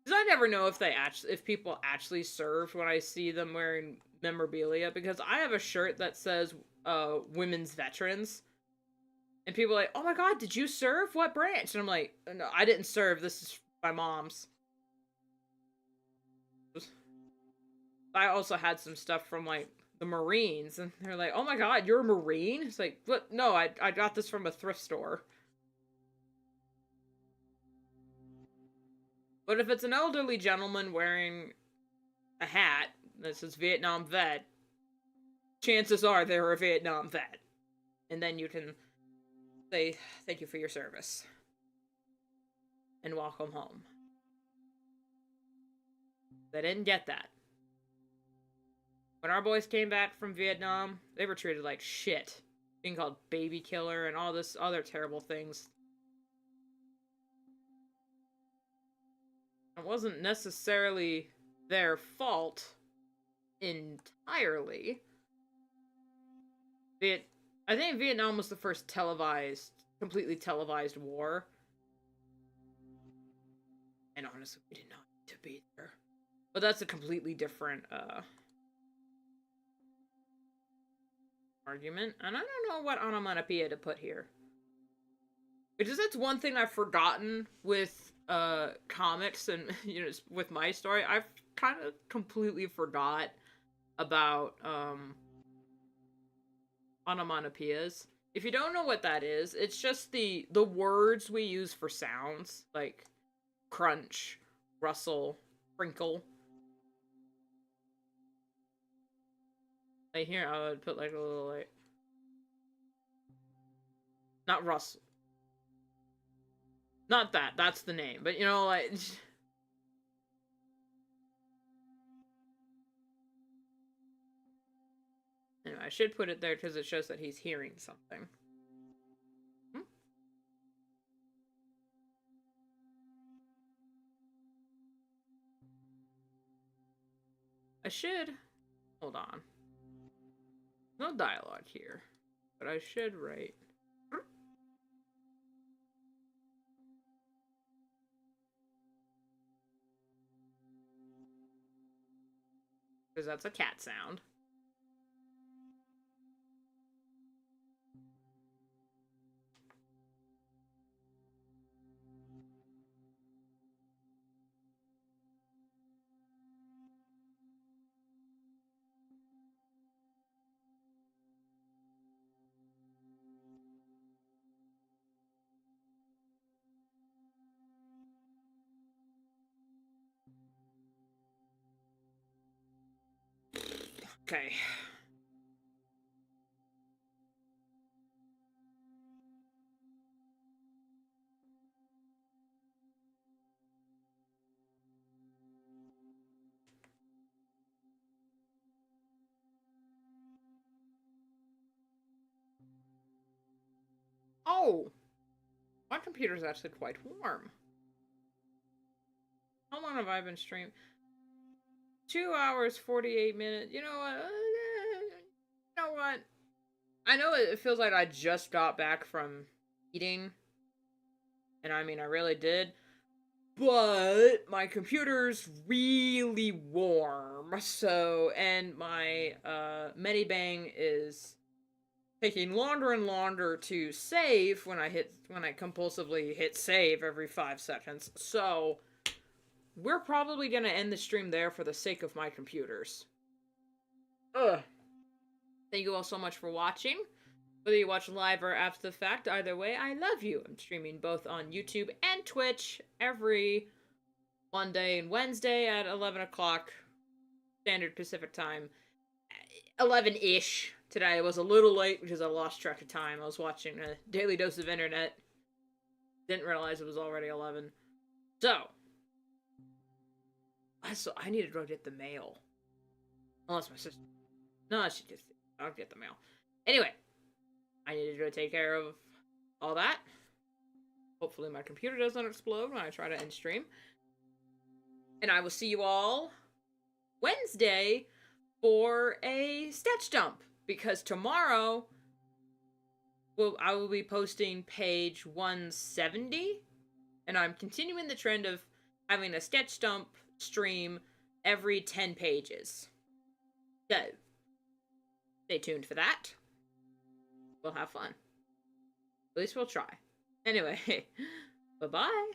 Because I never know if people actually served when I see them wearing memorabilia, because I have a shirt that says women's veterans, and people are like, oh my god, did you serve? What branch? And I'm like, no, I didn't serve, this is my mom's. I also had some stuff from like the Marines, and they're like, oh my god, you're a Marine? It's like, what? No, I got this from a thrift store. But if it's an elderly gentleman wearing a hat that says Vietnam vet, chances are they're a Vietnam vet. And then you can say, thank you for your service. And welcome home. They didn't get that. When our boys came back from Vietnam, they were treated like shit. Being called baby killer and all this other terrible things. It wasn't necessarily their fault entirely. I think Vietnam was the first completely televised war. And honestly, we did not need to be there. But that's a completely different, argument. And I don't know what onomatopoeia to put here. Because that's one thing I've forgotten with, comics and, with my story. I've kind of completely forgot about, onomatopoeias. If you don't know what that is, it's just the words we use for sounds, like crunch, rustle, crinkle. Like here, I would put like a little like, not rustle, not that. That's the name, but like. Anyway, I should put it there because it shows that he's hearing something. I should... Hold on. No dialogue here. But I should write... Because that's a cat sound. Okay. Oh! My computer's actually quite warm. How long have I been streaming? 2 hours, 48 minutes. You know what? You know what? I know it feels like I just got back from eating. And I mean, I really did. But my computer's really warm. So, and my Medibang is taking longer and longer to save when I compulsively hit save every 5 seconds. So, we're probably gonna end the stream there for the sake of my computers. Ugh. Thank you all so much for watching. Whether you watch live or after the fact, either way, I love you. I'm streaming both on YouTube and Twitch every Monday and Wednesday at 11 o'clock Standard Pacific Time. 11-ish. Today I was a little late because I lost track of time. I was watching a daily dose of internet. Didn't realize it was already 11. So, I need to go get the mail. Unless my sister... No, she just... I'll get the mail. Anyway, I need to go take care of all that. Hopefully my computer doesn't explode when I try to end stream. And I will see you all Wednesday for a stats dump. Because tomorrow, I will be posting page 170. And I'm continuing the trend of having a sketch dump stream every 10 pages. So, stay tuned for that. We'll have fun. At least we'll try. Anyway, bye-bye.